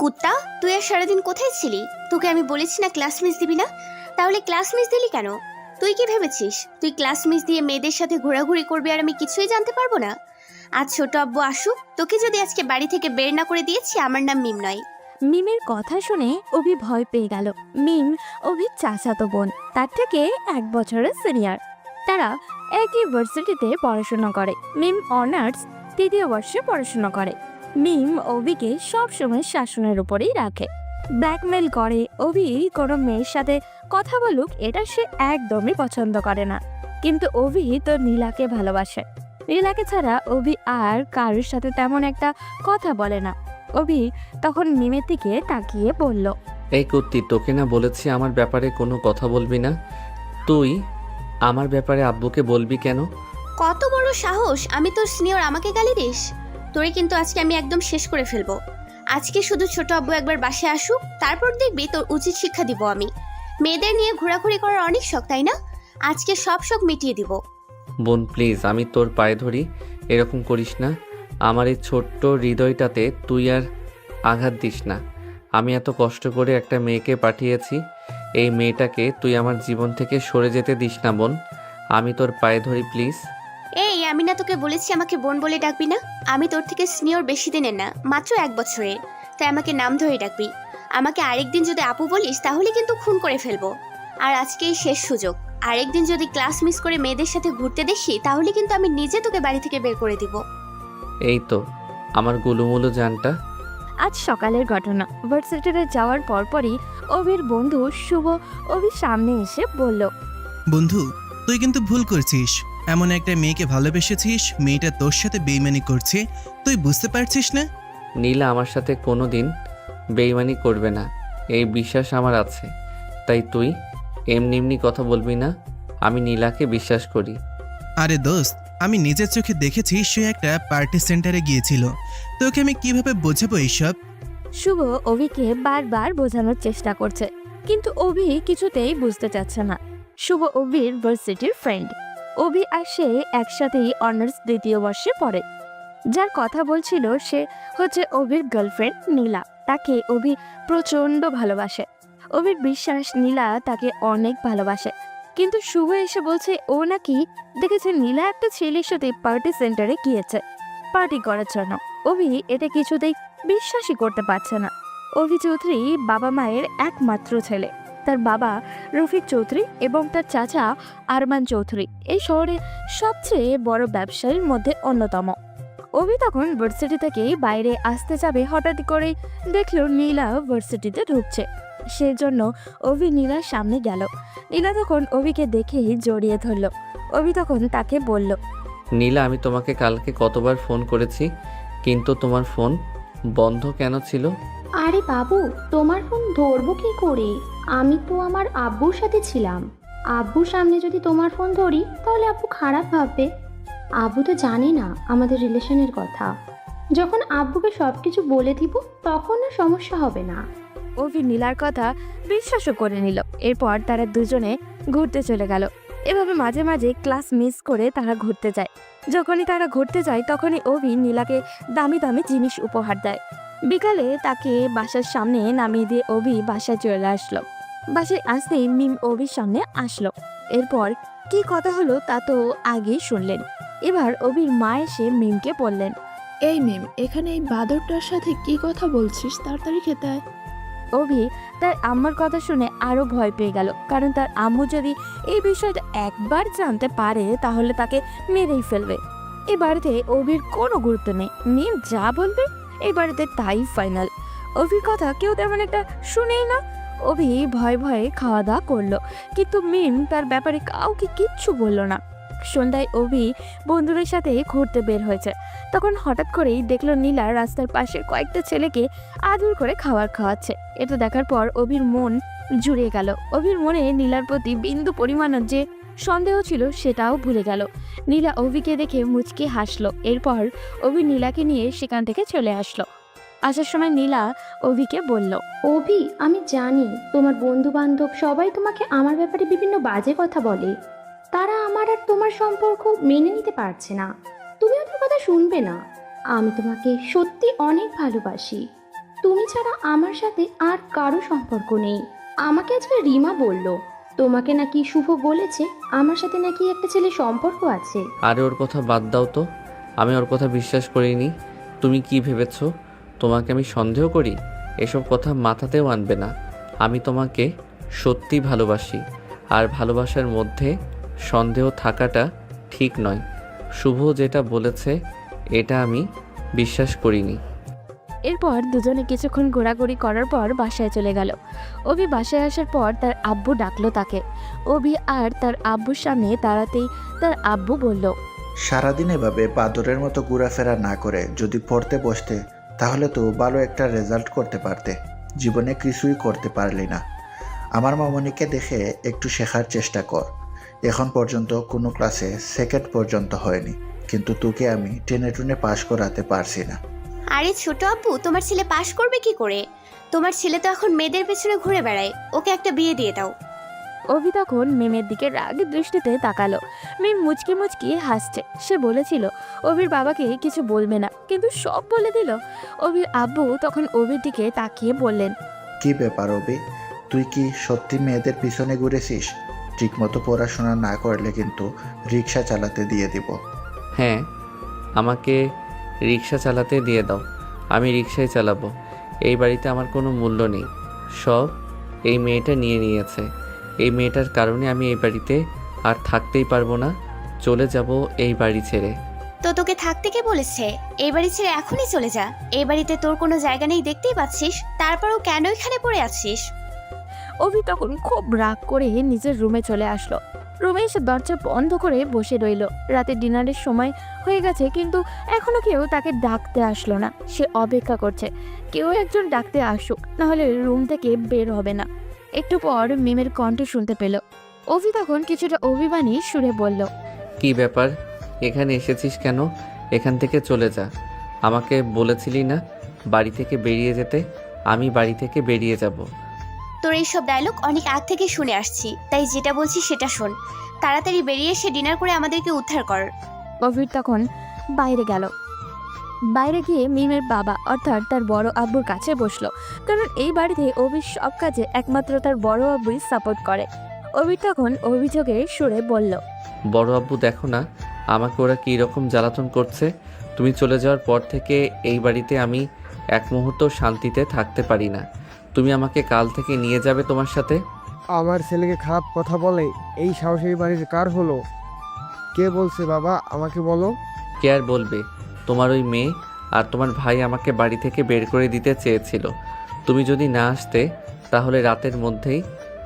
কুত্তা, তুই আর সারাদিন কোথায় ছিলি? তোকে আমি বলেছি না ক্লাস মিস দিবি না, তাহলে ক্লাস মিস দিলি কেন? তুই কি ভেবেছিস তুই ক্লাস মিস দিয়ে মেয়েদের সাথে ঘোরাঘুরি করবি আর আমি কিছুই জানতে পারবো না? আজ ছোট আব্বু আসুক, তোকে যদি আজকে বাড়ি থেকে বের না করে দিয়েছি, আমার নাম মিম নয়। মিমের কথা শুনে অভি ভয় পেয়ে গেল। মিম অভির চাচাতো বোন, তার থেকে 1 বছরের সিনিয়র। তারা একই ভার্সিটিতে পড়াশোনা করে। মিম অনার্স 3য় বর্ষে পড়াশোনা করে। মিম অভিকে সবসময় শাসনের উপরেই রাখে, ব্ল্যাকমেল করে। অভি কোনো মেয়ের সাথে কথা বলুক এটা সে একদমই পছন্দ করে না। কিন্তু অভি তো নীলাকে ভালোবাসে। নীলাকে ছাড়া অভি আর কারোর সাথে তেমন একটা কথা বলে না। অভি তখন মিমের দিকে তাকিয়ে বলল, এই কুত্তি, তোকে না বলেছি আমার ব্যাপারে কোনো কথা বলবি না? তুই আমার ব্যাপারে আব্বুকে বলবি কেন? কত বড় সাহস, আমি তোর সিনিয়র, আমাকে গালি দিস? তোরে কিন্তু আজকে আমি একদম শেষ করে ফেলবো। আজকে শুধু ছোট আব্বু একবার বাসায় আসুক, তারপর দেখবি তোর উচিত শিক্ষা দিব আমি। মেয়েদের নিয়ে ঘোরাঘুরি করার অনেক শখ, তাই না? আজকে সব শখ মিটিয়ে দিব। বোন প্লিজ, আমি তোর পায়ে ধরি, এরকম করিস না। আমার এই ছোট্ট হৃদয়টাতে তুই আর আঘাত দিস না। আমি এত কষ্ট করে একটা মেয়েকে পাঠিয়েছি, এই মেয়েটাকে তুই আমার জীবন থেকে সরে যেতে দিস না বোন। আমি তোর পায়ে ধরি প্লিজ। এই, আমি না তোকে বলেছি আমাকে বোন বলে ডাকবি না? আমি তোর থেকে সিনিয়র বেশি দিনের না, মাত্র 1 বছরের। তাই আমাকে নাম ধরে ডাকবি। আমাকে আরেকদিন যদি আপু বলিস তাহলে কিন্তু খুন করে ফেলবো। আর আজকেই শেষ সুযোগ। আরেকদিন যদি ক্লাস মিস করে মেয়েদের সাথে ঘুরতে দেখি তাহলে কিন্তু আমি নিজে তোকে বাড়ি থেকে বের করে দিব। এই তো আমার গুলুমুলু জানটা। আজ সকালের ঘটনা। ভার্সিটিতে যাওয়ার পরপরই অভির বন্ধু শুভ অভির সামনে এসে বলল, বন্ধু, তুই কিন্তু ভুল করছিস। এমন একটা মেয়েকে ভালোবেসেছিস, মেয়েটা তোর সাথে বেইমানি করছে, তুই বুঝতে পারছিস না? নীলা আমার সাথে কোনো দিন বেইমানি করবে না, এই বিশ্বাস আমার আছে। তাই তুই এমনি এমনি কথা বলবি না। আমি নীলাকে বিশ্বাস করি। আরে দোস্ত, আমি নিজের চোখে দেখেছি সে একটা পার্টি সেন্টারে গিয়েছিল। তোকে আমি কিভাবে বোঝাবো এইসব? শুভ অভিকে বারবার বোঝানোর চেষ্টা করছে, কিন্তু অভি কিছুতেই বুঝতে চাচ্ছে না। শুভ অভির ভার্সিটির ফ্রেন্ড। অভি আর সে একসাথেই অনার্স 2য় বর্ষে পড়ে। যার কথা বলছিল সে হচ্ছে অভির গার্লফ্রেন্ড নীলা। তাকে অভি প্রচন্ড ভালোবাসে। অভির বিশ্বাস নীলা তাকে অনেক ভালোবাসে। কিন্তু শুভ এসে বলছে ও নাকি দেখেছে নীলা একটা ছেলের সাথে পার্টি সেন্টারে গিয়েছে পার্টি করার জন্য। অভি এটা কিছুতেই বিশ্বাসই করতে পারছে না। অভি চৌধুরী বাবা মায়ের একমাত্র ছেলে। তার বাবা রফিক চৌধুরী এবং তার চাচা আরমান চৌধুরী এই শহরের সবচেয়ে বড় ব্যবসায়ীর মধ্যে অন্যতম। অভি তখন ভার্সিটি থেকে বাইরে আসতে যাবে, হঠাৎ করে দেখলো নীলা ভার্সিটিতে ঢুকছে। সেজন্য অভি নীলার সামনে গেল। নীলা তখন অভিকে দেখেই জড়িয়ে ধরল। অভি তখন তাকে বলল, নীলা, আমি তোমাকে কালকে কতবার ফোন করেছি, কিন্তু তোমার ফোন বন্ধ কেন ছিল? আরে বাবু, তোমার ফোন ধরবো কি করে? আমি তো আমার আব্বুর সাথে ছিলাম। আব্বুর সামনে যদি তোমার ফোন ধরি তাহলে আব্বু খারাপ ভাববে। আব্বু তো জানে না আমাদের রিলেশনের কথা। যখন আব্বুকে সব কিছু বলে দিব তখন আর সমস্যা হবে না। অভি নীলার কথা বিশ্বাসও করে নিল। এরপর তারা দুজনে ঘুরতে চলে গেল। এভাবে মাঝে মাঝে ক্লাস মিস করে তারা ঘুরতে যায়। যখনই তারা ঘুরতে যায় তখনই অভি নীলাকে দামি দামি জিনিস উপহার দেয়। বিকালে তাকে বাসার সামনে নামিয়ে দিয়ে অভি বাসায় চলে আসলো। বাসায় আসতেই মিম অভির সামনে আসলো। এরপর কি কথা হলো তা তো আগেই শুনলেন। এবার অভির মা এসে মিমকে বললেন, এই মিম, এখানে এই বাদরটার সাথে কি কথা বলছিস? তাড়াতাড়ি খেতে আয়। অভি তার আম্মার কথা শুনে আরো ভয় পেয়ে গেল, কারণ তার আম্মু যদি এই বিষয়টা একবার জানতে পারে তাহলে তাকে মেরেই ফেলবে। এই বাড়িতে অভির কোনো গুরুত্ব নেই। মিম যা বলবে এই বাড়িতে তাই ফাইনাল। অভির কথা কেউ তেমন একটা শুনেই না। অভি ভয়ে ভয়ে খাওয়া দাওয়া করলো, কিন্তু মিম তার ব্যাপারে কাউকে কিচ্ছু বলল না। সন্ধ্যায় অভি বন্ধুদের সাথে ঘুরতে বের হয়েছে। তখন হঠাৎ করেই দেখলো নীলা রাস্তার পাশের কয়েকটা ছেলেকে আদর করে খাবার খাওয়াচ্ছে। এটা দেখার পর অভির মন জুড়িয়ে গেল। অভির মনে নীলার প্রতি বিন্দু পরিমাণের যে সন্দেহ ছিল সেটাও ভুলে গেল। নীলা অভিকে দেখে মুচকি হাসলো। এরপর অভি নীলাকে নিয়ে সেখান থেকে চলে আসলো। আসার সময় নীলা অভিকে বলল, অভি, আমি জানি তোমার বন্ধু বান্ধব সবাই তোমাকে আমার ব্যাপারে বিভিন্ন বাজে কথা বলে। তারা আমার আর তোমার সম্পর্ক মেনে নিতে পারছে না। তুমি ওদের কথা শুনবে না। আমি তোমাকে সত্যি অনেক ভালোবাসি। তুমি ছাড়া আমার সাথে আর কারো সম্পর্ক নেই। আমাকে আজকে রিমা বলল তোমাকে নাকি শুভ বলেছে আমার সাথে নাকি একটা ছেলে সম্পর্ক আছে। আরে ওর কথা বাদ দাও তো, আমি ওর কথা বিশ্বাস করিনি। তুমি কি ভেবেছো তোমাকে আমি সন্দেহ করি? এসব কথা মাথাতেও আনবে না। আমি তোমাকে সত্যি ভালোবাসি, আর ভালোবাসার মধ্যে সন্দেহ থাকাটা ঠিক নয়। শুভ যেটা বলেছে এটা আমি বিশ্বাস করিনি। এরপর দুজনে কিছুক্ষণ ঘোরাঘুরি করার পর বাসায় চলে গেল। অভি বাসায় আসার পর তার আব্বু ডাকলো তাকে। অভি আর তার আব্বুর সামনে দাঁড়াতেই তার আব্বু বলল, সারাদিন এভাবে বাদরের মতো ঘোরাফেরা না করে যদি পড়তে বসতে তাহলে তো ভালো একটা রেজাল্ট করতে পারতে। জীবনে কিছুই করতে পারলি না। আমার মামনিকে দেখে একটু শেখার চেষ্টা কর। এখন পর্যন্ত কোনো ক্লাসে সেকেন্ড পর্যন্ত হয়নি, কিন্তু তোকে আমি টেনে টুনে পাশ করাতে পারছি না। আরে ছোট আব্বু, তোমার ছেলে পাশ করবে কি করে? তোমার ছেলে তো এখন মেয়েদের পেছনে ঘুরে বেড়ায়, ওকে একটা বিয়ে দিয়ে দাও। অভি তখন মিমের দিকে রাগ দৃষ্টিতে তাকালো। মিম মুচকি মুচকি হাসছে। সে বলেছিল অভির বাবাকে কিছু বলবে না, কিন্তু সব বলে দিল। অভির আব্বু তখন অভির দিকে তাকিয়ে বললেন, কি ব্যাপার অবি, তুই কি সত্যি মেয়েদের পিছনে ঘুরেছিস? ঠিকমতো পড়াশোনা না করলে কিন্তু রিক্সা চালাতে দিয়ে দিব। হ্যাঁ, আমাকে রিক্সা চালাতে দিয়ে দাও, আমি রিক্সায় চালাবো। এই বাড়িতে আমার কোনো মূল্য নেই, সব এই মেয়েটা নিয়ে নিয়েছে। এই মেয়েটার কারণে আমি এই বাড়িতে আর থাকতেই পারবো না, চলে যাব এই বাড়ি ছেড়ে। তো তোকে থাকতে কে বলেছে? এই বাড়ি ছেড়ে এখনই চলে যা। এই বাড়িতে তোর কোনো জায়গা নেই দেখতেই পাচ্ছিস, তারপরেও কেন এখানে পড়ে আছিস? অভি তখন খুব রাগ করে নিজের রুমে চলে আসলো। রুমে এসে দরজা বন্ধ করে বসে রইল। রাতে ডিনারের সময় হয়ে গেছে, কিন্তু এখনো কেউ তাকে ডাকতে আসলো না। সে অপেক্ষা করছে কেউ একজন ডাকতে আসুক, নাহলে রুম থেকে বের হবে না। একটু পর মিমের কণ্ঠ শুনতে পেল। অভি তখন কিছুটা অভিমানী সুরে বলল, কি ব্যাপার, এখানে এসেছিস কেন? এখান থেকে চলে যা। আমাকে বলেছিলি না বাড়ি থেকে বেরিয়ে যেতে? আমি বাড়ি থেকে বেরিয়ে যাব। তোর এইসব ডায়লগ অনেক আগ থেকে শুনে আসছি, তাই যেটা বলছি সেটা শোন। তাড়াতাড়ি বেরিয়ে এসে ডিনার করে আমাদেরকে উদ্ধার কর। অভির তখন বাইরে গেল। বাইরে গিয়ে মিমের বাবা অর্থাৎ তার বড় আব্বুর কাছে বসলো, কারণ এই বাড়িতে অভির সব কাজে একমাত্র তার বড় আব্বুই সাপোর্ট করে। অভি তখন অভিযোগের সুরে বলল, বড় আব্বু, দেখো না আমাকে ওরা কী রকম জ্বালাতন করছে। তুমি চলে যাওয়ার পর থেকে এই বাড়িতে আমি এক মুহূর্ত শান্তিতে থাকতে পারি না। তুমি আমাকে কাল থেকে নিয়ে যাবে তোমার সাথে? আমার ছেলেকে খারাপ কথা বলে এই সাহসী বাড়ির কার হলো? কে বলছে বাবা, আমাকে বলো। কে আর বলবে? তোমার ওই মেয়ে আর তোমার ভাই আমাকে বাড়ি থেকে বের করে দিতে চেয়েছিল। তুমি যদি না আসতে তাহলে রাতের মধ্যেই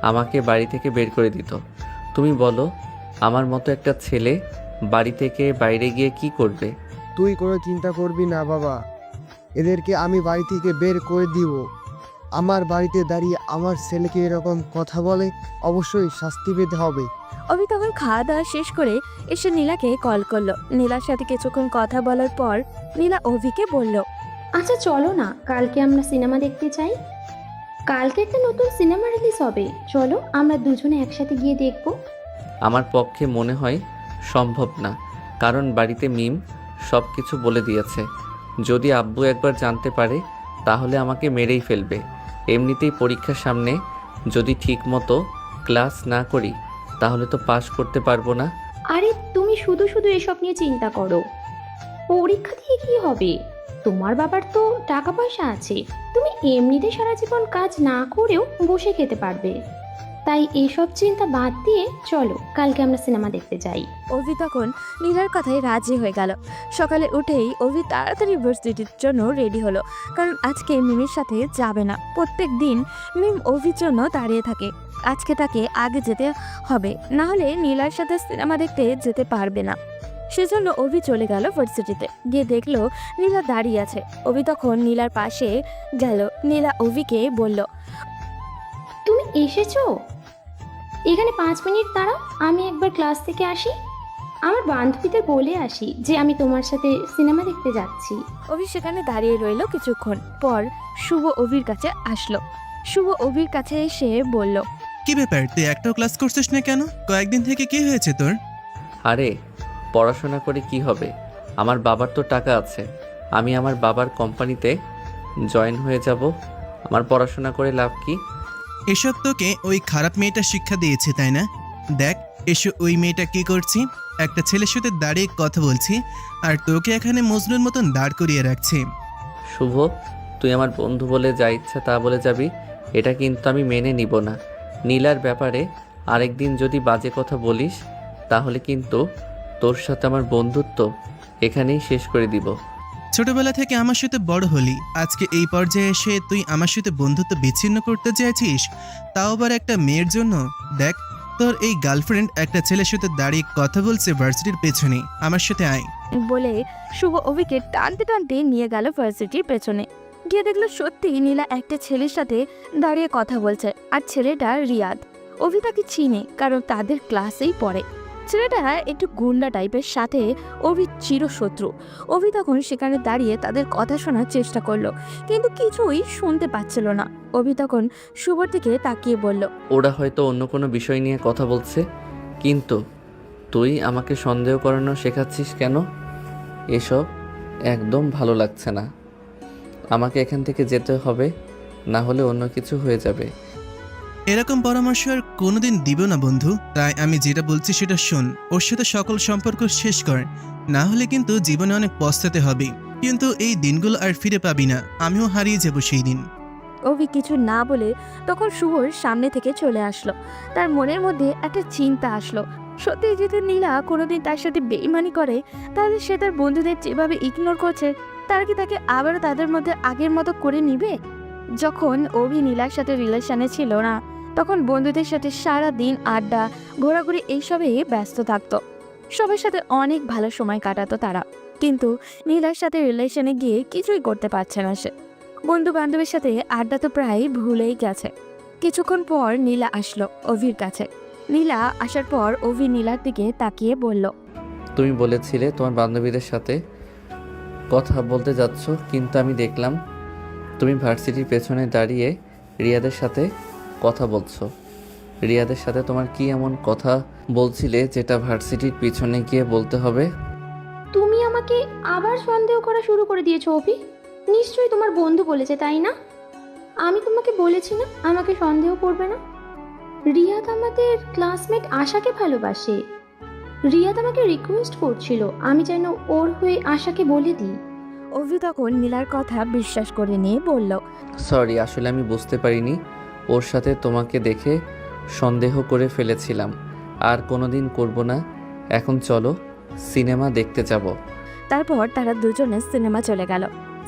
আমাকে বাড়ি থেকে বের করে দিত। তুমি বলো, আমার মতো একটা ছেলে বাড়ি থেকে বাইরে গিয়ে কি করবে? তুই কোনো চিন্তা করবি না বাবা, এদেরকে আমি বাড়ি থেকে বের করে দিব। আমার বাড়িতে দাঁড়িয়ে আমার ছেলেকে এরকম কথা বলে অবশ্যই শাস্তি পেতে হবে। অভি তখন খাওয়া দাওয়া শেষ করে এসে নীলাকে কল করলো। নীলার সাথে কিছুক্ষণ কথা বলার পর নীলা অভিকে বলল, আচ্ছা চলো না, কালকে আমরা সিনেমা দেখতে চাই। কালকে একটা নতুন সিনেমা রিলিজ হবে, চলো আমরা দুজনে একসাথে গিয়ে দেখবো। আমার পক্ষে মনে হয় সম্ভব না, কারণ বাড়িতে মিম সব কিছু বলে দিয়েছে। যদি আব্বু একবার জানতে পারে তাহলে আমাকে মেরেই ফেলবে। এমনিতেই পরীক্ষার সামনে যদি ঠিক মতো ক্লাস না করি তাহলে তো পাশ করতে পারবো না। আরে তুমি শুধু শুধু এসব নিয়ে চিন্তা করো। পরীক্ষা দিয়ে কি হবে? তোমার বাবার তো টাকা পয়সা আছে, তুমি এমনিতে সারা জীবন কাজ না করেও বসে খেতে পারবে। তাই এসব চিন্তা বাদ দিয়ে চলো কালকে আমরা সিনেমা দেখতে যাই। অভি তখন নীলার কথায় রাজি হয়ে গেল। সকালে উঠেই অভি তাড়াতাড়ি ভার্সিটির জন্য রেডি হলো, কারণ আজকে মিমের সাথে যাবে না। প্রত্যেক দিন মিম অভির জন্য দাঁড়িয়ে থাকে। আজকে তাকে আগে যেতে হবে, না হলে নীলার সাথে সিনেমা দেখতে যেতে পারবে না। সেজন্য অভি চলে গেল ভার্সিটিতে। গিয়ে দেখলো নীলা দাঁড়িয়ে আছে। অভি তখন নীলার পাশে গেল। নীলা অভিকে বলল, তুমি এসেছো? এখানে 5 মিনিট দাঁড়াও, আমি একবার ক্লাস থেকে আসি। আমার বান্ধবীদের বলে আসি যে আমি তোমার সাথে সিনেমা দেখতে যাচ্ছি। অভি সেখানে দাঁড়িয়ে রইল। কিছুক্ষণ পর শুভ অভির কাছে আসলো। শুভ অভির কাছে এসে বলল, কি ব্যাপার, তুই একটাও ক্লাস করছিস না কেন? কয়েকদিন থেকে কি হয়েছে তোর? আরে পড়াশোনা করে কি হবে? আমার বাবার তো টাকা আছে, আমি আমার বাবার কোম্পানিতে জয়েন হয়ে যাব। আমার পড়াশোনা করে লাভ কি? এসব তোকে ওই খারাপ মেয়েটা শিক্ষা দিয়েছে তাই না? দেখ এসে ওই মেয়েটা কি করছি, একটা ছেলের সাথে দাঁড়িয়ে কথা বলছি আর তোকে এখানে মজনুর মতন দাঁড় করিয়ে রাখছে। শুভ, তুই আমার বন্ধু বলে যা ইচ্ছা তা বলে যাবি, এটা কিন্তু আমি মেনে নিব না। নীলার ব্যাপারে আরেকদিন যদি বাজে কথা বলিস তাহলে কিন্তু তোর সাথে আমার বন্ধুত্ব এখানেই শেষ করে দিব। ছোটবেলা থেকে আমার সাথে বড় হলি, আজকে এই পর্যায়ে এসে তুই আমার সাথে বন্ধুত্ব বিচ্ছিন্ন করতে চাইছিস, তাও আবার একটা মেয়ের জন্য? দেখ তোর এই গার্লফ্রেন্ড একটা ছেলের সাথে দাঁড়িয়ে কথা বলছে ভার্সিটির পেছনে, আমার সাথে আয়। বলে শুভ অভিকে টানতে টানতে নিয়ে গেল ভার্সিটির পেছনে। গিয়ে দেখলো সত্যি নীলা একটা ছেলের সাথে দাঁড়িয়ে কথা বলছে, আর ছেলেটা রিয়াদ। অভি তাকে চিনে, কারণ তাদের ক্লাসেই পড়ে। ছেলেটা একটু গুন্ডা টাইপের, সাথে অভি চিরশত্রু। অভি তখন সেখানে দাঁড়িয়ে তাদের কথা শোনার চেষ্টা করলো, কিন্তু কিছুই শুনতে পাচ্ছিল না। অভি তখন শুভর দিকে তাকিয়ে বলল, ওরা হয়তো অন্য কোনো বিষয় নিয়ে কথা বলছে, কিন্তু তুই আমাকে সন্দেহ করানো শেখাচ্ছিস কেন? এসব একদম ভালো লাগছে না। আমাকে এখান থেকে যেতে হবে, না হলে অন্য কিছু হয়ে যাবে। এরকম পরামর্শ আর কোনোদিন দিব না বন্ধু, তাই আমি যেটা বলছি সেটা শোন। ওর সাথে সকল সম্পর্ক শেষ কর, না হলে কিন্তু জীবনে অনেক পস্তাতে হবে। কিন্তু এই দিনগুলো আর ফিরে পাবি না, আমিও হারিয়ে যাব সেই দিন। অভি কিছু না বলে তখন শুভর সামনে থেকে চলে আসলো। তার মনের মধ্যে একটা চিন্তা আসলো, সত্যি যদি নীলা কোনোদিন তার সাথে বেইমানি করে, তাহলে সে তার বন্ধুদের যেভাবে ইগনোর করছে, তারা কি তাকে আবারও তাদের মধ্যে আগের মতো করে নিবে? যখন অভি নীলার সাথে রিলেশনে ছিল না, তখন বন্ধুদের সাথে সারা দিন আড্ডা, ঘোরাঘুরি এইসবে ব্যস্ত থাকতো। সবার সাথে অনেক ভালো সময় কাটাতো তারা, কিন্তু নীলার সাথে রিলেশনে গিয়ে কিছুই করতে পারছে না সে। বন্ধু বান্ধবের সাথে আড্ডা তো প্রায় ভুলেই গেছে। কিছুক্ষণ পর নীলা আসলো অভির কাছে। নীলা আসার পর অভি নীলার দিকে তাকিয়ে বলল, তুমি বলেছিলে তোমার বান্ধবীদের সাথে কথা বলতে যাচ্ছ, কিন্তু আমি দেখলাম তুমি ভার্সিটির পেছনে দাঁড়িয়ে রিয়াদের সাথে কথা বলছো। রিয়াদের সাথে তোমার কি এমন কথা বলছিলে যেটা ভার্সিটির পিছনে গিয়ে বলতে হবে? তুমি আমাকে আবার সন্দেহ করা শুরু করে দিয়েছো অভি। নিশ্চয়ই তোমার বন্ধু বলেছে তাই না? আমি তোমাকে বলেছি না আমাকে সন্দেহ করবে না? রিয়াদ আমাদের ক্লাসমেট আশাকে ভালোবাসে। রিয়াদ আমাকে রিকোয়েস্ট করছিল আমি যেন ওর হয়ে আশাকে বলে দিই। অভি তখন নীলার কথা বিশ্বাস করে নিয়ে বলল, সরি, আসলে আমি বুঝতে পারিনি। ওর সাথে তোমাকে দেখে সন্দেহ করে ফেলেছিলাম, আর কোনোদিন করব না। এখন চলো সিনেমা দেখতে যাব। তারপর তারা দুজনে সিনেমা চলে গেল।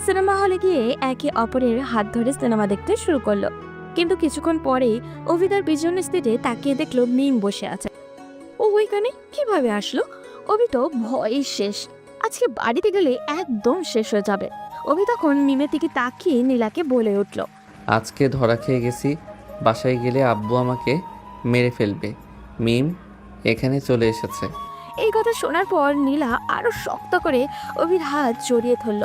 সিনেমা হলে গিয়ে একে অপরের হাত ধরে সিনেমা দেখতে শুরু করলো। কিন্তু কিছুক্ষণ পরেই অভি তার পিছনের সিটে তাকিয়ে দেখলো মিম বসে আছে। ও ওইখানে কিভাবে আসলো? অভি তো ভয়ে শেষ, আজকে বাড়িতে গেলে একদম শেষ হয়ে যাবে। অভি তখন মিমের দিকে তাকিয়ে নীলাকে বলে উঠল, আজকে ধরা খেয়ে গেছি, বাসায় গেলে আব্বু আমাকে মেরে ফেলবে। মিম এখানে চলে এসেছে। এই কথা শোনার পর নীলা আরো শক্ত করে অভির হাত জড়িয়ে ধরল।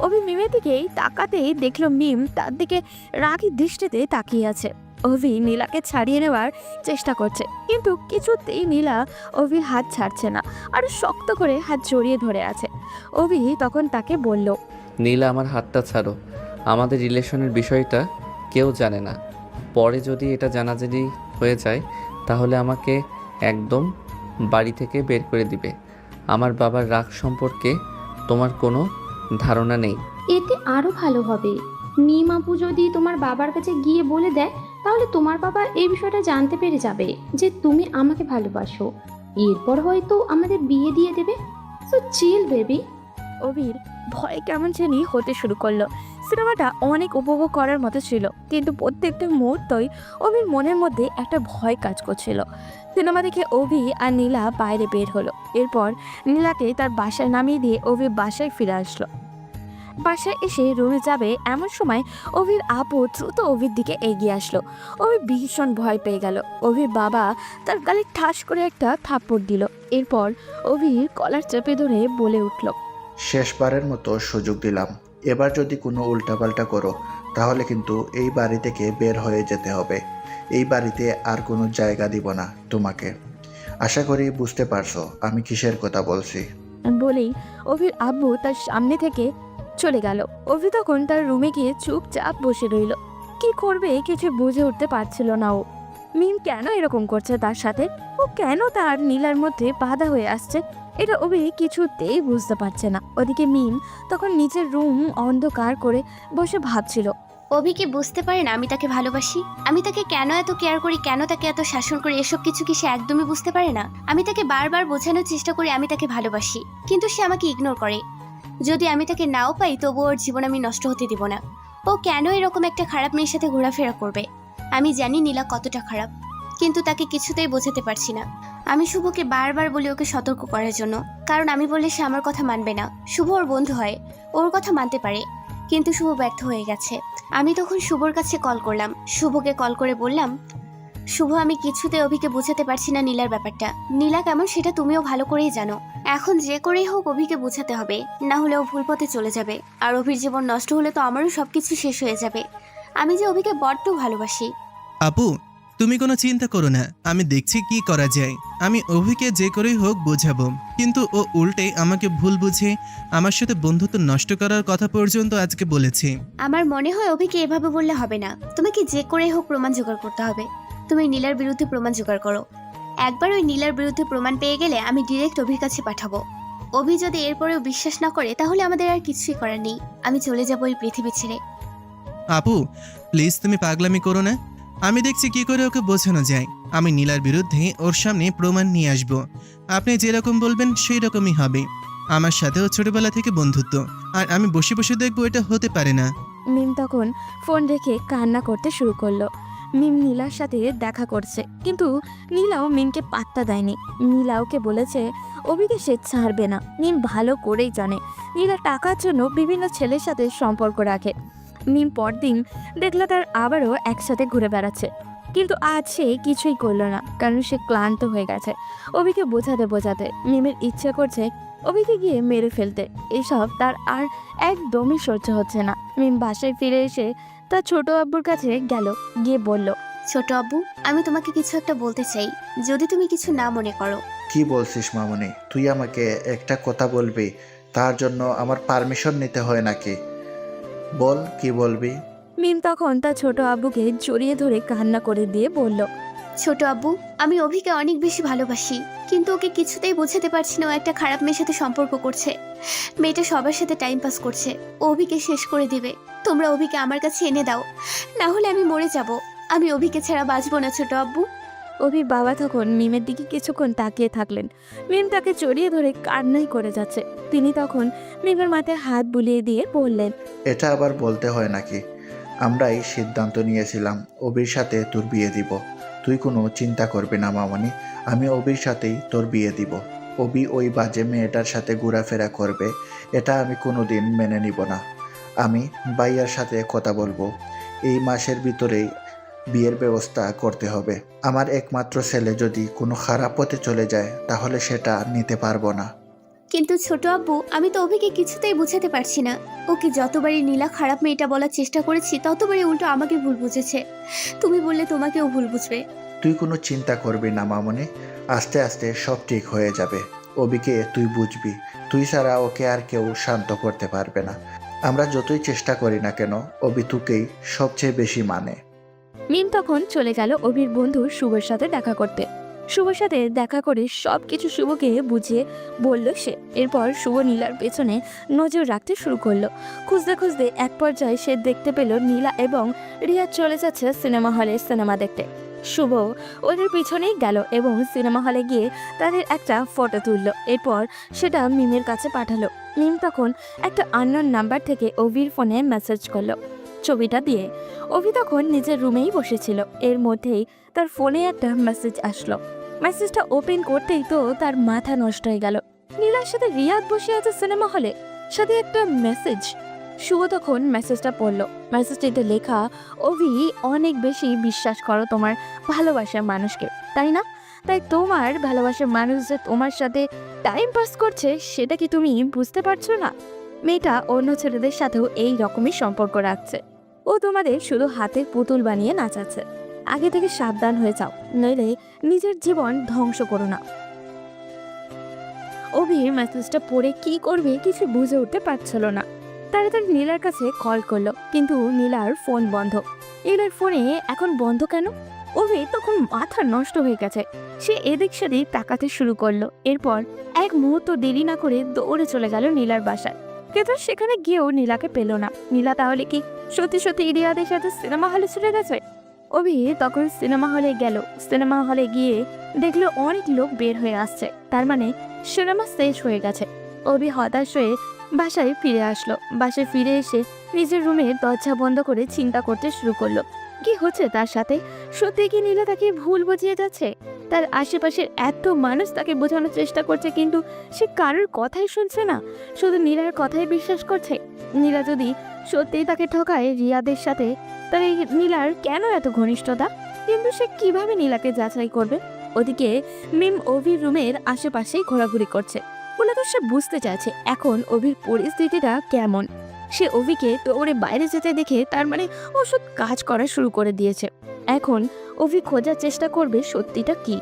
অভি মিমের দিকেই তাকাতেই দেখলো মিম তার দিকে রাগী দৃষ্টিতে তাকিয়ে আছে। অভি নীলাকে ছাড়িয়ে নেওয়ার চেষ্টা করছে, কিন্তু কিছুতেই নীলা অভির হাত ছাড়ছে না, আরো শক্ত করে হাত জড়িয়ে ধরে আছে। অভি তখন তাকে বলল, নীলা, আমার হাতটা ছাড়ো। আমাদের রিলেশনের বিষয়টা কেউ জানে না। পরে যদি এটা জানাজানি হয়ে যায় তাহলে আমাকে একদম বাড়ি থেকে বের করে দিবে। আমার বাবার রাগ সম্পর্কে তোমার কোনো ধারণা নেই। এতে আরো ভালো হবে। মিম আপু যদি তোমার বাবার কাছে গিয়ে বলে দেয় তাহলে তোমার বাবা এই বিষয়টা জানতে পেরে যাবে যে তুমি আমাকে ভালোবাসো। এরপর হয়তো আমাদের বিয়ে দিয়ে দেবে। সো চিল বেবি। অভির ভয় কেমন জানি হতে শুরু করলো। সিনেমাটা অনেক উপভোগ করার মতো ছিল, কিন্তু প্রত্যেকটা মুহূর্তই অভির মনের মধ্যে একটা ভয় কাজ করছিল। সিনেমা দেখে অভি আর নীলা বাইরে বের হলো। এরপর নীলাকে তার বাসায় নামিয়ে দিয়ে অভি বাসায় ফিরে আসলো। বাসায় এসে রুমে যাবে এমন সময় অভির আপু দ্রুত অভির দিকে এগিয়ে আসলো। অভি ভীষণ ভয় পেয়ে গেল। অভির বাবা তার গালে ঠাস করে একটা থাপ্পড় দিল। এরপর অভির কলার চেপে ধরে বলে উঠল, শেষবারের মতো সুযোগ দিলাম, এবার যদি কোনো উল্টাপাল্টা করো তাহলে কিন্তু এই বাড়ি থেকে বের হয়ে যেতে হবে। এই বাড়িতে আর কোনো জায়গা দিব না তোমাকে। আশা করি বুঝতে পারছো আমি কিসের কথা বলছি। বলেই অভির আব্বু তার সামনে থেকে চলে গেল। অভি তখন তার রুমে গিয়ে চুপচাপ বসে রইল। কি করবে কিছু বুঝে উঠতে পারছিল না ও। মিম কেন এরকম করছে তার সাথে, ও কেন তার নীলার মধ্যে বাধা হয়ে আসছে, এটা অভি কিছুতেই বুঝতে পারছে না। ওদিকে মিম তখন নিজের রুম অন্ধকার করে বসে ভাবছিল। অভি কি বুঝতে পারে না আমি তাকে ভালোবাসি? আমি তাকে কেন এত কেয়ার করি, কেন তাকে এত শাসন করি, এসব কিছু কি সে একদমই বুঝতে পারে না? আমি তাকে বারবার বোঝানোর চেষ্টা করি আমি তাকে ভালোবাসি, কিন্তু সে আমাকে ইগনোর করে। যদি আমি তাকে নাও পাই তবু ওর জীবন আমি নষ্ট হতে দিব না। ও কেন এরকম একটা খারাপ মেয়ের সাথে ঘোরাফেরা করবে? আমি জানি নীলা কতটা খারাপ, কিন্তু তাকে কিছুতেই বোঝাতে পারছি না। আমি শুভকে বারবার বলি ওকে সতর্ক করার জন্য, কারণ আমি বললে সে আমার কথা মানবে না। শুভ ওর বন্ধু হয়, ওর কথা মানতে পারে, কিন্তু শুভ ব্যর্থ হয়ে গেছে। আমি তখন শুভর কাছে কল করলাম, শুভকে কল করে বললাম, শুভ আমি কিছুতে অভিকে বোঝাতে পারছি না নীলার ব্যাপারটা। নীলা কেমন সেটা তুমিও ভালো করেই জানো। এখন যে করেই হোক অভিকে বোঝাতে হবে, না হলে ও ভুল পথে চলে যাবে। আর অভির জীবন নষ্ট হলে তো আমারও সবকিছু শেষ হয়ে যাবে। আমি যে অভিকে বড্ড ভালোবাসি। আপু, তুমি কোনো চিন্তা করো না, আমি দেখছি কি করা যায়। আমি অভিকে যে করেই হোক বোঝাবো, কিন্তু ও উল্টে আমাকে ভুল বুঝে আমার সাথে বন্ধুত্ব নষ্ট করার কথা পর্যন্ত আজকে বলেছে। আমার মনে হয় অভিকে এভাবে বললে হবে না, তোমাকে যে করেই হোক প্রমাণ জোগাড় করতে হবে। তুমি নীলার বিরুদ্ধে প্রমাণ জোগাড় করো। একবার ওই নীলার বিরুদ্ধে প্রমাণ পেয়ে গেলে আমি ডিরেক্ট অভির কাছে পাঠাবো। অভি যদি এরপরেও বিশ্বাস না করে তাহলে আমাদের আর কিছুই করার নেই। আমি চলে যাবো এই পৃথিবী ছেড়ে। আপু প্লিজ তুমি পাগলামি করো না, আমি দেখছি কি করে ওকে বোঝানো যায়। আমি নীলার বিরুদ্ধে ওর সামনে প্রমাণ নিয়ে আসব। আপনি যেরকম বলবেন সেই রকমই হবে। আমার সাথেও ছোটবেলা থেকে বন্ধুত্ব, আর আমি বসে বসে দেখবো এটা হতে পারে না। মিম তখন ফোন রেখে কান্না করতে শুরু করলো। মিম নীলার সাথে দেখা করছে, কিন্তু নীলাও মিমকে পাত্তা দেয়নি। নীলা ওকে বলেছে অভিকে সে ছাড়বে না। মিম ভালো করেই জানে নীলা টাকার জন্য বিভিন্ন ছেলের সাথে সম্পর্ক রাখে। মিম পরদিন দেখলো তার আবারও একসাথে ঘুরে বেড়াচ্ছে, কিন্তু আজ সে কিছুই করলো না, কারণ সে ক্লান্ত হয়ে গেছে। অভিকে বোঝাতে বোঝাতে মিমের ইচ্ছে করছে অভিকে গিয়ে মেরে ফেলতে। এসব তার আর একদমই সহ্য হচ্ছে না। মিম বাসায় ফিরে এসে তার ছোট আব্বুর কাছে গেল, গিয়ে বলল, ছোট আব্বু, আমি তোমাকে কিছু একটা বলতে চাই, যদি তুমি কিছু না মনে করো। কি বলছিস মামনি? তুই আমাকে একটা কথা বলবি, তার জন্য আমার পারমিশন নিতে হয় নাকি? বল, কি বলবি? মিম তখন তার ছোট আব্বুকে জড়িয়ে ধরে কান্না করে দিয়ে বলল, ছোট আব্বু, আমি অভিকে অনেক বেশি ভালোবাসি, কিন্তু ওকে কিছুতেই বোঝাতে পারছি না ও একটা খারাপ মেয়ের সাথে সম্পর্ক করছে। মেয়েটা সবার সাথে টাইম পাস করছে, ও অভিকে শেষ করে দিবে। তোমরা অভিকে আমার কাছে এনে দাও, না হলে আমি মরে যাব। আমি অভিকে ছাড়া বাঁচবো না ছোট আব্বু। অভির বাবা তখন মিমের দিকে কিছুক্ষণ তাকিয়ে থাকলেন। মিম তাকে জড়িয়ে ধরে কান্নাই করে যাচ্ছে। তিনি তখন মিমের মাথায় হাত বুলিয়ে দিয়ে বললেন, এটা আবার বলতে হয় নাকি? আমরাই সিদ্ধান্ত নিয়েছিলাম অবির সাথে তোর বিয়ে দিব। তুই কোনো চিন্তা করবি না মামনি, আমি অবির সাথেই তোর বিয়ে দিব। অবি ওই বাজে মেয়েটার সাথে ঘোরাফেরা করবে, এটা আমি কোনোদিন মেনে নিব না। আমি ভাইয়ার সাথে কথা বলবো, এই মাসের ভিতরেই বিয়ের ব্যবস্থা করতে হবে। আমার একমাত্র ছেলে যদি কোনো খারাপ পথে চলে যায় তাহলে সেটা নিতে পারবো না। কিন্তু ছোট আব্বু, আমি তো অভিকে কিছুতেই বোঝাতে পারছি না। ওকে যতবারই নীলা খারাপ মেয়েটা বলার চেষ্টা করেছি ততবারই উল্টো আমাকে ভুল বুঝেছে। তুমি বললে তোমাকেও ভুল বুঝবে। তুই কোনো চিন্তা করবি না মামনি, আস্তে আস্তে সব ঠিক হয়ে যাবে। অবিকে তুই বুঝবি, তুই ছাড়া ওকে আর কেউ শান্ত করতে পারবে না। আমরা যতই চেষ্টা করি না কেন অবি তোকেই সবচেয়ে বেশি মানে। মিম তখন চলে গেল অভির বন্ধু শুভর সাথে দেখা করতে। শুভর সাথে দেখা করে সবকিছু শুভকে বুঝিয়ে বলল সে। এরপর শুভ নীলার পেছনে নজর রাখতে শুরু করলো। খুঁজতে খুঁজতে এক পর্যায়ে সে দেখতে পেল নীলা এবং রিয়া চলে যাচ্ছে সিনেমা হলে সিনেমা দেখতে। শুভ ওদের পিছনেই গেল এবং সিনেমা হলে গিয়ে তাদের একটা ফটো তুললো। এরপর সেটা মিমের কাছে পাঠালো। মিম তখন একটা আননোন নাম্বার থেকে অভির ফোনে মেসেজ করলো ছবিটা দিয়ে। অভি তখন নিজের রুমেই বসেছিল, এর মধ্যেই তার ফোনে একটা মেসেজ আসলো। মেসেজটা ওপেন করতেই তো তার মাথা নষ্ট হয়ে গেল। নীলার সাথে রিয়াদ বসে আছে সিনেমা হলে, সাথে একটা মেসেজ। শুভ তখন মেসেজটা পড়লো। মেসেজটিতে লেখা, অভি, অনেক বেশি বিশ্বাস করো তোমার ভালোবাসার মানুষকে, তাই না? তাই তোমার ভালোবাসার মানুষ যে তোমার সাথে টাইম পাস করছে সেটা কি তুমি বুঝতে পারছো না? মেয়েটা অন্য ছেলেদের সাথেও এই রকমই সম্পর্ক রাখছে। ও তোমাদের শুধু হাতের পুতুল বানিয়ে নাচাচ্ছে। আগে থেকে সাবধান হয়ে যাও, নইলে নিজের জীবন ধ্বংস করো না। অভির মেসেজটা পড়ে কি করবে কিছু বুঝে উঠতে পারছিল না। তাড়াতাড়ি নীলার কাছে কল করলো, কিন্তু নীলার ফোন বন্ধ। নীলার ফোনে এখন বন্ধ কেন? অভি তখন মাথা নষ্ট হয়ে গেছে। সে এদিক সেদিক তাকাতে শুরু করলো। এরপর এক মুহূর্ত দেরি না করে দৌড়ে চলে গেল নীলার বাসায়। কিন্তু সেখানে গিয়েও নীলাকে পেল না। নীলা তাহলে কি সত্যি সত্যি রিয়াদের সাথে সিনেমা হলে চলে গেছে? অভি তখন সিনেমা হলে গেল। সিনেমা হলে গিয়ে দেখলো অনেক লোক বের হয়ে আসছে, তার মানে সিনেমা শেষ হয়ে গেছে। অভি হতাশ হয়ে বাসায় ফিরে আসলো। বাসায় ফিরে এসে নিজের রুমে দরজা বন্ধ করে চিন্তা করতে শুরু করলো, কি হচ্ছে তার সাথে? সত্যি কি নীলা তাকে ভুল বুঝিয়ে যাচ্ছে? তার আশেপাশের এত মানুষ তাকে বোঝানোর চেষ্টা করছে, কিন্তু সে কারোর কথাই শুনছে না, শুধু নীলার কথাই বিশ্বাস করছে। নীলা যদি সত্যিই তাকে ঠকায় রিয়াদের সাথে, তাহলে নীলার কেন এত ঘনিষ্ঠতা? কিন্তু সে কিভাবে নীলাকে যাচাই করবে? ওদিকে মিম অভির রুমের আশেপাশেই ঘোরাঘুরি করছে। মূলত সে বুঝতে চাইছে এখন অভির পরিস্থিতিটা কেমন। সে অভিকে দৌড়ে বাইরে যেতে দেখে তার মানে ওষুধ কাজ করা শুরু করে দিয়েছে। এখন অভি খোঁজার চেষ্টা করবে সত্যিটা কি।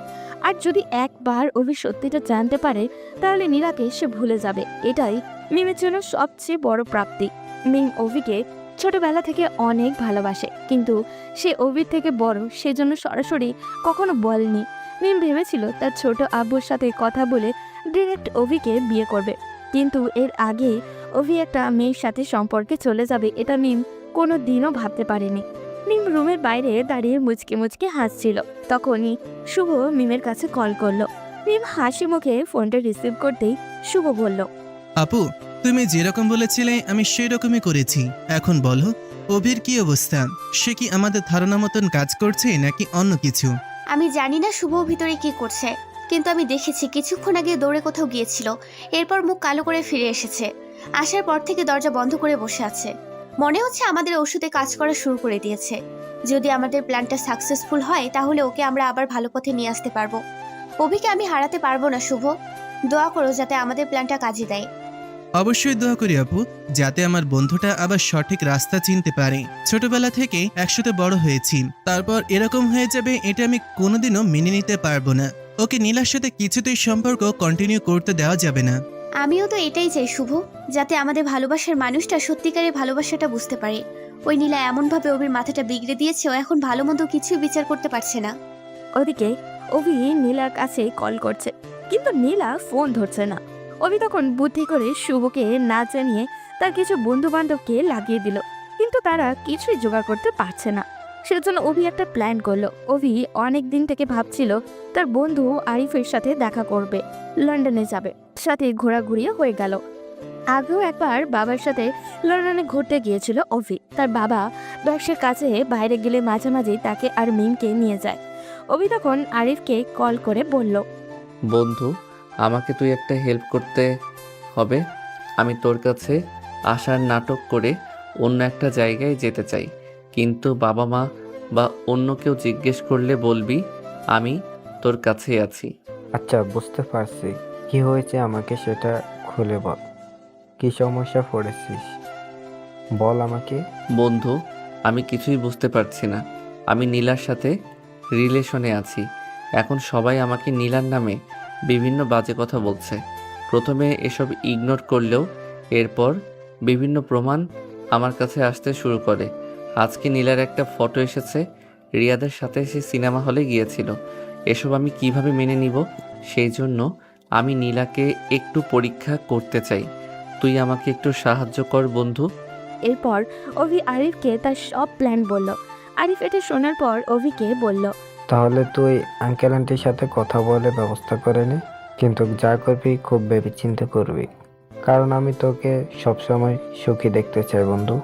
আর যদি একবার অভি সত্যিটা জানতে পারে, তাহলে নীলাকে সে ভুলে যাবে। এটাই মিমের জন্য সবচেয়ে বড় প্রাপ্তি। মিম অভিকে ছোটবেলা থেকে অনেক ভালোবাসে, কিন্তু সে অভির থেকে বড়, সেজন্য সরাসরি কখনো বলেনি। মিম ভেবেছিল তার ছোট আব্বুর সাথে কথা বলে ডিরেক্ট অভিকে বিয়ে করবে, কিন্তু এর আগে অভি একটা মেয়ের সাথে সম্পর্কে চলে যাবে এটা মিম কোনো দিনও ভাবতে পারেনি। মিম রুমের বাইরে দাঁড়িয়ে মুচকে মুচকে হাসছিল। তখনই শুভ মিমের কাছে কল করলো। মিম হাসি মুখে ফোনটা রিসিভ করতেই শুভ বলল, আপু, তুমি যেরকম বলেছিলে আমি সেরকমই করেছি। এখন বলো, অভির কি অবস্থা? সে কি আমাদের ধারণা মতন কাজ করছে নাকি অন্য কিছু? আমি জানি না শুভ ভিতরে কি করছে, কিন্তু আমি দেখেছি কিছুক্ষণ আগে দৌড়ে কোথাও গিয়েছিল, এরপর মুখ কালো করে ফিরে এসেছে। আসার পর থেকে দরজা বন্ধ করে বসে আছে। মনে হচ্ছে আমাদের ওষুধে কাজ করা শুরু করে দিয়েছে। যদি আমাদের প্ল্যানটা সাকসেসফুল হয়, তাহলে ওকে আমরা আবার ভালো পথে নিয়ে আসতে পারবো। অভিকে আমি হারাতে পারবো না শুভ। দোয়া করো যাতে আমাদের প্ল্যানটা কাজে দেয়। অবশ্যই দোয়া করি আপু, যাতে আমার বন্ধুটা আবার সঠিক রাস্তা চিনতে পারে। ছোটবেলা থেকে একসাথে বড় হয়েছি, তারপর এরকম হয়ে যাবে এটা আমি কোনোদিনও মেনে নিতে পারবো না। ওকে নীলার সাথে কিছুতেই সম্পর্ক কন্টিনিউ করতে দেওয়া যাবে না। আমিও তো এটাই চাই শুভ, যাতে আমাদের ভালোবাসার মানুষটা সত্যিকারের ভালোবাসাটা বুঝতে পারে। ওই নীলা এমনভাবে অভির মাথাটা বিগড়ে দিয়েছে, ও এখন ভালো মন্দ কিছুই বিচার করতে পারছে না। ওদিকে অভি নীলার কাছে কল করছে, কিন্তু নীলা ফোন ধরছে না। অভি তখন বুদ্ধি করে শুভকে না জানিয়ে তার কিছু বন্ধু বান্ধবকে লাগিয়ে দিল, কিন্তু তারা কিছুই জোগাড় করতে পারছে না। সেজন্য অভি একটা প্ল্যান করলো। অভি অনেক দিন থেকে ভাবছিল তার বন্ধু আরিফের সাথে দেখা করবে, লন্ডনে যাবে, সাথে ঘোরাঘুরিও হয়ে গেল। আগেও একবার বাবার সাথে লন্ডনে ঘুরতে গিয়েছিল অভি। তার বাবা ব্যবসার কাছে বাইরে গেলে মাঝে মাঝে তাকে আর মিমকে নিয়ে যায়। অভি তখন আরিফকে কল করে বলল, বন্ধু, আমাকে তুই একটা হেল্প করতে হবে। আমি তোর কাছে আসার নাটক করে অন্য একটা জায়গায় যেতে চাই, কিন্তু বাবা মা বা অন্য কেউ জিজ্ঞেস করলে বলবি আমি তোর কাছেই আছি। আচ্ছা, বুঝতে পারছি। কি হয়েছে আমাকে সেটা খুলে বল। কি সমস্যা পড়েছিস বল আমাকে। বন্ধু, আমি কিছুই বুঝতে পারছি না। আমি নীলার সাথে রিলেশনে আছি। এখন সবাই আমাকে নীলার নামে বিভিন্ন বাজে কথা বলছে। প্রথমে এসব ইগনোর করলেও এরপর বিভিন্ন প্রমাণ আমার কাছে আসতে শুরু করে। আজকে নীলার একটা ফটো এসেছে, রিয়াদের সাথে সে সিনেমা হলে গিয়েছিল। এসব আমি কিভাবে মেনে নিব? সেই জন্য আমি নীলাকে একটু পরীক্ষা করতে চাই। তুই আমাকে একটু সাহায্য কর বন্ধু। এরপর অভি আরিফকে তার সব প্ল্যান বলল। আরিফ এটা শোনার পর অভিকে বলল, তাহলে তুই আঙ্কেল আন্টির সাথে কথা বলে ব্যবস্থা করে নে, কিন্তু যা করবি খুব ভেবেচিন্তে করবি, কারণ আমি তোকে সবসময় সুখী দেখতে চাই বন্ধু।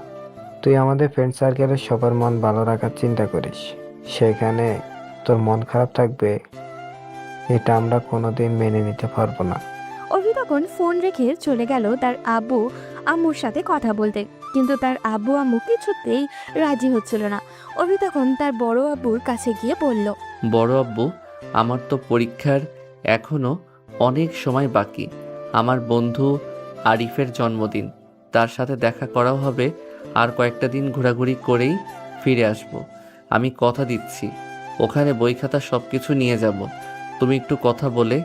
তুই আমাদের ফ্রেন্ড সার্কেলের সবার মন ভালো রাখার চিন্তা করিস, সেখানে তোর মন খারাপ থাকবে, এটা আমরা কোনোদিন মেনে নিতে পারবো না। অভি তখন ফোন রেখে চলে গেল তার আব্বু আম্মুর সাথে কথা বলতে, কিন্তু তার আব্বু আম্মু কিছুতেই রাজি হচ্ছিল না। অভি তখন তার বড় আব্বুর কাছে গিয়ে বলল, বড় আব্বু, আমার তো পরীক্ষার এখনো অনেক সময় বাকি। আমার বন্ধু আরিফের জন্মদিন, তার সাথে দেখা করাও হবে। আর কয়েকটা দিন ঘোরাঘুরি করেই ফিরে আসব। আমি কথা দিচ্ছি, ওখানে বই খাতা সব কিছু নিয়ে যাব। তুমি একটু কথা বলে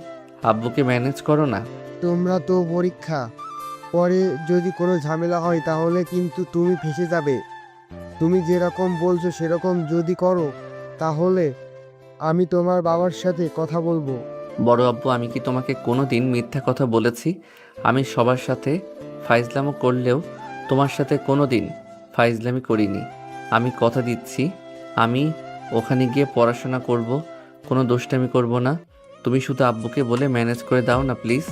আব্বুকে ম্যানেজ করো না। তোমরা তো পরীক্ষা পরে যদি কোনো ঝামেলা হয় তাহলে কিন্তু তুমি ফেঁসে যাবে। তুমি যেরকম বলছো সেরকম যদি করো তাহলে আমি তোমার বাবার সাথে কথা বলবো। বড় আব্বু, আমি কি তোমাকে কোনো দিন মিথ্যা কথা বলেছি? আমি সবার সাথে ফাইজলামো করলেও তোমার সাথে কোনো দিন ফাইজলামি করিনি। আমি কথা দিচ্ছি, আমি ওখানে গিয়ে পড়াশোনা করব, কোনো দুষ্টামি করব না। তুমি শুধু আব্বুকে বলে ম্যানেজ করে দাও না প্লিজ।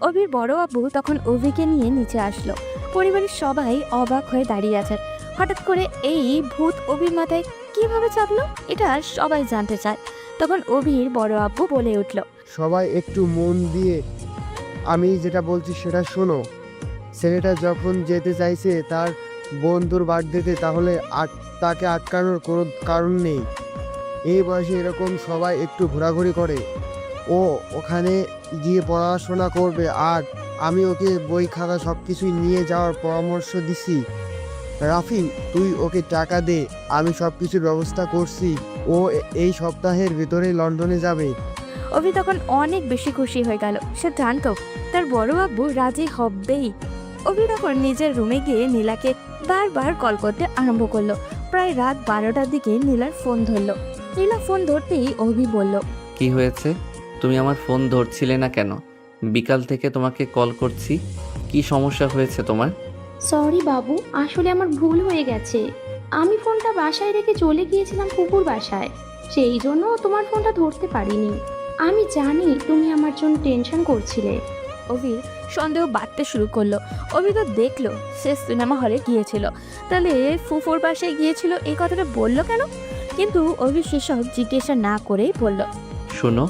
অভির বড় আব্বু তখন অভিকে নিয়ে নিচে আসলো। পরিবারের সবাই অবাক হয়ে দাঁড়িয়ে আছে। হঠাৎ করে এই ভূত অভির মাথায় কিভাবে চাপলো এটা সবাই জানতে চায়। তখন অভির বড় আব্বু বলে উঠল, সবাই একটু মন দিয়ে আমি যেটা বলছি সেটা শোনো। ছেলেটা যখন যেতে চাইছে তার বন্ধুর বার্থডেতে, তাহলে তাকে আটকানোর কোনো কারণ নেই। এই বয়সে এরকম সবাই একটু ঘোরাঘুরি করে। ও ওখানে গিয়ে পড়াশোনা করবে, আর আমি ওকে বই খাতা সব কিছুই নিয়ে যাওয়ার পরামর্শ দিছি। রাফি, তুই ওকে টাকা দে, আমি সব কিছুর ব্যবস্থা করছি। ও এই সপ্তাহের ভিতরে লন্ডনে যাবে। অভি তখন অনেক বেশি খুশি হয়ে গেল। সে জানতো তার বড় আব্বু রাজি হবেই। অভি তখন নিজের রুমে গিয়ে নীলাকে বারবার কল করতে আরম্ভ করলো। প্রায় রাত 12টার দিকে নীলার ফোন ধরলো। নীলা ফোন ধরতেই অভি বলল, কি হয়েছে? তুমি আমার ফোন ধরছিলে না কেন? বিকাল থেকে তোমাকে কল করছি। কি সমস্যা হয়েছে তোমার? সরি বাবু, আসলে আমার ভুল হয়ে গেছে। আমি ফোনটা বাসায় রেখে চলে গিয়েছিলাম কুকুর বাসায়, সেই জন্য তোমার ফোনটা ধরতে পারিনি। আমি জানি তুমি আমার জন্য টেনশন করছিলে। অভির সন্দেহ বাড়তে শুরু করলো। অভি তো দেখলো সে সিনেমা হলে গিয়েছিল, তাহলে ফুফোর বাসায় গিয়েছিল এই কথাটা বললো কেন? কিন্তু অভি সেসব জিজ্ঞাসা না করেই বলল, শোনো,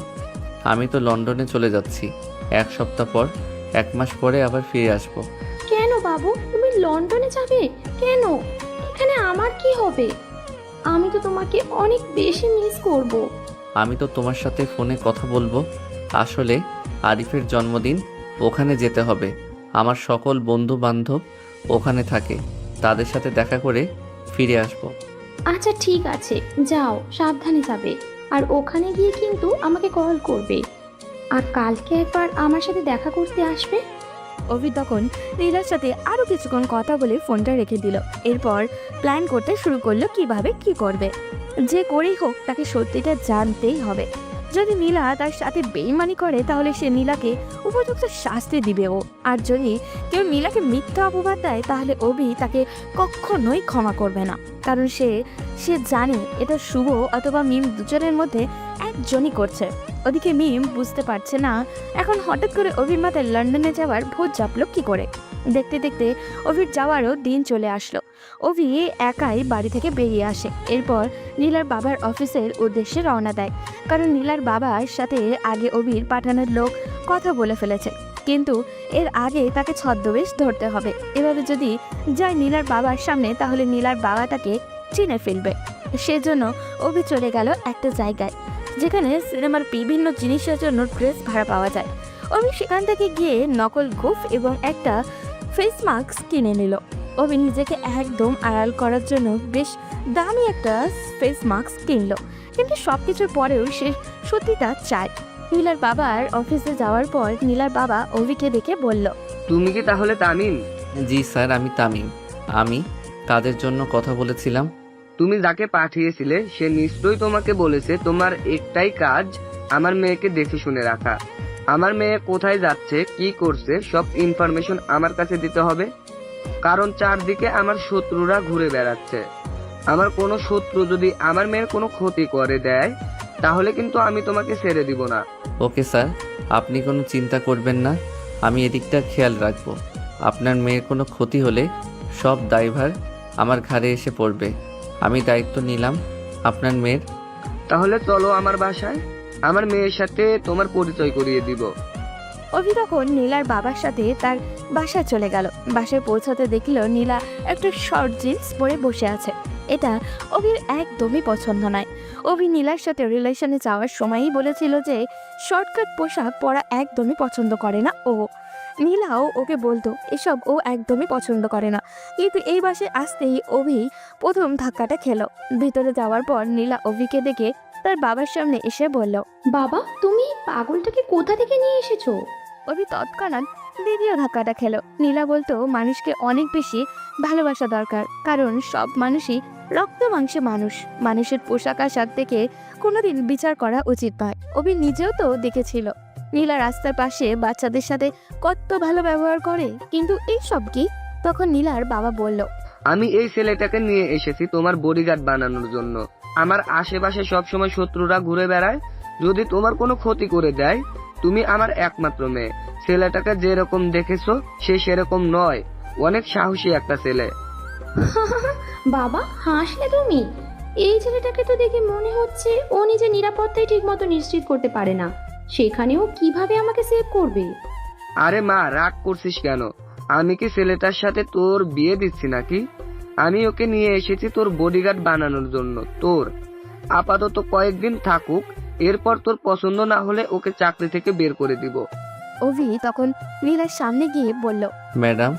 আমি তো লন্ডনে চলে যাচ্ছি 1 সপ্তাহ পর। 1 মাস পরে আবার ফিরে আসবো। কেন বাবু, তুমি লন্ডনে যাবে কেন? এখানে আমার কি হবে? আমি তো তোমাকে অনেক বেশি মিস করব। আমি তো তোমার সাথে ফোনে কথা বলবো। আসলে আরিফের জন্মদিন, ওখানে যেতে হবে। আমার সকল বন্ধু বান্ধব ওখানে থাকে, তাদের সাথে দেখা করে ফিরে আসবো। আচ্ছা ঠিক আছে, যাও, সাবধানে যাবে। আর ওখানে গিয়ে কিন্তু আমাকে কল করবে। আর কালকে একবার আমার সাথে দেখা করতে আসবে। অভি তখন নীলার সাথে আরো কিছুক্ষণ কথা বলে ফোনটা রেখে দিল। এরপর প্ল্যান করতে শুরু করলো কিভাবে কি করবে। যে করেই হোক তাকে সত্যিটা জানতেই হবে। যদি নীলা তার সাথে বেইমানি করে তাহলে সে নীলাকে উপযুক্ত শাস্তি দিবে ও। আর যদি কেউ নীলাকে মিথ্যা অপবাদ দেয় তাহলে অভি তাকে কখনোই ক্ষমা করবে না। কারণ সে জানে এটা শুভ অথবা মিম দুজনের মধ্যে একজনই করছে। ওদিকে মিম বুঝতে পারছে না এখন হঠাৎ করে অভির মাথায় লন্ডনে যাওয়ার ভোজ চাপলো কি করে। দেখতে দেখতে অভির যাওয়ারও দিন চলে আসলো। অভি একাই বাড়ি থেকে বেরিয়ে আসে। এরপর নীলার বাবার অফিসের উদ্দেশ্যে রওনা দেয়। কারণ নীলার বাবার সাথে আগে অভির পাঠানোর লোক কথা বলে ফেলেছে, কিন্তু এর আগে তাকে ছদ্মবেশ ধরতে হবে। এভাবে যদি যায় নীলার বাবার সামনে তাহলে নীলার বাবা তাকে চিনে ফেলবে। সেজন্য অভি চলে গেল একটা জায়গায় যেখানে সিনেমার বিভিন্ন জিনিসের জন্য ড্রেস ভাড়া পাওয়া যায়। অভি সেখান থেকে গিয়ে নকল গোফ এবং একটা ফেস মাস্ক কিনে নিল। অভি নিজেকে একদম আড়াল করার জন্য বেশ দামি একটা ফেস মাস্ক কিনলো, কিন্তু সবকিছুর পরেও সে সত্যিটা চায়। নীলার বাবার অফিসে যাওয়ার পর নীলার বাবা অভিকে দেখে বলল, তুমি কি তাহলে তামিম? জি স্যার, আমি তামিম। আমি কাদের জন্য কথা বলেছিলাম? তুমি যাকে পাঠিয়েছিলে সে নিশ্চয়ই তোমাকে বলেছে তোমার একটাই কাজ আমার মেয়েকে দেখে শুনে রাখা। আমার মেয়ে কোথায় যাচ্ছে, কি করছে, সব ইনফরমেশন আমার কাছে দিতে হবে। কারণ চারদিকে আমার শত্রুরা ঘুরে বেড়াচ্ছে। আমার কোনো শত্রু যদি আমার মেয়ের কোনো ক্ষতি করে দেয় তাহলে কিন্তু আমি তোমাকে ছেড়ে দিব না। ওকে স্যার, আপনি কোনো চিন্তা করবেন না, আমি এদিকটা খেয়াল রাখবো। আপনার মেয়ের কোনো ক্ষতি হলে সব দায়ভার আমার ঘাড়ে এসে পড়বে। আমি দায়িত্ব নিলাম আপনার মেয়ের। তাহলে চলো আমার বাসায়, আমার মেয়ের সাথে তোমার পরিচয় করিয়ে দিব। অভি তখন নীলার বাবার সাথে তার বাসায় চলে গেল। বাসায় পৌঁছাতে দেখলো নীলা একটা শর্ট জিন্স পরে বসে আছে। এটা অভির একদমই পছন্দ নয়। অভি নীলার সাথে রিলেশনে যাওয়ার সময়ই বলেছিল যে শর্টকাট পোশাক পরা একদমই পছন্দ করে না ও। নীলাও ওকে বলতো এসব ও একদমই পছন্দ করে না। কিন্তু এই বাসে আসতেই অভি প্রথম ধাক্কাটা খেলো। ভিতরে যাওয়ার পর নীলা অভিকে দেখে তার বাবার সামনে এসে বলল, বাবা, তুমি এই পাগলটাকে কোথা থেকে নিয়ে এসেছো? অভি তৎক্ষণাৎ দ্বিতীয় ধাক্কাটা খেলো। নীলা বলতো মানুষকে অনেক বেশি ভালোবাসা দরকার, কারণ সব মানুষই রক্ত মাংসে মানুষ। মানুষের পোশাক আশাক দেখে কোনোদিন বিচার করা উচিত নয়। অভি নিজেও তো দেখেছিল নীলা রাস্তার পাশে বাচ্চাদের সাথে কত ভালো ব্যবহার করে, কিন্তু এই সব কি? তখন নীলার বাবা বলল, আমি এই ছেলেটাকে নিয়ে এসেছি তোমার বডিগার্ড বানানোর জন্য। আমার আশেপাশে সবসময় শত্রুরা ঘুরে বেড়ায়, যদি তোমার কোনো ক্ষতি করে দেয়। তুমি আমার একমাত্র মেয়ে। ছেলেটাকে যেরকম দেখেছো সে সেরকম নয়, অনেক সাহসী একটা ছেলে। বাবা হাসলে তুমি? এই ছেলেটাকে তো দেখে মনে হচ্ছে ও নিজের নিরাপত্তাই ঠিক মতো নিশ্চিত করতে পারে না, সেখানেও কিভাবে আমাকে সেভ করবে? আরে মা, রাগ করছিস কেন? আমি কি ছেলেটার সাথে তোর বিয়ে দিচ্ছি নাকি? আমি ওকে নিয়ে এসেছি তোর বডিগার্ড বানানোর জন্য। তোর আপাতত কয়েকদিন থাকুক, এরপর তোর পছন্দ না হলে ওকে চাকরি থেকে বের করে দিব। অভি তখন নীলার সামনে গিয়ে বলল, ম্যাডাম,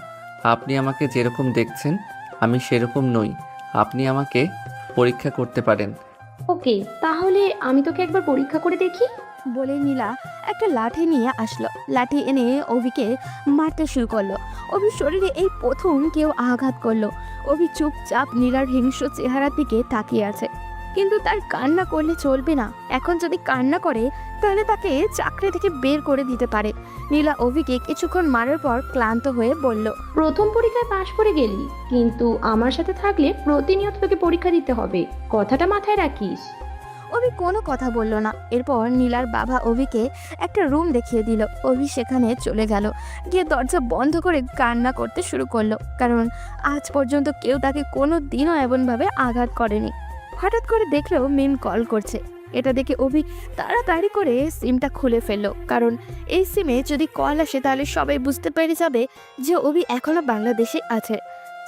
আপনি আমাকে যেরকম দেখছেন আমি সেরকম নই। আপনি আমাকে পরীক্ষা করতে পারেন। ওকে, তাহলে আমি তোকে একবার পরীক্ষা করে দেখি। বলে নীলা একটা লাঠি নিয়ে আসলো। লাঠি এনে অভিকে মারতে শুরু করলো। অভির শরীরে এই প্রথম কেউ আঘাত করলো। অভি চুপচাপ নীলার হিংস্র চেহারার দিকে তাকিয়ে আছে, কিন্তু তার কান্না করলে চলবে না। এখন যদি কান্না করে তাহলে তাকে চাকরি থেকে বের করে দিতে পারে। নীলা অভিকে কিছুক্ষণ মারার পর ক্লান্ত হয়ে বলল, প্রথম পরীক্ষায় পাশ করে গেলি, কিন্তু আমার সাথে থাকলে প্রতিনিয়ত তোকে পরীক্ষা দিতে হবে, কথাটা মাথায় রাখিস। অভি কোনো কথা বলল না। এরপর নীলার বাবা অভিকে একটা রুম দেখিয়ে দিল। অভি সেখানে চলে গেল, গিয়ে দরজা বন্ধ করে কান্না করতে শুরু করলো, কারণ আজ পর্যন্ত কেউ তাকে কোনো দিনও এমনভাবে আঘাত করেনি। হঠাৎ করে দেখলো মিম কল করছে। এটা দেখে অভি তাড়াতাড়ি করে সিমটা খুলে ফেললো, কারণ এই সিমে যদি কল আসে তাহলে সবাই বুঝতে পেরে যাবে যে অভি এখনো বাংলাদেশে আছে।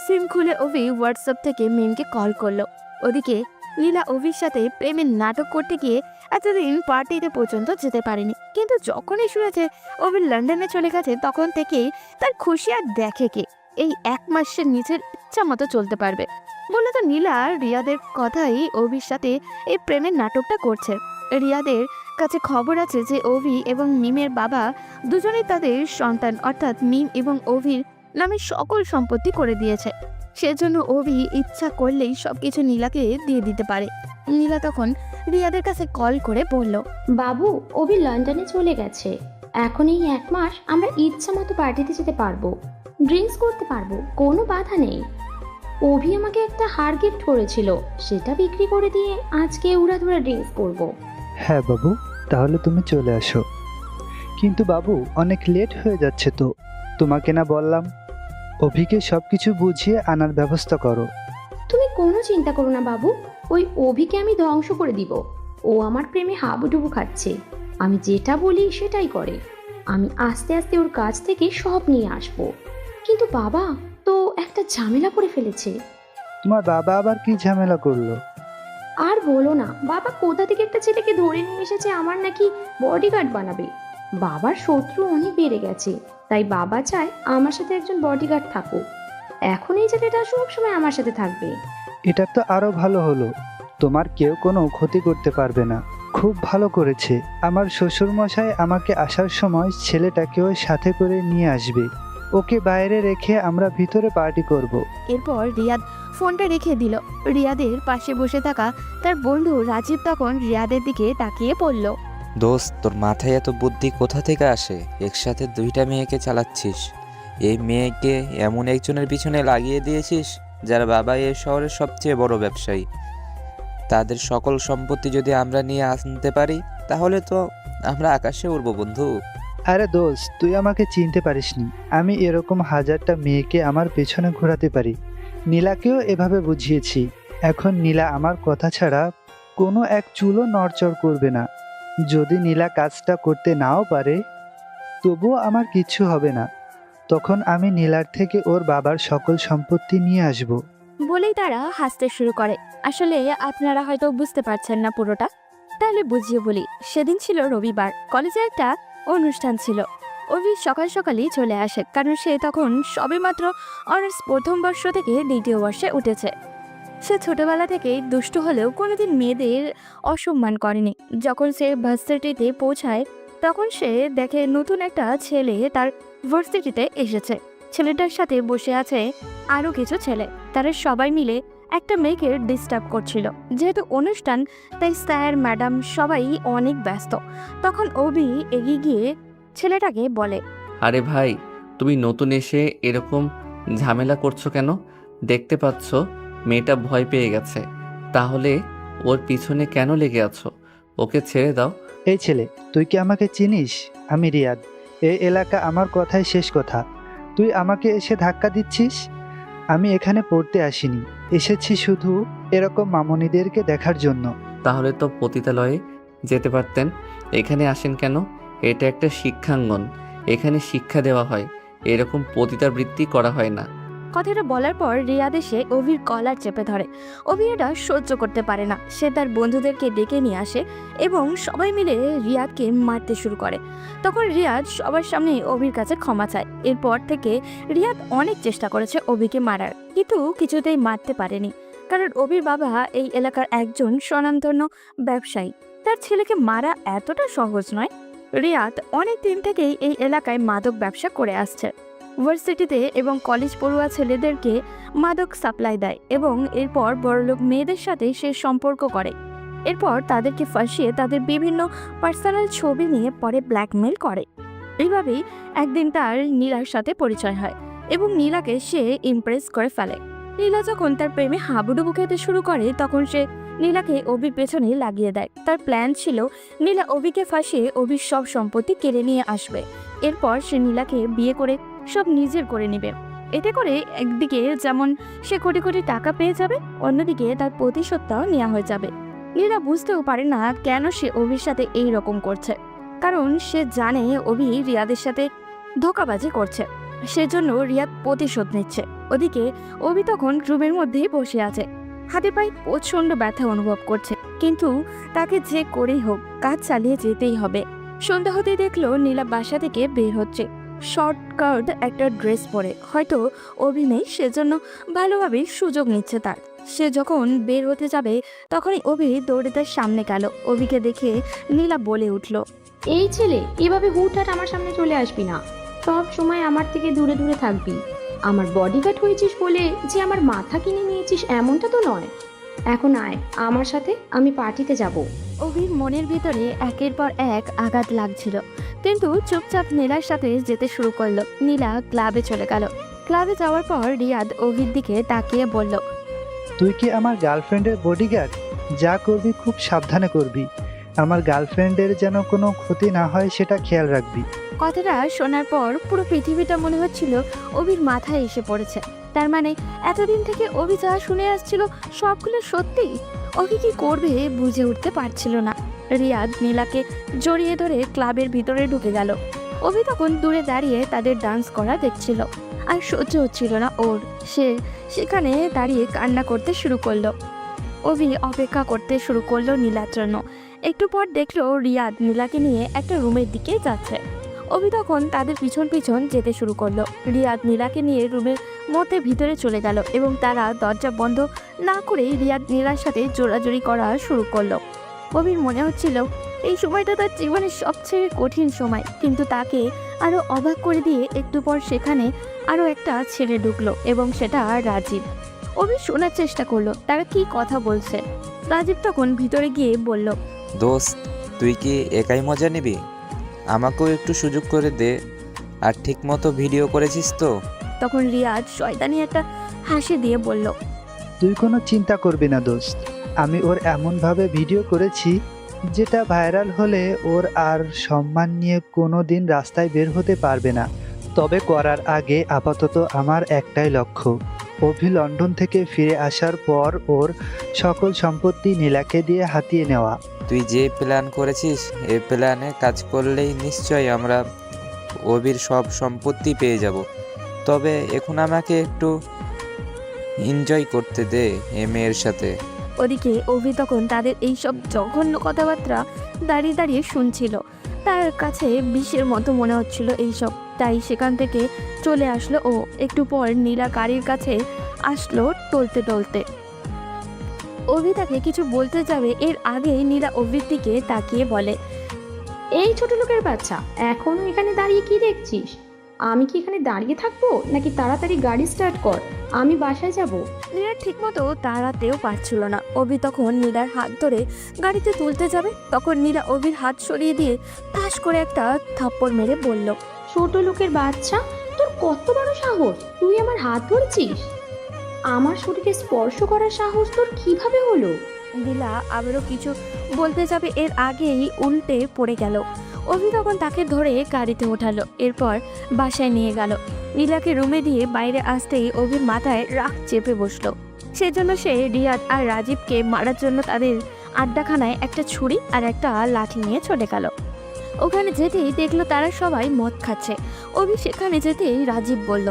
সিম খুলে অভি হোয়াটসঅ্যাপ থেকে মিমকে কল করলো। ওদিকে নীলা অভির সাথে প্রেমের নাটক করতে গিয়ে এতদিন পার্টিতে পর্যন্ত যেতে পারেনি, কিন্তু যখনই শুনেছে অভি লন্ডনে চলে গেছে তখন থেকেই তার খুশি আর দেখে কে। এই 1 মাসের নিজের ইচ্ছা মতো চলতে পারবে বলে তো নীলা রিয়াদের কথাই অভির সাথে এই প্রেমের নাটকটা করছে। রিয়াদের কাছে খবর আছে যে অভি এবং মিমের বাবা দুজনেই তাদের সন্তান অর্থাৎ মিম এবং অভির নামে সকল সম্পত্তি করে দিয়েছে। সেজন্য অভি ইচ্ছা করলেই সবকিছু নীলাকে দিয়ে দিতে পারে। নীলা তখন রিয়াদের কাছে কল করে বলল, বাবু, অভি লন্ডনে চলে গেছে। এখন এই 1 মাস আমরা ইচ্ছা মতো পার্টিতে যেতে পারবো, ড্রিঙ্কস করতে পারবো, কোনো বাধা নেই। অভি আমাকে একটা হার গিফট করেছিল, সেটা বিক্রি করে দিয়ে আজকে উড়াধুরা ড্রিঙ্কস করবো। হ্যাঁ বাবু, তাহলে তুমি চলে আসো। কিন্তু বাবু, অনেক লেট হয়ে যাচ্ছে তো। তোমাকে না বললাম অভিকে সবকিছু বুঝিয়ে আনার ব্যবস্থা করো। তুমি কোনো চিন্তা করো না বাবু, ওই অভিকে আমি ধ্বংস করে দিব। ও আমার প্রেমে হাবুডুবু খাচ্ছে, আমি যেটা বলি সেটাই করে। আমি আস্তে আস্তে ওর কাছ থেকে সব নিয়ে আসবো। কিন্তু বাবা তো একটা ঝামেলা করে ফেলেছে। তোমার বাবা আবার কি ঝামেলা করলো? আর বলো না, বাবা কোথা থেকে একটা ছেলেকে ধরে নিয়ে এসেছে আমার নাকি বডিগার্ড বানাবে। বাবার শত্রু অনেক বেড়ে গেছে, তাই বাবা চায় আমার সাথে একজন বডিগার্ড থাকুক। এখন এই ছেলেটা সবসময় আমার সাথে থাকবে। এটা তো আরো ভালো হলো, তোমার কেউ কোনো ক্ষতি করতে পারবে না। খুব ভালো করেছে। আমার শ্বশুরমশাই আমাকে আসার সময় ছেলেটাকেও সাথে করে নিয়ে আসবে। ওকে বাইরে রেখে আমরা ভিতরে পার্টি করব। এরপর রিয়াদ ফোনটা রেখে দিল। রিয়াদের পাশে বসে থাকা তার বন্ধু রাজীব তখন রিয়াদের দিকে তাকিয়ে পড়ল, দোস্ত, তোর মাথায় এত বুদ্ধি কোথা থেকে আসে? একসাথে 2টা মেয়েকে চালাচ্ছিস। এই মেয়েকে এমন একজনের পিছনে লাগিয়ে দিয়েছিস যার বাবা এই শহরের সবচেয়ে বড় ব্যবসায়ী। তাদের সকল সম্পত্তি যদি আমরা নিয়ে আনতে পারি তাহলে তো আমরা আকাশে উড়বো বন্ধু। আরে দোস্ত, তুই আমাকে চিনতে পারিসনি। আমি এরকম 1000টা মেয়েকে আমার পেছনে ঘোরাতে পারি। নীলাকেও এভাবে বুঝিয়েছি। এখন নীলা আমার কথা ছাড়া কোনো এক চুলও নড়চড় করবে না। যদি নীলা কাজটা করতে নাও পারে তবুও আমার কিচ্ছু হবে না। তখন আমি নীলার থেকে ওর বাবার সকল সম্পত্তি নিয়ে আসব। বলেই তারা হাসতে শুরু করে। আসলে আপনারা হয়তো বুঝতে পারছেন না পুরোটা, তাহলে বুঝিয়ে বলি। সেদিন ছিল রবিবার, কলেজে একটা অনুষ্ঠান ছিল। অভি সকাল সকালই চলে আসে, কারণ সে তখন সবেমাত্র অনার্স প্রথম বর্ষ থেকে 2য় বর্ষে উঠেছে। সে ছোটবেলা থেকেই দুষ্টু হলেও কোনোদিন মেয়েদের অসম্মান করেনি। যখন সে ভার্সিটিতে পৌঁছায় তখন সে দেখে নতুন একটা ছেলে তার ভার্সিটিতে এসেছে। ছেলেটার সাথে বসে আছে আরো কিছু ছেলে। তারা সবাই মিলে একটা মেয়েকে ডিস্টার্ব করছিল। যেহেতু অনুষ্ঠান, তাই স্যার ম্যাডাম সবাই অনেক ব্যস্ত। তখন অভি এগিয়ে গিয়ে ছেলেটাকে বলে, আরে ভাই, তুমি নতুন এসে এরকম ঝামেলা করছো কেন? দেখতে পাচ্ছ মেয়েটা ভয় পেয়ে গেছে, তাহলে ওর পিছনে কেন লেগে আছো? ওকে ছেড়ে দাও। এই ছেলে, তুই কি আমাকে চিনিস? আমি রিয়াদ। এই এলাকা আমার কথাই শেষ কথা। তুই আমাকে এসে ধাক্কা দিচ্ছিস? আমি এখানে পড়তে আসিনি, এসেছি শুধু এরকম মামনিদেরকে দেখার জন্য। তাহলে তো পতিতালয়ে যেতে পারতেন। এখানে আসেন কেন? এটা একটা শিক্ষাঙ্গন, এখানে শিক্ষা দেওয়া হয়, এরকম পতিতাবৃত্তি করা হয় না। কথাটা বলার পর রিয়াদ এসে অভির কলার চেপে ধরে। অভি এটা সহ্য করতে পারে না। সে তার বন্ধুদেরকে ডেকে নিয়ে আসে এবং সবাই মিলে রিয়াদকে মারতে শুরু করে। তখন রিয়াদ সবার সামনে অভির কাছে ক্ষমা চায়। এরপর থেকে রিয়াদ অনেক চেষ্টা করেছে অভিকে মারার, কিন্তু কিছুতেই মারতে পারেনি, কারণ অভির বাবা এই এলাকার একজন স্বনামধন্য ব্যবসায়ী। তার ছেলেকে মারা এতটা সহজ নয়। রিয়াদ অনেক দিন থেকেই এই এলাকায় মাদক ব্যবসা করে আসছে। ভার্সিটিতে এবং কলেজ পড়ুয়া ছেলেদেরকে মাদক সাপ্লাই দেয় এবং এরপর বড়লোক মেয়েদের সাথে সে সম্পর্ক করে। এরপর তাদেরকে ফাঁসিয়ে তাদের বিভিন্ন পার্সোনাল ছবি নিয়ে পরে ব্ল্যাকমেল করে। এইভাবেই একদিন তার নীলার সাথে পরিচয় হয় এবং নীলাকে সে ইমপ্রেস করে ফেলে। নীলা যখন তার প্রেমে হাবুডুবু খেতে শুরু করে, তখন সে নীলাকে অভির পেছনে লাগিয়ে দেয়। তার প্ল্যান ছিল নীলা অভিকে ফাঁসিয়ে অভির সব সম্পত্তি কেড়ে নিয়ে আসবে। এরপর সে নীলাকে বিয়ে করে সব নিজের করে নেবে। এতে করে একদিকে যেমন সে কোটি কোটি টাকা পেয়ে যাবে, অন্যদিকে তার প্রতিশোধটাও নেওয়া হয়ে যাবে। নীলা বুঝতেও পারে না কেন সে অভির সাথে এই রকম করছে, কারণ সে জানে অভি রিয়াদের সাথে ধোঁকাবাজি করছে, সেজন্য রিয়াদ প্রতিশোধ নিচ্ছে। ওদিকে অভি তখন রুমের মধ্যেই বসে আছে, হাতে পায়ে প্রচন্ড ব্যথা অনুভব করছে, কিন্তু তাকে যে করেই হোক কাজ চালিয়ে যেতেই হবে। সন্ধ্যা হতেই দেখলো নীলা বাসা থেকে বের হচ্ছে, শর্টকাট একটা ড্রেস পরে। হয়তো অভি নেই, সেজন্য ভালোভাবে সুযোগ নিচ্ছে তার। সে যখন বের হতে যাবে তখনই অভি দৌড়ে তার সামনে গেল। অভিকে দেখে নীলা বলে উঠল, এই ছেলে, এভাবে হুটহাট আমার সামনে চলে আসবি না। সব সময় আমার থেকে দূরে দূরে থাকবি। আমার বডিগার্ড হয়েছিস বলে যে আমার মাথা কিনে নিয়েছিস এমনটা তো নয়। এখন আয় আমার সাথে, আমি পার্টিতে যাব। অভির মনের ভিতরে একের পর এক আঘাত লাগছিল, কিন্তু চুপচাপ নীলার সাথে যেতে শুরু করলো। নীলা ক্লাবে চলে গেল। ক্লাবে যাওয়ার পর রিয়াদ অভির দিকে তাকিয়ে বলল, তুই কি আমার গার্লফ্রেন্ডের বডিগার্ড? যা করবি খুব সাবধানে করবি। আমার গার্লফ্রেন্ডের যেন কোনো ক্ষতি না হয় সেটা খেয়াল রাখবি। কথাটা শোনার পর পুরো পৃথিবীটা মনে হচ্ছিল অভির মাথায় এসে পড়েছে। তার মানে এতদিন থেকে অভি যা শুনে আসছিল সবগুলো সত্যি। অভি কি করবে বুঝে উঠতে পারছিল না। রিয়াদ নীলাকে জড়িয়ে ধরে ক্লাবের ভিতরে ঢুকে গেল। অভি তখন দূরে দাঁড়িয়ে তাদের ডান্স করা দেখছিল, আর সহ্য হচ্ছিল না ওর। সে সেখানে দাঁড়িয়ে কান্না করতে শুরু করলো। অভি অপেক্ষা করতে শুরু করলো নীলার জন্য। একটু পর দেখলো রিয়াদ নীলাকে নিয়ে একটা রুমের দিকে যাচ্ছে। অভি তখন তাদের পিছন পিছন যেতে শুরু করলো। রিয়াদ নীলাকে নিয়ে রুমের মধ্যে ভিতরে চলে গেল এবং তারা দরজা বন্ধ না করেই রিয়াদ নীলার সাথে জোরাজুরি করা শুরু করলো। অভির মনে হচ্ছিল এই সময়টা তার জীবনের সবচেয়ে কঠিন সময়, কিন্তু তাকে আরো অবাক করে দিয়ে একটু পর সেখানে আরো একটা ছেলে ঢুকলো এবং সেটা রাজীব। অভি শোনার চেষ্টা করলো তারা কি কথা বলছে। রাজীব তখন ভিতরে গিয়ে বলল, দোস্ত, তুই কি একাই মজা নিবি? আমাকেও একটু সুযোগ করে দে। আর ঠিক মতো ভিডিও করেছিস তো? তখন রিয়াদ শয়তানি একটা হাসি দিয়ে বলল, তুই কোনো চিন্তা করবি না দোস্ত। আমি ওর এমনভাবে ভিডিও করেছি যেটা ভাইরাল হলে ওর আর সম্মান নিয়ে কোনো দিন রাস্তায় বের হতে পারবে না। তবে করার আগে আপাতত আমার একটাই লক্ষ্য, অভি লন্ডন থেকে ফিরে আসার পর ওর সকল সম্পত্তি নীলাকে দিয়ে হাতিয়ে নেওয়া। তুই যে প্ল্যান করেছিস এই প্ল্যানে কাজ করলেই নিশ্চয়ই আমরা অভির সব সম্পত্তি পেয়ে যাব। তবে এখন আমাকে একটু এনজয় করতে দে এ মেয়ের সাথে। ওদিকে অভি তখন তাদের এইসব জঘন্য কথাবার্তা দাঁড়িয়ে দাঁড়িয়ে শুনছিল। তার কাছে বিষের মতো মনে হচ্ছিল এইসব, তাই সেখান থেকে চলে আসলো ও। একটু পর নীলা গাড়ির কাছে আসলো টলতে টলতে। অভি তাকে কিছু বলতে যাবে এর আগে নীলা অভির দিকে তাকিয়ে বলে, এই ছোট লোকের বাচ্চা, এখনো এখানে দাঁড়িয়ে কি দেখছিস? আমি কি এখানে দাঁড়িয়ে থাকবো নাকি তাড়াতাড়ি গাড়ি স্টার্ট কর, আমি বাসায় যাব। নীলা ঠিকমতো দাঁড়াতেও পারছিল না। অভি তখন নীলার হাত ধরে গাড়িতে তুলতে যাবে, তখন নীলা অভির হাত সরিয়ে দিয়ে ঠাস করে একটা থাপ্পড় মেরে বলল, ছোট লোকের বাচ্চা, তোর কত বড় সাহস! তুই আমার হাত ধরছিস? আমার শরীরে স্পর্শ করার সাহস তোর কিভাবে হলো? নীলা আবারও কিছু বলতে যাবে এর আগেই উল্টে পড়ে গেল। অভি তখন তাকে ধরে গাড়িতে ওঠালো, এরপর বাসায় নিয়ে গেল। নীলাকে রুমে দিয়ে বাইরে আসতেই অভির মাথায় রাগ চেপে বসলো। সেজন্য সে রিয়াদ আর রাজীবকে মারার জন্য তাদের আড্ডাখানায় একটা ছুরি আর একটা লাঠি নিয়ে চলে গেল। ওখানে যেতেই দেখলো তারা সবাই মদ খাচ্ছে। অভি সেখানে যেতেই রাজীব বলল,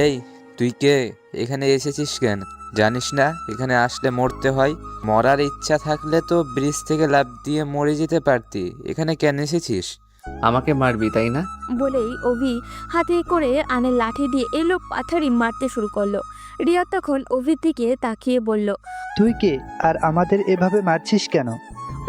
এই তুই কে? এখানে এসেছিস কেন? জানিস না এখানে আসলে মরতে হয়? মরার ইচ্ছা থাকলে তো ব্রিজ থেকে লাফ দিয়ে মরে যেতে পারতি, এখানে কেন এসেছিস? আমাকে মারবি তাই না? বলেই অভি হাতে করে আনে লাঠি দিয়ে এলো পাথারি মারতে শুরু করলো। রিয়াদ তখন অভির দিকে তাকিয়ে বলল, তুই কে আর আমাদের এভাবে মারছিস কেন?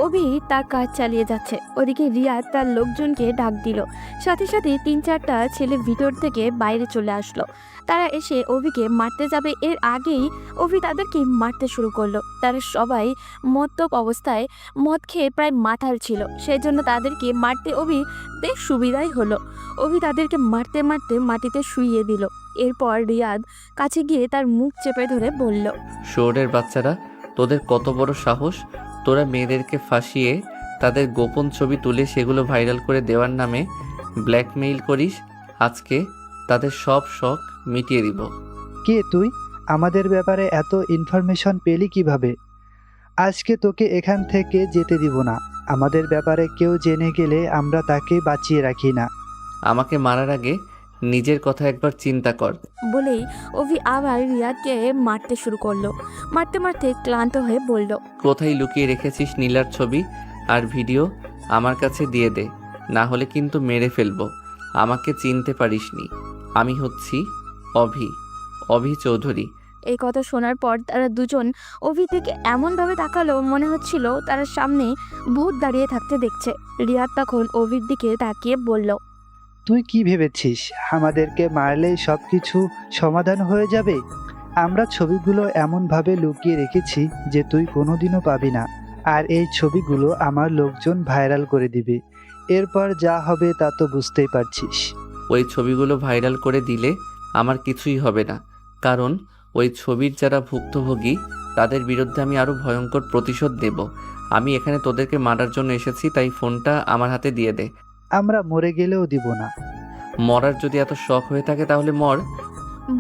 অভি তার কাজ চালিয়ে যাচ্ছে। ওদিকে রিয়াদ তার লোকজনকে ডাক দিল। সাথে সাথে 3-4টা ছেলে ভিতর থেকে বাইরে চলে আসলো। তারা এসে অভিকে মারতে যাবে এর আগেই অভি তাদেরকে মারতে শুরু করলো। তারা সবাই মদ্যপ অবস্থায় মদ খেয়ে প্রায় মাতাল ছিল, সেই জন্য তাদেরকে মারতে অভি বেশ সুবিধাই হলো। অভি তাদেরকে মারতে মারতে মাটিতে শুইয়ে দিল। এরপর রিয়াদ কাছে গিয়ে তার মুখ চেপে ধরে বলল, শহরের বাচ্চারা, তোদের কত বড় সাহস! তোরা মেয়েদেরকে ফাঁসিয়ে তাদের গোপন ছবি তুলে সেগুলো ভাইরাল করে দেওয়ার নামে ব্ল্যাকমেইল করিস। আজকে তাদের সব শখ মিটিয়ে দিব। কে তুই? আমাদের ব্যাপারে এত ইনফরমেশন পেলি কিভাবে? আজকে তোকে এখান থেকে যেতে দিব না। আমাদের ব্যাপারে কেউ জেনে গেলে আমরা তাকে বাঁচিয়ে রাখি না। আমাকে মারার আগে নিজের কথা একবার চিন্তা কর। বলেই অভি আবার রিয়াদকে মারতে শুরু করলো। মারতে মারতে ক্লান্ত হয়ে বলল, কোথায় লুকিয়ে রেখেছিস নীলার ছবি আর ভিডিও আমার কাছে দিয়ে দে, না হলে কিন্তু মেরে ফেলবো। আমাকে চিনতে পারিসনি, আমি হচ্ছি অভি চৌধুরী। এই কথা শোনার পর তারা দুজন অভি থেকে এমনভাবে তাকালো মনে হচ্ছিল তার সামনে ভূত দাঁড়িয়ে থাকতে দেখছে। রিয়াদ তখন অভির দিকে তাকিয়ে বলল, তুই কি ভেবেছিস আমাদেরকে মারলেই সব কিছু সমাধান হয়ে যাবে? আমরা ছবিগুলো এমনভাবে লুকিয়ে রেখেছি যে তুই কোনোদিনও পাবি না। আর এই ছবিগুলো আমার লোকজন ভাইরাল করে দিবে। এরপর যা হবে তা তো বুঝতেই পারছিস। ওই ছবিগুলো ভাইরাল করে দিলে আমার কিছুই হবে না, কারণ ওই ছবির যারা ভুক্তভোগী তাদের বিরুদ্ধে আমি আরও ভয়ঙ্কর প্রতিশোধ দেব। আমি এখানে তোদেরকে মারার জন্য এসেছি, তাই ফোনটা আমার হাতে দিয়ে দে। আমরা মরে গেলেও দিব না। মরার যদি এত শখ হয়ে থাকে তাহলে মর।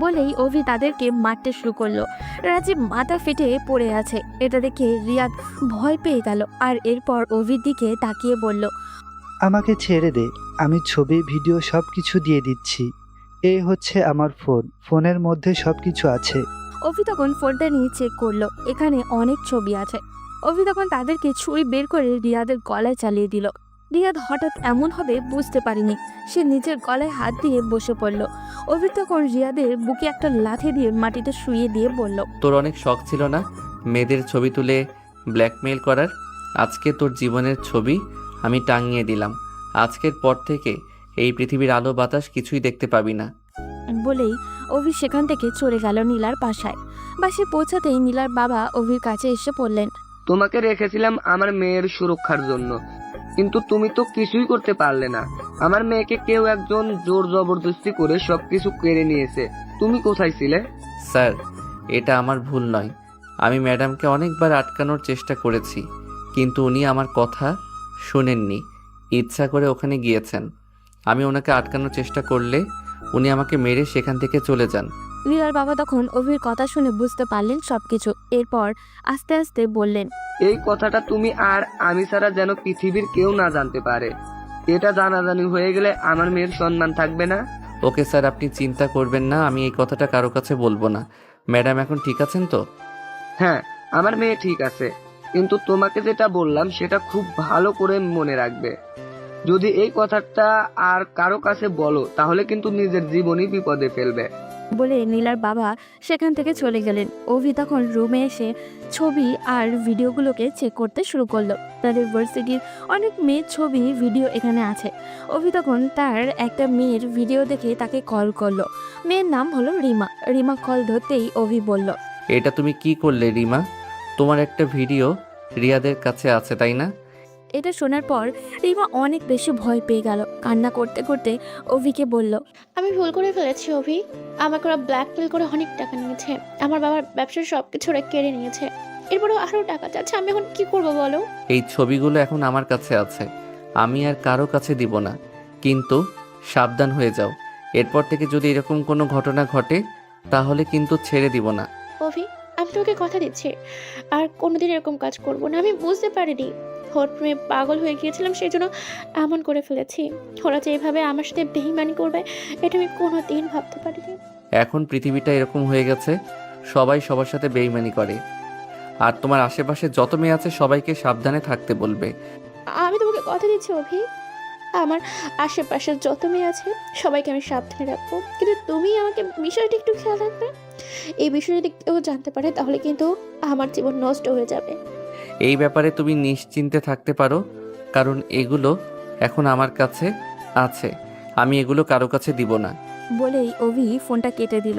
বলেই অভি তাদেরকে মারতে শুরু করলো। রাজীব মাথা ফেটে পড়ে আছে। এটা দেখে রিয়াদ ভয় পেয়ে গেল আর এরপর অভির দিকে তাকিয়ে বলল, আমাকে ছেড়ে দে, আমি ছবি ভিডিও সব কিছু দিয়ে দিচ্ছি। এই হচ্ছে আমার ফোন, ফোনের মধ্যে সব কিছু আছে। অভি তখন ফোনটা নিয়ে চেক করলো, এখানে অনেক ছবি আছে। অভি তখন তাদেরকে ছুরি বের করে রিয়াদের গলায় চালিয়ে দিল। রিয়াদ হঠাৎ এমন হবে বুঝতে পারেনি। সে নিজের গলায় হাত দিয়ে বসে পড়ল। অভি তখন রিয়াদের বুকে একটা লাথি দিয়ে মাটিতে শুইয়ে দিয়ে বলল, তোর অনেক শখ ছিল না মেয়েদের ছবি তুলে ব্ল্যাকমেইল করার? আজকে তোর জীবনের ছবি আমি টাঙিয়ে দিলাম। আজকের পর থেকে এই পৃথিবীর আলো বাতাস কিছুই দেখতে পাবি না। বলেই অভি সেখান থেকে চলে গেল নীলার বাসায়। বাসে পৌঁছাতেই নীলার বাবা অভির কাছে এসে পড়লেন, তোমাকে রেখেছিলাম আমার মেয়ের সুরক্ষার জন্য, কিন্তু তুমি তো কিছুই করতে পারলে না। আমার মেয়েকে কেউ একজন জোর জবরদস্তি করে সবকিছু কেড়ে নিয়েছে। তুমি কোথায় ছিলে? স্যার, এটা আমার ভুল নয়। আমি ম্যাডামকে অনেকবার আটকানোর চেষ্টা করেছি, কিন্তু উনি আমার কথা শোনেননি। ইচ্ছা করে ওখানে গিয়েছেন। আমি ওনাকে আটকানোর চেষ্টা করলে উনি আমাকে মেরে সেখান থেকে চলে যান। নীলার বাবা তখন অভির কথা শুনে বুঝতে পারলেন সবকিছু। এরপর আস্তে আস্তে বললেন, এই কথাটা তুমি আর আমি ছাড়া যেন পৃথিবীর কেউ না জানতে পারে। এটা জানাজানি হয়ে গেলে আমার মেয়ের সম্মান থাকবে না। ওকে স্যার, আপনি চিন্তা করবেন না, আমি এই কথাটা কারো কাছে বলবো না। ম্যাডাম এখন ঠিক আছেন তো? হ্যাঁ, আমার মেয়ে ঠিক আছে, কিন্তু তোমাকে যেটা বললাম সেটা খুব ভালো করে মনে রাখবে। যদি এই কথাটা আর কারো কাছে বলো তাহলে কিন্তু নিজের জীবনই বিপদে ফেলবে। বলে নীলার বাবা সেখান থেকে চলে গেলেন। অভি তখন রুমে এসে ছবি আর ভিডিওগুলোকে চেক করতে শুরু করলো। তাদের ভার্সিটির অনেক মেয়ের ছবি ভিডিও এখানে আছে। অভি তখন তার একটা মেয়ের ভিডিও দেখে তাকে কল করলো। মেয়ের নাম হলো রিমা। রিমা কল ধরতেই অভি বলল, এটা তুমি কি করলে রিমা? তোমার একটা ভিডিও রিয়াদের কাছে আছে তাই না? এটা শোনার পর রিমা অনেক বেশি ভয় পেয়ে গেল। কান্না করতে করতে অভিকে বলল, আমি ভুল করে ফেলেছি অভি। আমাকে ওরা ব্ল্যাকমেল করে অনেক টাকা নিয়েছে। আমার বাবার ব্যবসার সব কিছু ওরা কেড়ে নিয়েছে। এরপরেও আরও টাকা চাচ্ছে। আমি এখন কি করব বলো? এই ছবিগুলো এখন আমার কাছে আছে, আমি আর কারো কাছে দিব না, কিন্তু সাবধান হয়ে যাও। এরপর থেকে যদি এরকম কোনো ঘটনা ঘটে তাহলে কিন্তু ছেড়ে দিব না। অভি, আমি তোকে কথা দিচ্ছি আর কোনোদিন এরকম কাজ করব না। আমি বুঝতে পারিনি, ওর প্রেমে পাগল হয়ে গিয়েছিলাম, সেই জন্য এমন করে ফেলেছি। ওরা যে এভাবে আমার সাথে বেইমানি করবে এটা আমি কোনোদিন ভাবতে পারিনি। এখন পৃথিবীটা এরকম হয়ে গেছে, সবাই সবার সাথে বেইমানি করে। আর তোমার আশেপাশে যত মেয়ে আছে সবাইকে সাবধানে থাকতে বলবে। আমি তোমাকে কথা দিচ্ছি অভি, আমার আশেপাশে যত মেয়ে আছে সবাইকে আমি সাবধানে রাখবো, কিন্তু তুমি আমাকে বিষয়টা একটু খেয়াল রাখবে। এই বিষয়ে যদি কেউ জানতে পারে তাহলে কিন্তু আমার জীবন নষ্ট হয়ে যাবে। এই ব্যাপারে তুমি নিশ্চিন্তে থাকতে পারো, কারণ এগুলো এখন আমার কাছে আছে, আমি এগুলো কারো কাছে দিব না। বলেই অভি ফোনটা কেটে দিল।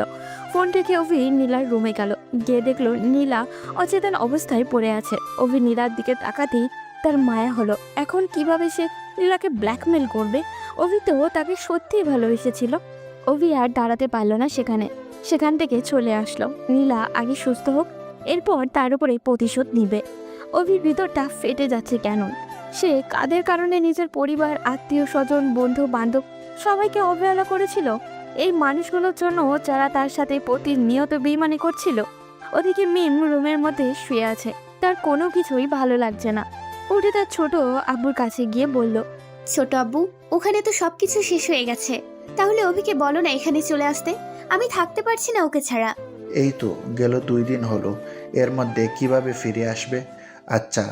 ফোন রেখে অভি নীলার রুমে গেল। গিয়ে দেখলো নীলা অচেতন অবস্থায় পড়ে আছে। অভি নীলার দিকে তাকাতেই তার মায়া হলো। এখন কিভাবে সে নীলাকে ব্ল্যাকমেল করবে? অভি তো তাকে সত্যিই ভালোবেসেছিল। অভি আর দাঁড়াতে পারলো না, সেখান থেকে চলে আসলো। নীলা আগে সুস্থ হোক, এরপর তার উপরে প্রতিশোধ নিবে। অভির ভিতরটা ফেটে যাচ্ছে কেন? সে কাদের কারণে নিজের পরিবার, আত্মীয় স্বজন, বন্ধু বান্ধব সবাইকে অবহেলা করেছিল? এই মানুষগুলোর জন্য যারা তার সাথে প্রতিনিয়ত বেইমানি করছিল। ওদিকে মিম রুমের মধ্যে শুয়ে আছে, তার কোনো কিছুই ভালো লাগছে না। উঠে তার ছোট আব্বুর কাছে গিয়ে বলল, ছোট আব্বু, ওখানে তো সবকিছু শেষ হয়ে গেছে, তাহলে অভিকে বলো না এখানে চলে আসতে। আমি থাকতে পারছি না ওকে ছাড়া। এই তো গেল 2 দিন হলো, এর মধ্যে কিভাবে ফিরে আসবে? আচ্ছা,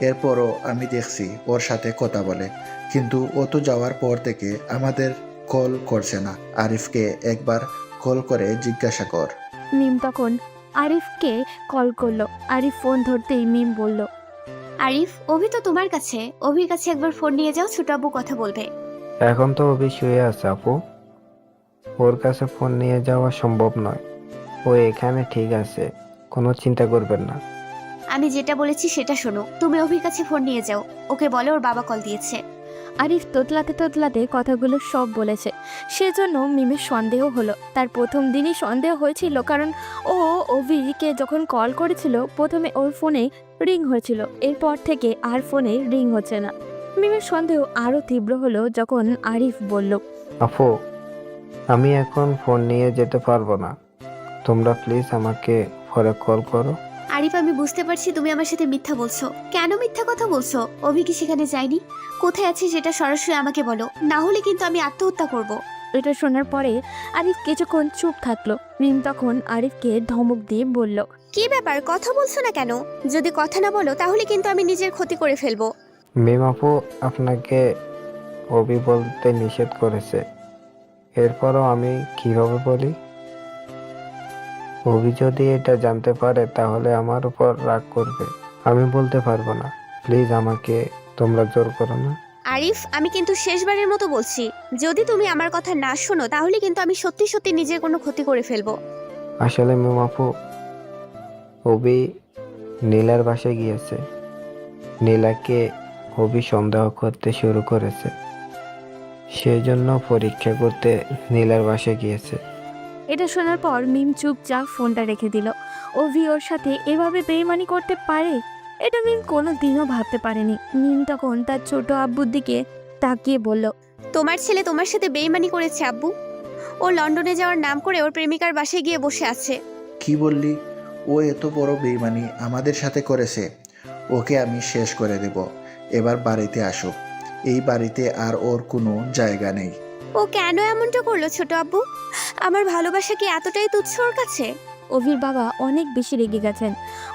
এরপরও আমি দেখছি ওর সাথে কথা বলে, কিন্তু ও তো যাওয়ার পর থেকে আমাদের কল করছে না। আরিফকে একবার কল করে জিজ্ঞাসা কর। মিম তখন আরিফকে কল করলো। আরিফ ফোন ধরতেই মিম বলল, আরিফ, অভি তো তোমার কাছে, অভির কাছে একবার ফোন নিয়ে যাও, ছোট আব্বু কথা বলবে। এখন তো অভি শুয়ে আছে আপু, ওর কাছে ফোন নিয়ে যাওয়া সম্ভব নয়। ও এখানে ঠিক আছে, কোনো চিন্তা করবেন না। আমি যেটা বলেছি সেটা শোনো, তুমি অভির কাছে ফোন নিয়ে যাও, ওকে বলে ওর বাবা কল দিয়েছে। আরিফ তোতলাতে তোতলাতে কথাগুলো সব বলেছে। সেজন্য মিমের সন্দেহ হলো। তার প্রথম দিনই সন্দেহ হয়েছিল, কারণ ও অভিকে যখন কল করেছিল প্রথমে ওর ফোনে রিং হয়েছিল, এরপর থেকে আর ফোনে রিং হচ্ছে না। মিমের সন্দেহ আরও তীব্র হলো যখন আরিফ বলল, আপু, আমি এখন ফোন নিয়ে যেতে পারবো না, তোমরা প্লিজ আমাকে পরে কল করো। আরিফ, আমি বুঝতে পারছি তুমি আমার সাথে মিথ্যা বলছো। কেন মিথ্যা কথা বলছো? অভি কি সেখানে যায়নি? কোথায় আছে সেটা সরাসরি আমাকে বলো, না হলে কিন্তু আমি আত্মহত্যা করব। এটা শোনার পরে আরিফ কিছুক্ষণ চুপ থাকলো। মিম তখন আরিফকে ধমক দিয়ে বলল, কি ব্যাপার, কথা বলছো না কেন? যদি কথা না বলো তাহলে কিন্তু আমি নিজের ক্ষতি করে ফেলবো। মিম আপু আপনাকে অভি বলতে নিষেধ করেছে, এরপরও আমি কিভাবে বলি? অভি যদি এটা জানতে পারে তাহলে আমার উপর রাগ করবে। আমি বলতে পারবো না, প্লিজ আমাকে তোমরা জোর করো না। আরিফ, আমি কিন্তু শেষবারের মতো বলছি, যদি তুমি আমার কথা না শোনো তাহলে কিন্তু আমি সত্যি সত্যি নিজের কোনো ক্ষতি করে ফেলবো। আসলে মিম আপু, অভি নীলার বাসায় গিয়েছে। নীলাকে অভি সন্দেহ করতে শুরু করেছে, সেই জন্য পরীক্ষা করতে নীলার বাসায় গিয়েছে। এটা শোনার পর মিম চুপচাপ ফোনটা রেখে দিল। অভি ওর সাথে এভাবে বেইমানি করতে পারে, এটা মিম কোনো দিনও ভাবতে পারেনি। মিম তখন তার ছোট আব্বুর দিকে তাকিয়ে বলল, তোমার ছেলে তোমার সাথে বেইমানি করেছে আব্বু। ও লন্ডনে যাওয়ার নাম করে ওর প্রেমিকার বাসায় গিয়ে বসে আছে। কি বললি? ও এত বড় বেইমানি আমাদের সাথে করেছে? ওকে আমি শেষ করে দেব। এবার বাড়িতে আসুক, এই বাড়িতে আর ওর কোনো জায়গা নেই। ও কেন এমনটা করলো ছোট আব্বু? আমার ভালোবাসা কি এতটাই তুচ্ছ ওর কাছে? অভির বাবা অনেক বেশি রেগে গেছেন।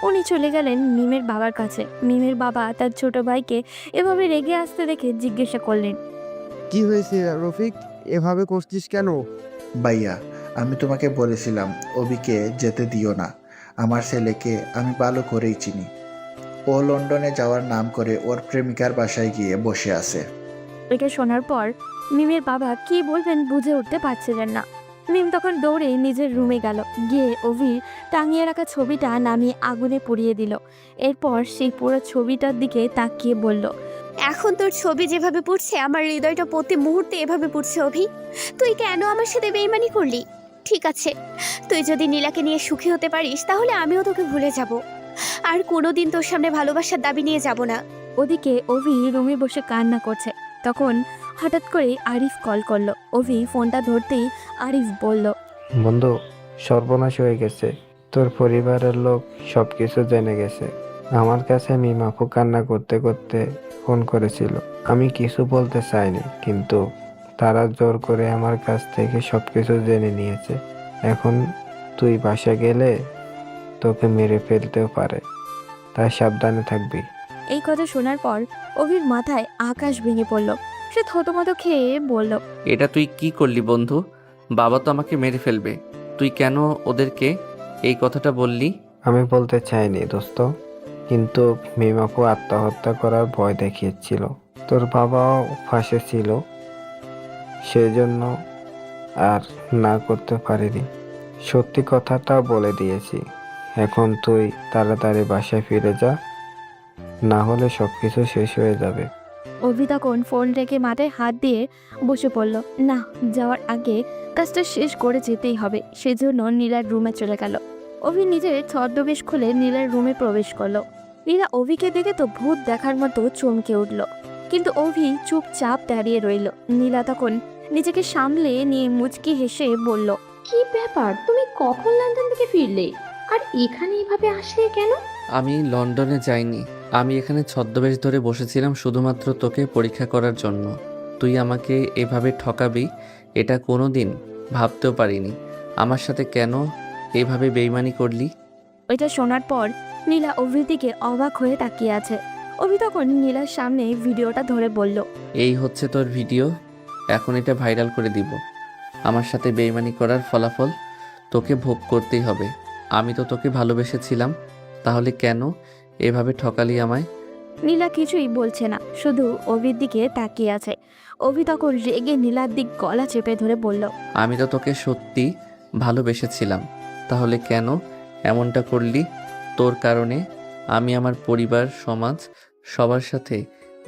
উনি চলে গেলেন মিমের বাবার কাছে। মিমের বাবা তার ছোট ভাইকে এভাবে রেগে আসতে দেখে জিজ্ঞাসা করলেন, কি হয়েছে রফিক, এভাবে করছিস কেন? ভাইয়া, আমি তোমাকে বলেছিলাম অভিকে যেতে দিও না। আমার ছেলেকে আমি ভালো করেই চিনি। ও লন্ডনে যাওয়ার নাম করে ওর প্রেমিকার বাসায় গিয়ে বসে আছে। এটা শোনার পর মিমের বাবা কি বলবেন বুঝে উঠতে পারছিলেন না। মিম তখন দৌড়ে নিজের রুমে গেল, গিয়ে অভির টাঙিয়ে রাখা ছবিটা নামিয়ে আগুনে পুড়িয়ে দিল। এরপর সেই পুরো ছবিটার দিকে তাকিয়ে বলল, এখন তোর ছবি যেভাবে পড়ছে আমার হৃদয়টা প্রতি মুহূর্তে এভাবে পড়ছে অভি। তুই কেন আমার সাথে বেইমানি করলি? ঠিক আছে, তুই যদি নীলাকে নিয়ে সুখী হতে পারিস তাহলে আমিও তোকে ভুলে যাব, আর কোনোদিন তোর সামনে ভালোবাসার দাবি নিয়ে যাব না। ওদিকে অভি রুমে বসে কান্না করছে। তখন হঠাৎ করে আরিফ কল করলো। অভি ফোনটা ধরতেই আরিফ বলল, বন্ধু, সর্বনাশ হয়ে গেছে। তোর পরিবারের লোক সব কিছু জেনে গেছে। আমার কাছে মিমাপু কান্না করতে করতে ফোন করেছিল। আমি কিছু বলতে চাইনি, কিন্তু তারা জোর করে আমার কাছ থেকে সবকিছু জেনে নিয়েছে। এখন তুই বাসা গেলে তোকে মেরে ফেলতেও পারে, তাই সাবধানে থাকবি। এই কথা শোনার পর অভির মাথায় আকাশ ভেঙে পড়ল। সে থতমত খেয়ে বলল, এটা তুই কি করলি বন্ধু? বাবা তো আমাকে মেরে ফেলবে। তুই কেন ওদেরকে এই কথাটা বললি? আমি বলতে চাইনি দোস্ত, কিন্তু মিমাপু আত্মহত্যা করার ভয় দেখিয়েছিল। তোর বাবাও ফাঁসে ছিল, সেজন্য আর না করতে পারিনি। সত্যি কথাটা বলে দিয়েছি। এখন তুই তাড়াতাড়ি বাসায় ফিরে যা, না হলে সবকিছু শেষ হয়ে যাবে। অভি তখন ফোন রেখে মাথায় হাত দিয়ে বসে পড়ল। না, যাওয়ার আগে কাজটা শেষ করে যেতেই হবে। সেজন্য নীলার রুমে চলে গেল। অভি নিজের ছদ্মবেশ খুলে নীলার রুমে প্রবেশ করলো। নীলা অভিকে দেখে তো ভূত দেখার মতো চমকে উঠল, কিন্তু অভি চুপচাপ দাঁড়িয়ে রইল। নীলা তখন নিজেকে সামলে নিয়ে মুচকি হেসে বলল, কি ব্যাপার, তুমি কখন লন্ডন থেকে ফিরলে আর এখানে এভাবে আসলে কেন? আমি লন্ডনে যাইনি। আমি এখানে ছদ্মবেশ ধরে বসেছিলাম শুধুমাত্র তোকে পরীক্ষা করার জন্য। তুই আমাকে এভাবে ঠকাবি এটা কোনো দিন ভাবতেও পারিনি। আমার সাথে কেন এভাবে বেইমানি করলি? ওইটা শোনার পর নীলা অভির দিকে অবাক হয়ে তাকিয়ে আছে। অভি তখন নীলার সামনে ভিডিওটা ধরে বলল, এই হচ্ছে তোর ভিডিও, এখন এটা ভাইরাল করে দিব। আমার সাথে বেইমানি করার ফলাফল তোকে ভোগ করতেই হবে। আমি তো তোকে ভালোবেসেছিলাম, তাহলে কেন এভাবে ঠকালি আমায়? নীলা কিছুই বলছে না, শুধু অভির দিকে তাকিয়ে আছে। অভি তখন রেগে নীলার দিক গলা চেপে ধরে বলল, আমি তো তোকে সত্যি ভালোবেসেছিলাম, তাহলে কেন এমনটা করলি? তোর কারণে আমি আমার পরিবার, সমাজ, সবার সাথে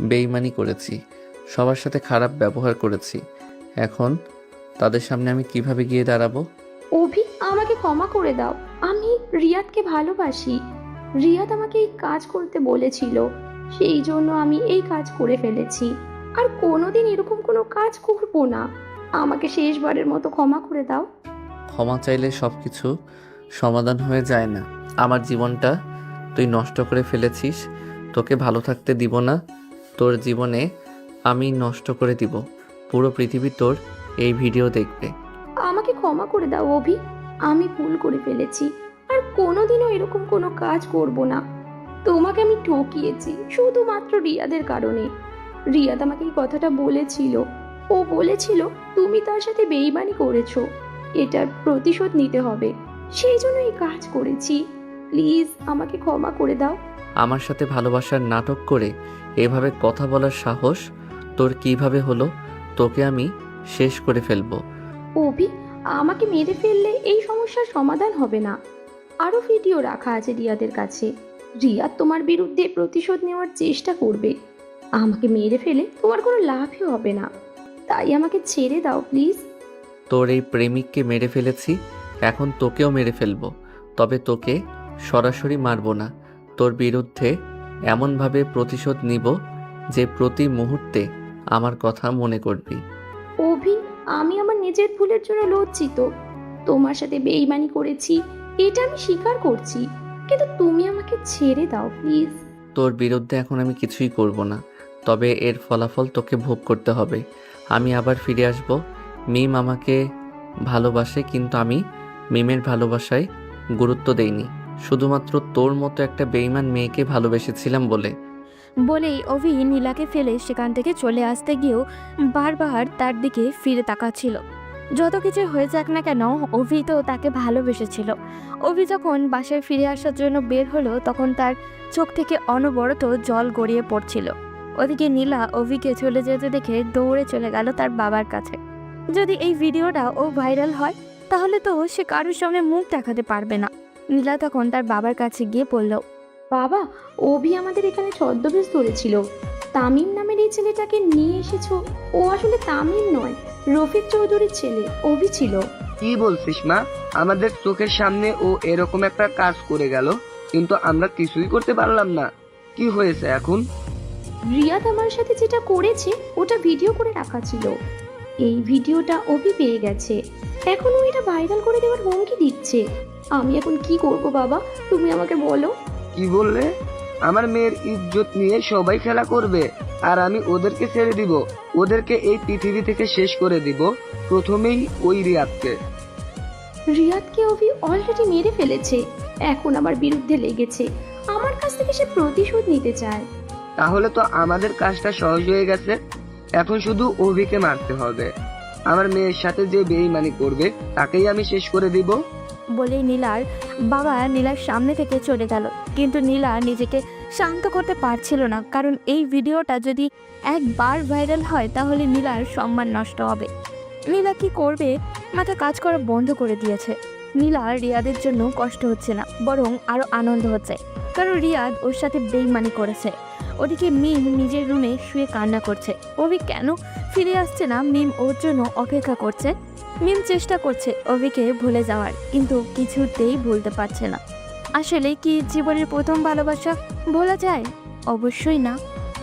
বেইমানি করেছি, সবার সাথে খারাপ ব্যবহার করেছি। এখন তাদের সামনে আমি কিভাবে গিয়ে দাঁড়াবো? অভি, আমাকে ক্ষমা করে দাও। আমি রিয়াদকে ভালোবাসি। রিয়াদ আমাকে এই কাজ করতে বলেছিল, সেই জন্য আমি এই কাজ করে ফেলেছি। আর কোনোদিন এরকম কোনো কাজ করব না। আমাকে শেষবারের মতো ক্ষমা করে দাও। ক্ষমা চাইলে সব কিছু সমাধান হয়ে যায় না। আমার জীবনটা তুই নষ্ট করে ফেলেছিস, তোকে ভালো থাকতে দিব না। তোর জীবনে আমি নষ্ট করে দিব। পুরো পৃথিবী তোর এই ভিডিও দেখবে। আমাকে ক্ষমা করে দাও অভি, আমি ভুল করে ফেলেছি। আর কোনোদিনও এরকম কোনো কাজ করব না। তোমাকে আমি ঠকিয়েছি শুধুমাত্র রিয়াদের কারণে। রিয়াদ আমাকে এই কথাটা বলেছিল। ও বলেছিল তুমি তার সাথে বেইমানি করেছো, এটার প্রতিশোধ নিতে হবে। সেই জন্য এই কাজ করেছি। প্লিজ আমাকে ক্ষমা করে দাও। আমার সাথে ভালোবাসার নাটক করে এভাবে কথা বলার সাহস তোর কিভাবে হলো? তোকে আমি শেষ করে ফেলবো। অভি, আমাকে মেরে ফেললে এই সমস্যার সমাধান হবে না। আরও ভিডিও রাখা আছে রিয়াদের কাছে। রিয়াদ তোমার বিরুদ্ধে প্রতিশোধ নেওয়ার চেষ্টা করবে। আমাকে মেরে ফেলে তোমার কোনো লাভই হবে না। তাই আমাকে ছেড়ে দাও প্লিজ। তোর এই প্রেমিককে মেরে ফেলেছি, এখন তোকেও মেরে ফেলবো। তবে তোকে সরাসরি মারবো না। তোর বিরুদ্ধে এমনভাবে প্রতিশোধ নিব যে প্রতি মুহূর্তে আমার কথা মনে করবি। অভি, আমি আমার নিজের ভুলের জন্য লজ্জিত। তোমার সাথে বেইমানি করেছি, এটা আমি স্বীকার করছি। কিন্তু তুমি আমাকে ছেড়ে দাও প্লিজ। তোর বিরুদ্ধে এখন আমি কিছুই করব না, তবে এর ফলাফল তোকে ভোগ করতে হবে। আমি আবার ফিরে আসব। মিম আমাকে ভালোবাসে, কিন্তু আমি মিমের ভালোবাসায় গুরুত্ব দেইনি, শুধুমাত্র তোর মতো একটা বেইমান মেয়েকে ভালোবেসেছিলাম বলে। বলেই অভি নীলাকে ফেলে সেখান থেকে চলে আসতে গিয়েও বারবার তার দিকে ফিরে তাকাচ্ছিল। যত কিছু হয়ে যাক না কেন অভি তো তাকে ভালোবেসেছিল। অভি যখন বাসায় ফিরে আসার জন্য বের হলো তখন তার চোখ থেকে অনবরত জল গড়িয়ে পড়ছিল। ওদিকে নীলা অভিকে চলে যেতে দেখে দৌড়ে চলে গেল তার বাবার কাছে। যদি এই ভিডিওটা ও ভাইরাল হয় তাহলে তো সে কারোর সামনে মুখ দেখাতে পারবে না। নীলা তখন তার বাবার কাছে গিয়ে বলল, বাবা, অভি আমাদের এখানে ছদ্মবেশ ধরেছিল। তামিম নামের এই ছেলেটাকে নিয়ে এসেছো। ও আসলে তামিম নয়, রফিক চৌধুরীর ছেলে অভি ছিল। কি বলছিস মা? আমাদের চোখের সামনে ও এরকম একটা কাজ করে গেল, কিন্তু আমরা কিছুই করতে পারলাম না। কি হয়েছে এখন? রিয়াদ আমার সাথে যেটা করেছে ওটা ভিডিও করে রাখা ছিল। এই ভিডিওটা অভি পেয়ে গেছে, এখন ও এটা ভাইরাল করে দেওয়ার হুমকি দিচ্ছে। আমি এখন কি করব বাবা, তুমি আমাকে বলো। কি বললে? আমার মেয়ের ইজ্জত নিয়ে সবাই খেলা করবে আর আমি ওদেরকে ছেড়ে দিব? ওদেরকে এই পৃথিবী থেকে শেষ করে দিব, প্রথমেই ওই রিয়াদকে। রিয়াদকে অভি অলরেডি মেরে ফেলেছে, এখন আমার বিরুদ্ধে লেগেছে। আমার কাছ থেকে সে প্রতিশোধ নিতে চায়। তাহলে তো আমাদের কাজটা সহজ হয়ে গেছে, এখন শুধু অভিকে মারতে হবে। আমার মেয়ের সাথে যে বেইমানি করবে তাকেই আমি শেষ করে দিব। বলেই নীলার বাবা নীলার সামনে থেকে চলে গেল। কিন্তু নীলা নিজেকে শান্ত করতে পারছিল না, কারণ এই ভিডিওটা যদি একবার ভাইরাল হয় তাহলে নীলার সম্মান নষ্ট হবে। নীলা কি করবে মাথা কাজ করা বন্ধ করে দিয়েছে। নীলা রিয়াদের জন্য কষ্ট হচ্ছে না, বরং আরো আনন্দ হচ্ছে, কারণ রিয়াদ ওর সাথে বেইমানি করেছে। ওদিকে মিম নিজের রুমে শুয়ে কান্না করছে। অভি কেন ফিরে আসছে না, মিম ওর জন্য অপেক্ষা করছে। মিম চেষ্টা করছে অভিকে ভুলে যাওয়ার, কিন্তু কিছুতেই ভুলতে পারছে না। আসলে কি জীবনের প্রথম ভালোবাসা ভোলা যায়? অবশ্যই না।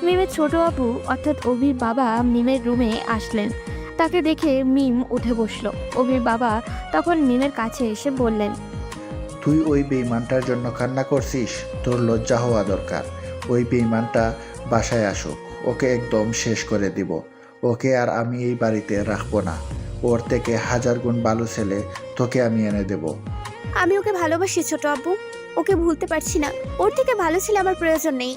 মিমের ছোট আপু অর্থাৎ অভির বাবা মিমের রুমে আসলেন। তাকে দেখে মিম উঠে বসলো। অভির বাবা তখন মিমের কাছে এসে বললেন, তুই ওই বেইমানটার জন্য কান্না করছিস? তোর লজ্জা হওয়া দরকার। ওই বেইমানটা বাসায় আসুক, ওকে একদম শেষ করে দিব। ওকে আর আমি এই বাড়িতে রাখবো না। ওর থেকে 1000 গুণ ভালো ছেলে তোকে আমি এনে দেব। আমি ওকে ভালোবাসি ছোট আব্বু, ওকে ভুলতে পারছি না। ওর থেকে ভালো ছিল আমার প্রয়োজন নেই।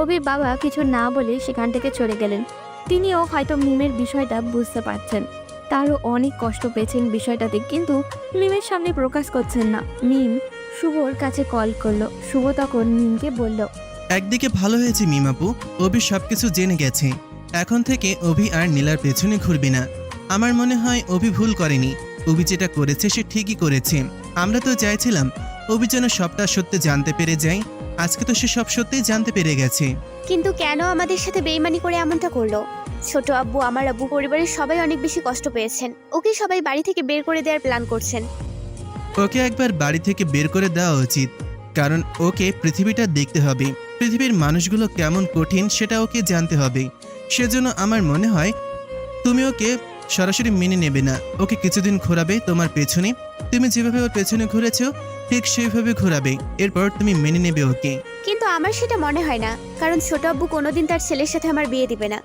অভির বাবা কিছু না বলে সেখান থেকে চলে গেলেন। তিনিও হয়তো মিমের বিষয়টা বুঝতে পারছেন, তারও অনেক কষ্ট পেয়েছেন বিষয়টাতে, কিন্তু মিমের সামনে প্রকাশ করছেন না। মিম শুভর কাছে কল করলো। শুভ তখন মিমকে বলল, একদিকে ভালো হয়েছে মিমাপু, অভি সবকিছু জেনে গেছে। এখন থেকে অভি আর নীলার পেছনে ঘুরবি না। আমার মনে হয় অভি ভুল করেনি। অভি যেটা করেছে সে ঠিকই করেছে। আমরা তো চাইছিলাম অভি যেন সবটা সত্যি জানতে পেরে যায়। আজকে তো সে সব সত্যিই জানতে পেরে গেছে। কিন্তু কেন আমাদের সাথে বেইমানি করে এমনটা করলো? ছোট আব্বু, আমার আব্বু, পরিবারের সবাই অনেক বেশি কষ্ট পেয়েছেন। ওকে সবাই বাড়ি থেকে বের করে দেওয়ার প্ল্যান করছেন। ওকে একবার বাড়ি থেকে বের করে দেওয়া উচিত, কারণ ওকে পৃথিবীটা দেখতে হবে। পৃথিবীর মানুষগুলো কেমন কঠিন সেটা ওকে জানতে হবে। সেজন্য আমার মনে হয় তুমি ওকে সরাসরি মেনে নেবে না। ওকে কিছুদিন ঘোরাবে তোমার পেছনে। তুমি যেভাবে ওর পেছনে ঘুরেছো ঠিক সেইভাবে ঘোরাবে। এরপর তুমি মেনে নেবে ওকে। কিন্তু আমার সেটা মনে হয় না, কারণ ছোট আব্বু কোনোদিন তার ছেলের সাথে আমার বিয়ে দিবে না।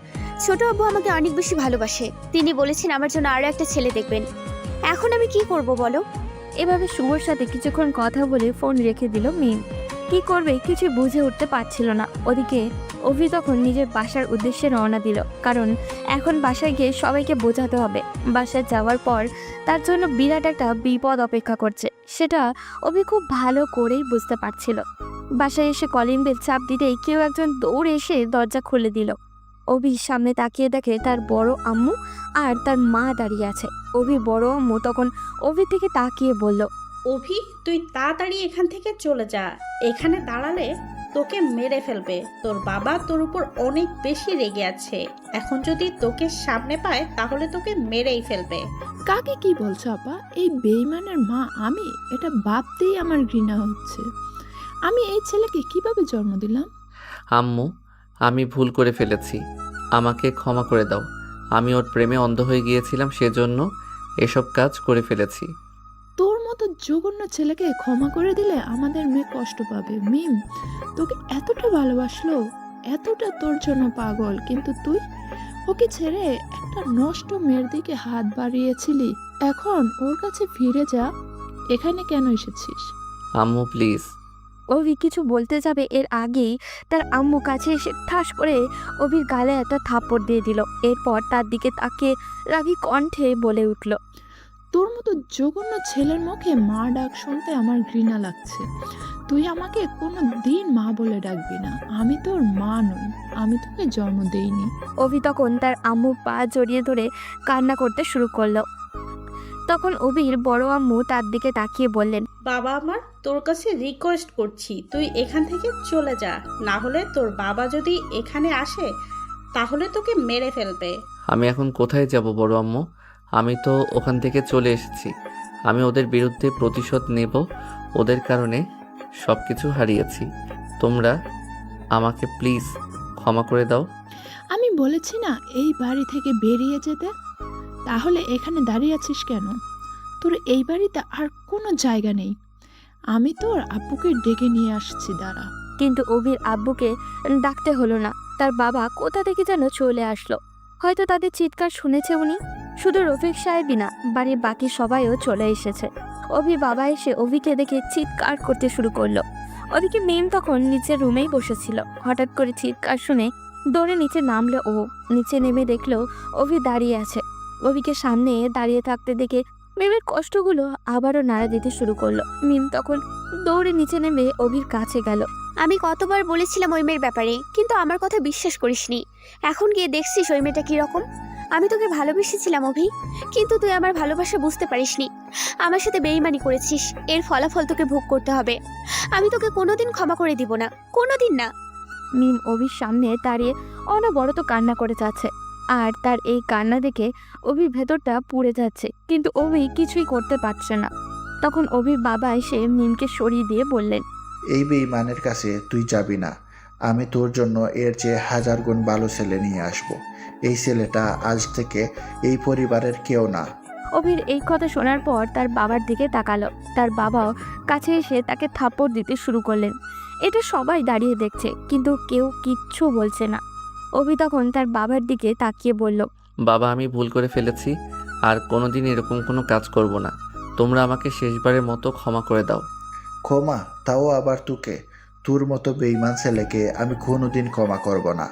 ছোট আব্বু আমাকে অনেক বেশি ভালোবাসে। তিনি বলেছেন আমার জন্য আরো একটা ছেলে দেখবেন। এখন আমি কি করব বলো? এভাবে শুভর সাথে কিছুক্ষণ কথা বলে ফোন রেখে দিল মিম। কি করবে কিছু বুঝে উঠতে পারছিল না। ওদিকে অভি তখন নিজের বাসার উদ্দেশ্যে রওনা দিল, কারণ এখন বাসায় গিয়ে সবাইকে বোঝাতে হবে। বাসায় যাওয়ার পর তার জন্য বিরাট একটা বিপদ অপেক্ষা করছে, সেটা অভি খুব ভালো করেই বুঝতে পারছিল। বাসায় এসে কলিং বেল চাপ দিতেই কেউ একজন দৌড়ে এসে দরজা খুলে দিল। অভির সামনে তাকিয়ে দেখে তার বড় আম্মু আর তার মা দাঁড়িয়ে আছে। অভি বড় আম্মু তখন অভির দিকে তাকিয়ে বলল, অভি, তুই তাড়াতাড়ি এখান থেকে চলে যা। এখানে দাঁড়ালে তোকে মেরে ফেলবে। তোর বাবা তোর উপর অনেক বেশি রেগে আছে। এখন যদি তোকে সামনে পায় তাহলে তোকে মেরেই ফেলবে। কাকে কি বলছো আপা? এই বেইমানের মা আমি? এটা ভাবতেই আমার ঘৃণা হচ্ছে। আমি এই ছেলেকে কিভাবে জন্ম দিলাম? আম্মু, আমি ভুল করে ফেলেছি, আমাকে ক্ষমা করে দাও। আমি ওর প্রেমে অন্ধ হয়ে গিয়েছিলাম, সেজন্য এসব কাজ করে ফেলেছি। তোর মতো জঘন্য ছেলেকে ক্ষমা করে দিলে আমাদের মেয়ে কষ্ট পাবে। মিম তোকে এতটা ভালোবাসলো, এতটা তোর জন্য পাগল, কিন্তু তুই ওকে ছেড়ে একটা নষ্ট মেয়ের দিকে হাত বাড়িয়েছিলি। এখন ওর কাছে ফিরে যা। এখানে কেন এসেছিস? আম্মু প্লিজ। অভি কিছু বলতে যাবে এর আগেই তার আম্মু কাছে এসে ঠাস করে অভির গালে একটা থাপ্পড় দিয়ে দিল। এরপর তার দিকে তাকিয়ে রাগী কণ্ঠে বলে উঠল, তোর মতো জঘন্য ছেলের মুখে মা ডাক শুনতে আমার ঘৃণা লাগছে। তুই আমাকে কোনো দিন মা বলে ডাকবি না। আমি তোর মা নই, আমি তোকে জন্ম দেইনি। অভি তখন তার আম্মু পা জড়িয়ে ধরে কান্না করতে শুরু করলো। তখন অভির বড় আম্মু তার দিকে তাকিয়ে বললেন, বাবা আমার, তোর কাছে রিকোয়েস্ট করছি তুই এখান থেকে চলে যা, না হলে তোর বাবা যদি এখানে আসে তাহলে তোকে মেরে ফেলবে। আমি এখন কোথায় যাব বড় আম্মু? আমি তো ওখান থেকে চলে এসেছি। আমি ওদের বিরুদ্ধে প্রতিশোধ নেব। ওদের কারণে সব কিছু হারিয়েছি। তোমরা আমাকে প্লিজ ক্ষমা করে দাও। আমি বলেছি না এই বাড়ি থেকে বেরিয়ে যেতে? তাহলে এখানে দাঁড়িয়ে আছিস কেন? তোর এই বাড়িতে আর কোনো জায়গা নেই। আমি তোর আব্বুকে ডেকে নিয়ে আসছি, দাঁড়া। কিন্তু অভির আব্বুকে ডাকতে হলো না। তার বাবা কোথা থেকে যেন চলে আসলো। হয়তো তাদের চিৎকার শুনেছে উনি। শুধু রফিক সাহেবই না, বাড়ির বাকি সবাইও চলে এসেছে। অভির বাবা এসে অভিকে দেখে চিৎকার করতে শুরু করলো। ওদিকে মিম তখন নিচের রুমেই বসেছিল। হঠাৎ করে চিৎকার শুনে দৌড়ে নিচে নামলো ও। নিচে নেমে দেখলো অভি দাঁড়িয়ে আছে। অভিকে সামনে দাঁড়িয়ে থাকতে দেখে মিমের কষ্টগুলো আবারও নাড়া দিতে শুরু করলো। মিম তখন দৌড়ে নিচে নেমে অভির কাছে গেল। আমি কতবার বলেছিলাম ওই মেয়ের ব্যাপারে, কিন্তু আমার কথা বিশ্বাস করিসনি। এখন গিয়ে দেখছিস ওই মেয়েটা কীরকম। আমি তোকে ভালোবেসেছিলাম অভি, কিন্তু তুই আমার ভালোবাসা বুঝতে পারিসনি। আমার সাথে বেইমানি করেছিস, এর ফলাফল তোকে ভোগ করতে হবে। আমি তোকে কোনোদিন ক্ষমা করে দিব না, কোনোদিন না। মিম অভির সামনে দাঁড়িয়ে অনবরত কান্না করে যাচ্ছে। আর তার এই কান্না দেখে অভির ভেতরটা পুড়ে যাচ্ছে, কিন্তু অভি কিছুই করতে পারছে না। তখন অভির বাবা এসে মিমকে সরিয়ে দিয়ে বললেন, এই বেঈমানের কাছে তুই যাবি না। আমি তোর জন্য এর চেয়ে 1000 গুণ ভালো ছেলে নিয়ে আসব। এই ছেলেটা আজ থেকে এই পরিবারের কেউ না। অভির এই কথা শোনার পর তার বাবার দিকে তাকালো। তার বাবাও কাছে এসে তাকে থাপ্পড় দিতে শুরু করলেন। এটা সবাই দাঁড়িয়ে দেখছে, কিন্তু কেউ কিচ্ছু বলছে না। অভি তখন তার বাবার দিকে তাকিয়ে বলল, বাবা, আমি ভুল করে ফেলেছি। আর কোনোদিন এরকম কোনো কাজ করব না। তোমরা আমাকে শেষবারের মতো ক্ষমা করে দাও। ক্ষমা? তাও আবার তোকে? তোর মতো বেঈমান ছেলেকে আমি কোনোদিন ক্ষমা করব না।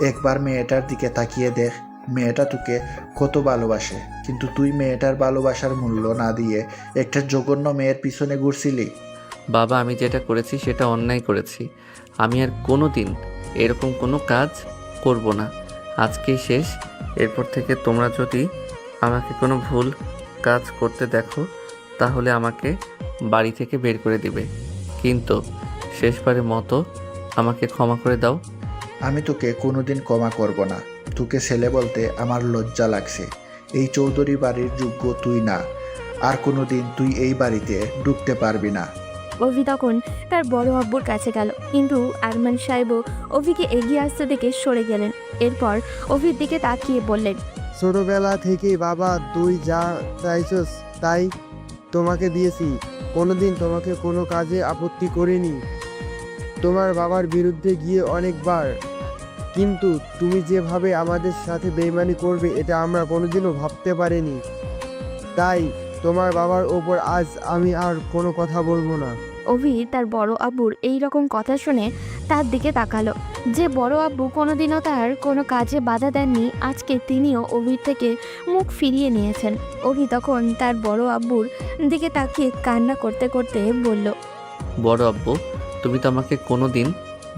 একবার মেয়েটার দিকে তাকিয়ে দেখ, মেয়েটা তোকে কত ভালোবাসে, কিন্তু তুই মেয়েটার ভালোবাসার মূল্য না দিয়ে একটা জঘন্য মেয়ের পিছনে ঘুরছিলি। বাবা, আমি যেটা করেছি সেটা অন্যায় করেছি। আমি আর কোনো দিন এরকম কোনো কাজ করব না। আজকেই শেষ। এরপর থেকে তোমরা যদি আমাকে কোনো ভুল কাজ করতে দেখো তাহলে আমাকে বাড়ি থেকে বের করে দিবে। কিন্তু শেষবারের মতো আমাকে ক্ষমা করে দাও। আমি তোকে কোনোদিন ক্ষমা করব না। তোকে ছেলে বলতে আমার লজ্জা লাগছে। এই চৌধুরী বাড়ির যোগ্য তুই না। আর কোনোদিন তুই এই বাড়িতে ঢুকতে পারবি না। অভি তখন তার বড় আব্বুর কাছে গেল, কিন্তু আরমান সাহেবও অভিকে এগিয়ে আসতে দেখে সরে গেলেন। এরপর অভির দিকে তাকিয়ে বললেন, ছোটবেলা থেকে বাবা তুই যা চাইছস তাই তোমাকে দিয়েছি। কোনোদিন তোমাকে কোনো কাজে আপত্তি করিনি। তোমার বাবার বিরুদ্ধে গিয়ে অনেকবার, কিন্তু তুমি যেভাবে আমাদের সাথে বেইমানি করবে এটা আমরা কোনোদিনও ভাবতে পারিনি। তাই তোমার বাবার ওপর আজ আমি আর কোনো কথা বলবো না। অভি তার বড় আব্বুর এই রকম কথা শুনে তার দিকে তাকালো। যে বড় আব্বু কোনোদিনও তার কোনো কাজে বাধা দেননি, আজকে তিনিও অভির থেকে মুখ ফিরিয়ে নিয়েছেন। অভি তখন তার বড় আব্বুর দিকে তাকিয়ে কান্না করতে করতে বলল, বড় আব্বু, তুমি তো আমাকে কোনো দিন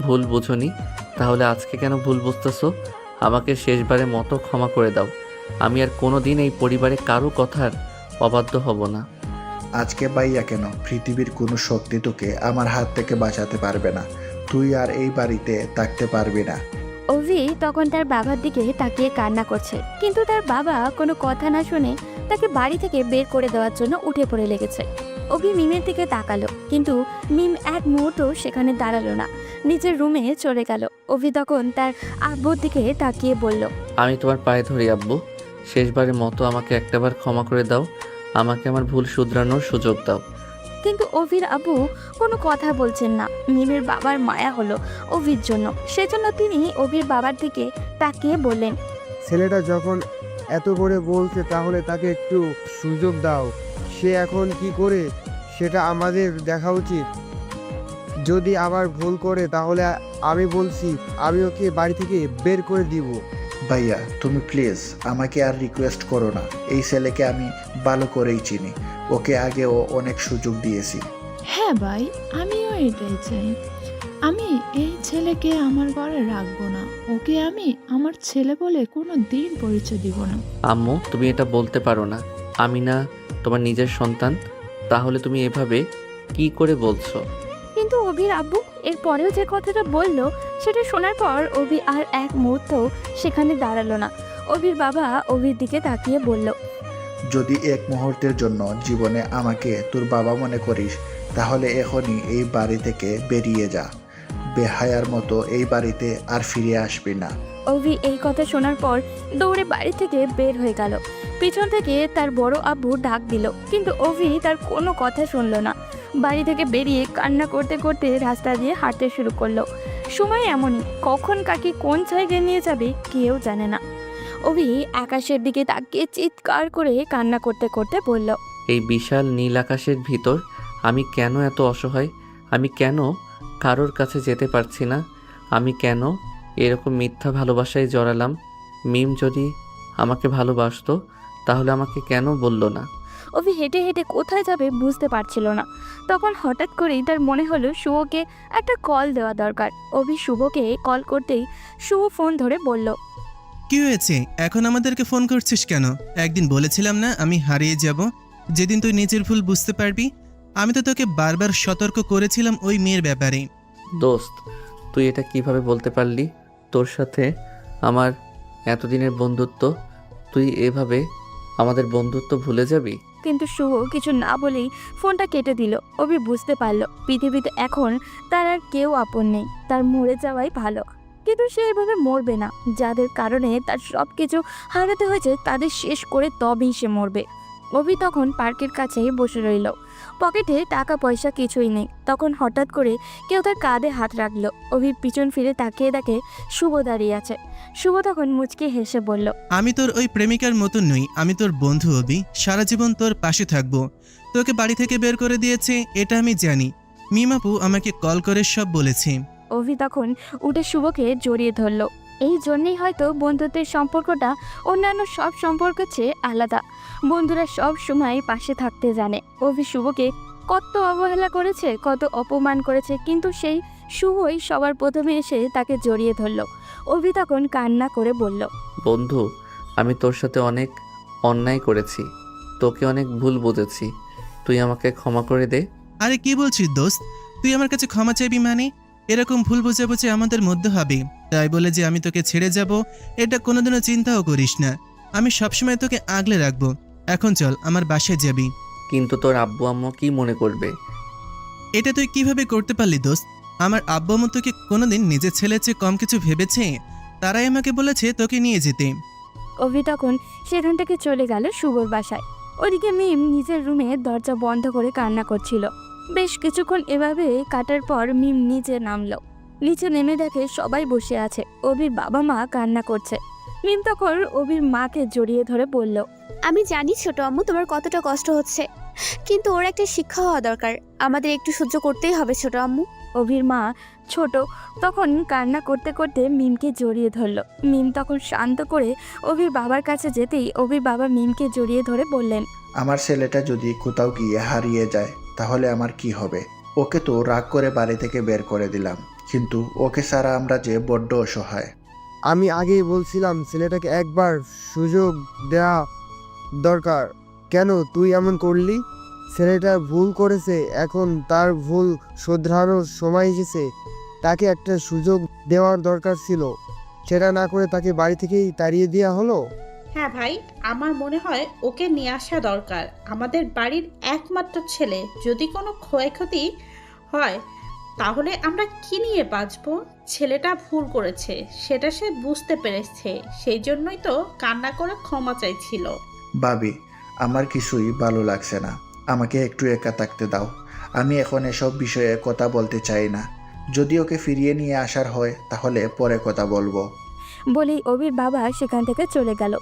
ভুল বুঝোনি, তাহলে আজকে কেন ভুল বুঝতেছো? আমাকে শেষবারের মতো ক্ষমা করে দাও। আমি আর কোনো দিন এই পরিবারে কারো কথার অবাধ্য হব না। আজকে বাইয়া কেন, পৃথিবীর কোনো শক্তি তোকে আমার হাত থেকে বাঁচাতে পারবে না। তুই আর এই বাড়িতে থাকতে পারবি না। অভি তখন তার বাবার দিকে তাকিয়ে কান্না করছে, কিন্তু তার বাবা কোনো কথা না শুনে তাকে বাড়ি থেকে বের করে দেওয়ার জন্য উঠে পড়ে লেগেছে। অভি মিমের দিকে তাকালো, কিন্তু মিম এক মুহূর্ত সেখানে দাঁড়ালো না, নিজের রুমে চলে গেল। অভি তখন তার আব্বুর দিকে তাকিয়ে বলল, আমি তোমার পায়ে ধরি আব্বু, শেষবারের মতো আমাকে একটাবার ক্ষমা করে দাও। আমাকে আমার ভুল শুধরানোর সুযোগ দাও। কিন্তু অভির আব্বু কোনো কথা বলছেন না। মিমের বাবার মায়া হলো অভির জন্য, সেজন্য তিনি অভির বাবার দিকে তাকিয়ে বললেন, ছেলেটা যখন এত করে বলছে তাহলে তাকে একটু সুযোগ দাও। সে এখন কি করে সেটা আমাদের দেখা উচিত। যদি আবার ভুল করে তাহলে আমি বলছি আমি ওকে বাড়ি থেকে বের করে দিব। ভাইয়া তুমি প্লিজ আমাকে আর রিকোয়েস্ট করো না। এই ছেলেকে আমি ভালো করেই চিনি, ওকে আগেও অনেক সুযোগ দিয়েছি। হ্যাঁ ভাই, আমিও এটাই চাই। আমি এই ছেলেকে আমার ঘরে রাখবো না। ওকে আমি আমার ছেলে বলে কোনো দিন পরিচয় দিব না। আম্মু, তুমি এটা বলতে পারো না। আমি না তোমার নিজের সন্তান? তাহলে তুমি এভাবে কি করে বলছো? কিন্তু অভির আব্বু এর পরেও যে কথাটা বলল সেটা শোনার পর অভি আর এক মুহূর্ত সেখানে দাঁড়ালো না। অভির বাবা অভির দিকে তাকিয়ে বলল, যদি এক মুহূর্তের জন্য জীবনে আমাকে তোর বাবা মনে করিস, তাহলে এখনই এই বাড়ি থেকে বেরিয়ে যা। বেহায়ার মতো এই বাড়িতে আর ফিরে আসবি না। অভি এই কথা শোনার পর দৌড়ে বাড়ি থেকে বের হয়ে গেল। পিছন থেকে তার বড় আব্বু ডাক দিল, কিন্তু অভি তার কোনো কথা শুনল না। বাড়ি থেকে বেরিয়ে কান্না করতে করতে রাস্তা দিয়ে হাঁটতে শুরু করলো। সময় এমনই, কখন কাকে কোন জায়গায় নিয়ে যাবে কেউ জানে না। অভি আকাশের দিকে তাকিয়ে চিৎকার করে কান্না করতে করতে বলল, এই বিশাল নীল আকাশের ভিতর আমি কেন এত অসহায়? আমি কেন কারোর কাছে যেতে পারছি না? আমি কেন এরকম মিথ্যা ভালোবাসায় জড়ালাম? মিম যদি আমাকে ভালোবাসতো তাহলে আমাকে কেন বলল না? অভি হেঁটে হেঁটে কোথায় যাবে বুঝতে পারছিল না। তখন হঠাৎ করেই তার মনে হলো শুভকে একটা কল দেওয়া দরকার। অভি শুভকে কল করতেই শুভ ফোন ধরে বলল, কি হয়েছে? এখন আমাদেরকে ফোন করছিস কেন? একদিন বলেছিলাম না আমি হারিয়ে যাব, যেদিন তুই নিজের ভুল বুঝতে পারবি। আমি তো তোকে বারবার সতর্ক করেছিলাম ওই মেয়ের ব্যাপারে। দোস্ত, তুই এটা কিভাবে বলতে পারলি? তোর সাথে আমার এতদিনের বন্ধুত্ব, তুই এভাবে আমাদের বন্ধুত্ব ভুলে যাবি? কিন্তু শুভ কিছু না বলেই ফোনটা কেটে দিল। অভি বুঝতে পারল পৃথিবীতে এখন তার আর কেউ আপন নেই, তার মরে যাওয়াই ভালো। কিন্তু সে এভাবে মরবে না। যাদের কারণে তার সব কিছু হারাতে হয়েছে তাদের শেষ করে তবেই সে মরবে। অভি তখন পার্কের কাছেই বসে রইল। পকেটে টাকা পয়সা কিছুই নেই। তখন হঠাৎ করে কেউ তার কাঁধে হাত রাখলো। অভি পিছন ফিরে তাকিয়ে দেখে শুভ দাঁড়িয়ে আছে। শুভ তখন মুচকি হেসে বলল, আমি তোর ওই প্রেমিকার মতন নই, আমি তোর বন্ধু অভি। সারা জীবন তোর পাশে থাকবো। তোকে বাড়ি থেকে বের করে দিয়েছে এটা আমি জানি। মিমাপু আমাকে কল করে সব বলেছে। অভি তখন উঠে শুভকে জড়িয়ে ধরল। এই জন্যই হয়তো বন্ধুত্বের সম্পর্কটা অন্যান্য সব সম্পর্কের চেয়ে আলাদা। বন্ধুরা সব সময় পাশে থাকতে জানে। অভি শুভকে কত অবহেলা করেছে, কত অপমান করেছে, কিন্তু সেই শুভই সবার প্রথমে এসে তাকে জড়িয়ে ধরল। অভি তখন কান্না করে বলল, বন্ধু, আমি তোর সাথে অনেক অন্যায় করেছি, তোকে অনেক ভুল বুঝেছি। তুই আমাকে ক্ষমা করে দে। আরে কি বলছিস দোস্ত? তুই আমার কাছে ক্ষমা চাইবি মানে? এরকম ভুল বোঝাবুঝি আমাদের মধ্যে হবে, তাই বলে যে আমি তোকে ছেড়ে যাব এটা কোনোদিনও চিন্তাও করিস না। আমি সবসময় তোকে আগলে রাখবো। এখন চল আমার বাসায় যাবি। কিন্তু তোর আব্বু আম্মু কি মনে করবে? এটা তুই কিভাবে করতে পারলি দোস্ত? আমার আব্বু আম্মু তোকে কোনোদিন নিজের ছেলের চেয়ে কম কিছু ভেবেছে? তারাই আমাকে বলেছে তোকে নিয়ে যেতে। অভি তখন সেখান থেকে চলে গেল শুভর বাসায়। ওদিকে মিম নিজের রুমে দরজা বন্ধ করে কান্না করছিল। বেশ কিছুক্ষণ এভাবে কাটার পর মিম নিচে নামলো। নিচে নেমে দেখে সবাই বসে আছে। অভির বাবা মা কান্না করছে। মিম তখন অভির মাকে জড়িয়ে ধরে বলল, আমি জানি ছোট আম্মু তোমার কতটা কষ্ট হচ্ছে, কিন্তু ওর একটা শিক্ষা হওয়া দরকার। আমাদের একটু সহ্য করতেই হবে ছোট আম্মু। অভির মা ছোট তখন কান্না করতে করতে মিমকে জড়িয়ে ধরলো। মিম তখন শান্ত করে অভির বাবার কাছে যেতেই অভির বাবা মিমকে জড়িয়ে ধরে বললেন, আমার ছেলেটা যদি কোথাও গিয়ে হারিয়ে যায় তাহলে আমার কি হবে? ওকে তো রাগ করে বাড়ি থেকে বের করে দিলাম, কিন্তু ওকে ছাড়া আমরা যে বড্ড অসহায়। আমি আগেই বলছিলাম ছেলেটাকে একবার সুযোগ দেওয়া দরকার। কেন তুই এমন করলি? ছেলেটা ভুল করেছে, এখন তার ভুল শোধরানোর সময় এসেছে। তাকে একটা সুযোগ দেওয়ার দরকার ছিল, সেটা না করে তাকে বাড়ি থেকেই তাড়িয়ে দেওয়া হলো। হ্যাঁ ভাই, আমার মনে হয় ওকে নিয়ে আসা দরকার। আমাদের বাড়ির একমাত্র ছেলে, যদি কোনো ক্ষয়ক্ষতি হয় তাহলে আমরা কি নিয়ে বাঁচবো? ছেলেটা ভুল করেছে, সেটা সে বুঝতে পেরেছে, সেই জন্যই তো কান্না করে ক্ষমা চাইছিল। ভাবি, আমার কিছুই ভালো লাগছে না, আমাকে একটু একা থাকতে দাও। আমি এখন এসব বিষয়ে কথা বলতে চাই না। যদি ওকে ফিরিয়ে নিয়ে আসার হয় তাহলে পরে কথা বলবো। বলেই অভির বাবা সেখান থেকে চলে গেল।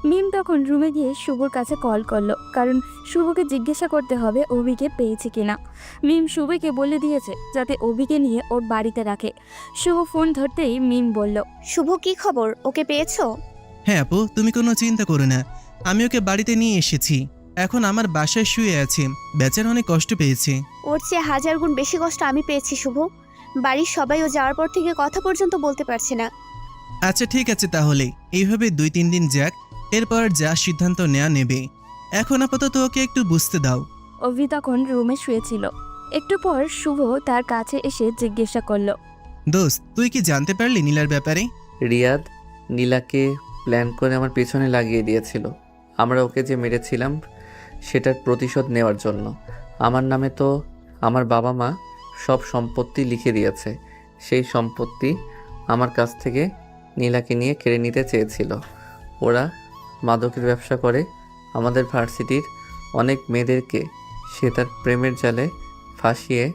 মিম তখন রুমে গিয়ে শুভর কাছে কল করলো, কারণ শুভকে জিজ্ঞাসা করতে হবে অভিকে পেয়েছে কিনা। মিম শুভকে বলে দিয়েছে যাতে অভিকে নিয়ে ওর বাড়িতে রাখে। শুভ ফোন ধরতেই মিম বলল, শুভ কি খবর? ওকে পেয়েছো? হ্যাঁ আপু, তুমি কোনো চিন্তা করো না, আমি ওকে বাড়িতে নিয়ে এসেছি। এখন আমার বাসায় শুয়ে আছে, বেচারা অনেক কষ্ট পেয়েছে। ওর চেয়ে 1000 গুণ বেশি কষ্ট আমি পেয়েছি শুভ। বাড়ির সবাই ও যাওয়ার পর থেকে কথা পর্যন্ত বলতে পারছে না। আচ্ছা ঠিক আছে, তাহলে এইভাবে 2-3 দিন যাক, এরপর যা সিদ্ধান্ত নেওয়া নেবে। এখন আপাতত ওকে একটু বুঝতে দাও। অভি তখন রুমে শুয়েছিল। একটু পর শুভ তার কাছে এসে জিজ্ঞাসা করলো, দোস্ত, তুই কি জানতে পারলি নীলার ব্যাপারে? রিয়াদ নীলাকে প্ল্যান করে আমার পেছনে লাগিয়ে দিয়েছিল। আমরা ওকে যে মেরেছিলাম সেটার প্রতিশোধ নেওয়ার জন্য। আমার নামে তো আমার বাবা মা সব সম্পত্তি লিখে দিয়েছে। সেই সম্পত্তি আমার কাছ থেকে নীলাকে নিয়ে কেড়ে নিতে চেয়েছিল। ওরা মাদকের ব্যবসা করে। আমাদের ভার্সিটির অনেক মেয়েদেরকে সে তার প্রেমের জালে ফাঁসিয়ে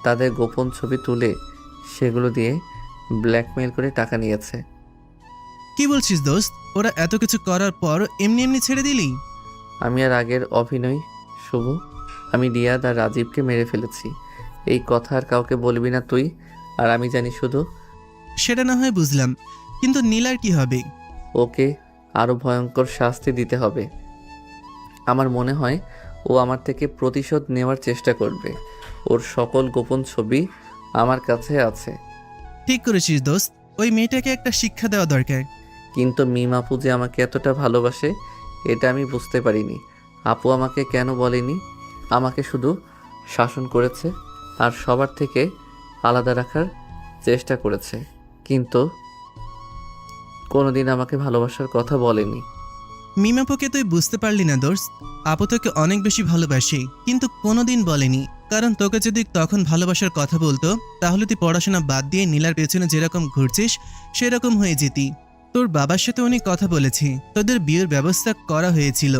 তাদের গোপন ছবি তুলে সেগুলো দিয়ে ব্ল্যাকমেইল করে টাকা নিয়েছে। কি বলছিস দোস্ত? ওরা এত কিছু করার পর এমনি এমনি ছেড়ে দিলি? আমি আর আগের অভিনয় শুভ, আমি রিয়াদ আর রাজীবকে মেরে ফেলেছি। এই কথা আর কাউকে বলবি না তুই, আর আমি জানি শুধু। সেটা না হয় বুঝলাম, কিন্তু নীলার কি হবে? ওকে আরও ভয়ঙ্কর শাস্তি দিতে হবে। আমার মনে হয় ও আমার থেকে প্রতিশোধ নেওয়ার চেষ্টা করবে। ওর সকল গোপন ছবি আমার কাছে আছে। ঠিক করেছিস দোস্ত, ওই মেয়েটাকে একটা শিক্ষা দেওয়া দরকার। কিন্তু মিম আপু যে আমাকে এতটা ভালোবাসে এটা আমি বুঝতে পারিনি। আপু আমাকে কেন বলেনি? আমাকে শুধু শাসন করেছে আর সবার থেকে আলাদা রাখার চেষ্টা করেছে, কিন্তু কোনোদিন আমাকে ভালোবাসার কথা বলেনি। মিমাপুকে তুই বুঝতে পারলি না দোস্ত। আপু তোকে অনেক বেশি ভালোবাসে, কিন্তু কোনোদিন বলেনি। কারণ তোকে যদি তখন ভালোবাসার কথা বলতো, তাহলে তুই পড়াশোনা বাদ দিয়ে নীলার পেছনে যেরকম ঘুরছিস সেরকম হয়ে যেতি। তোর বাবার সাথে উনি কথা বলেছি, তোদের বিয়ের ব্যবস্থা করা হয়েছিল,